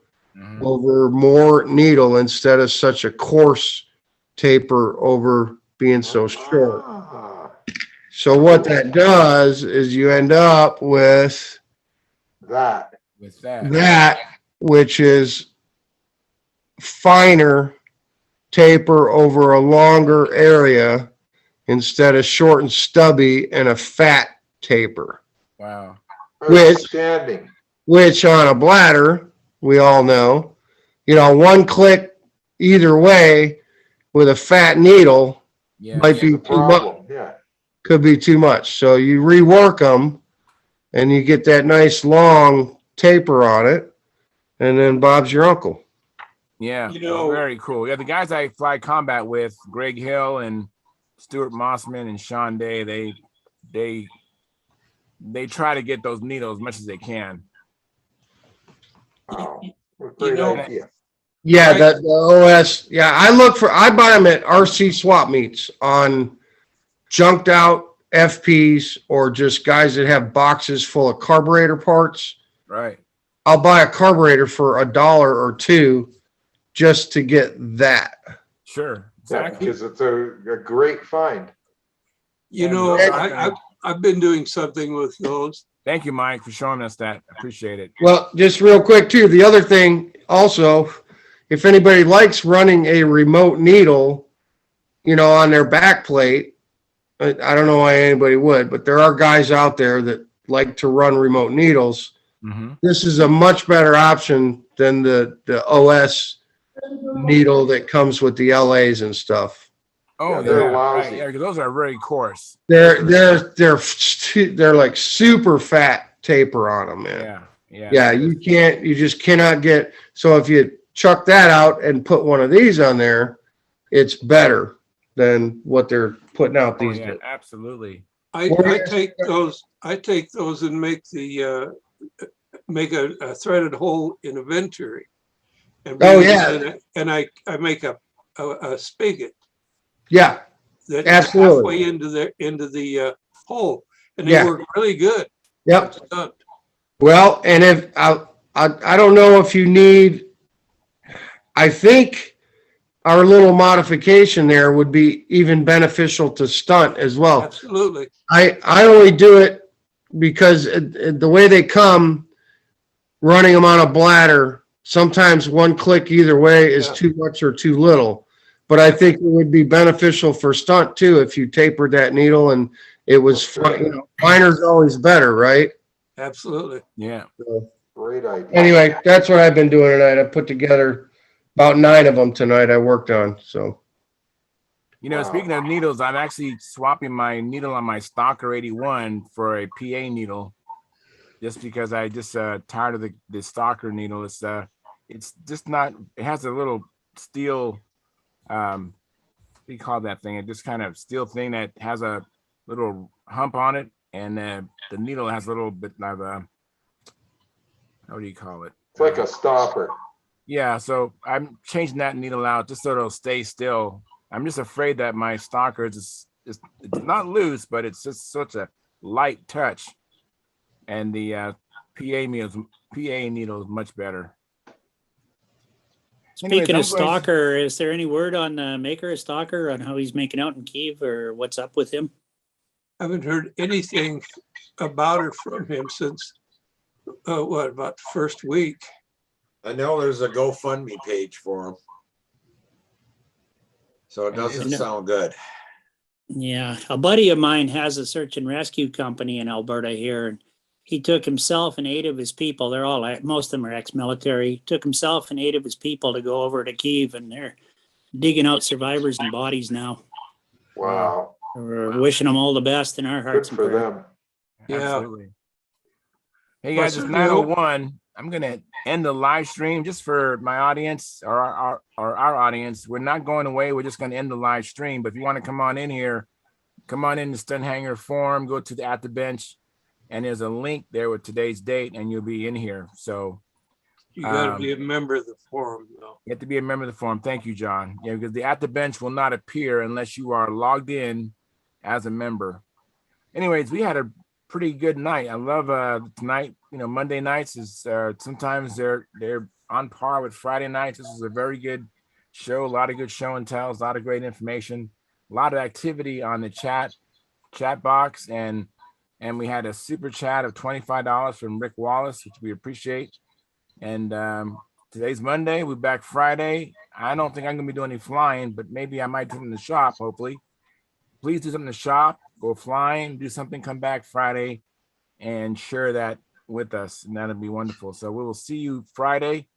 over more needle instead of such a coarse taper over being so short. So what that does is you end up with that, which is finer taper over a longer area instead of short and stubby and a fat taper. Wow. Which on a bladder, we all know, one click either way with a fat needle might be too much. Yeah. Could be too much. So you rework them and you get that nice long taper on it, and then Bob's your uncle. Yeah. Very cool. Yeah, the guys I fly combat with, Greg Hill and Stuart Mossman and Sean Day, they try to get those needles as much as they can. Yeah, the OS. Yeah, I buy them at RC swap meets on junked out FPs or just guys that have boxes full of carburetor parts. Right. I'll buy a carburetor for $1 or $2 just to get that. Sure. Exactly. Because it's a great find. I've been doing something with those. Thank you, Mike, for showing us that. I appreciate it. Well, just real quick too, the other thing also, if anybody likes running a remote needle, on their back plate, I don't know why anybody would, but there are guys out there that like to run remote needles. Mm-hmm. This is a much better option than the OS needle that comes with the LAs and stuff. Oh, they're right. lousy. Yeah, because those are very coarse. They're like super fat taper on them, man. Yeah. You just cannot get. So if you chuck that out and put one of these on there, it's better than what they're putting out these days. Absolutely. I take those and make a threaded hole in a venturi. And and I make a spigot. Yeah, that's absolutely. Halfway into the hole, and they work really good. Yep. Well, and if I don't know if you need, I think our little modification there would be even beneficial to Stunt as well. Absolutely. I only do it because the way they come, running them on a bladder, sometimes one click either way is Yeah. too much or too little. But I think it would be beneficial for Stunt too if you tapered that needle and it was finer's always better, right? Absolutely. Yeah. So, Great idea. anyway, that's what I've been doing tonight. I put together about 9 of them tonight I worked on. So You know, Wow. speaking of needles, I'm actually swapping my needle on my Stalker 81 for a PA needle, just because I just tired of the Stalker needle. It's just not. It has a little steel. What do you call that thing? It just kind of steel thing that has a little hump on it, and the needle has a little bit of a. What do you call it? It's like a stopper. Yeah, so I'm changing that needle out just so it'll stay still. I'm just afraid that my Stalker is it's not loose, but it's just such a light touch, and the PA needle is much better. Anyways, Speaking I'm of going- Stalker, is there any word on the maker of Stalker on how he's making out in Kiev or what's up with him? I haven't heard anything about her from him since, about the first week. I know there's a GoFundMe page for him. So it doesn't Yeah. sound good. Yeah, a buddy of mine has a search and rescue company in Alberta here, and he took himself and 8 of his people. They're all, most of them are ex-military. Took himself and 8 of his people to go over to Kiev, and they're digging out survivors and bodies now. Wow. We're wishing them all the best in our Good hearts and for prayers. them. Yeah. Absolutely. Hey Well, guys, it's certainly hope- 9:01. I'm gonna end the live stream just for my audience or our audience. We're not going away. We're just gonna end the live stream. But if you want to come on in here, come on in the Stunthangar forum. Go to the At the Bench, and there's a link there with today's date, and you'll be in here. So You gotta be a member of the forum, though. you have to be a member of the forum. Thank you, John. Yeah, because the At the Bench will not appear unless you are logged in as a member. Anyways, we had a pretty good night. I love tonight. You know, Monday nights is sometimes they're on par with Friday nights. This was a very good show. A lot of good show and tells. A lot of great information. A lot of activity on the chat box, and we had a super chat of $25 from Rick Wallace, which we appreciate. And today's Monday. We're back Friday. I don't think I'm gonna be doing any flying, but maybe I might do it in the shop. Hopefully, please do something in the shop. Go flying, do something, come back Friday and share that with us. And that'd be wonderful. So we will see you Friday.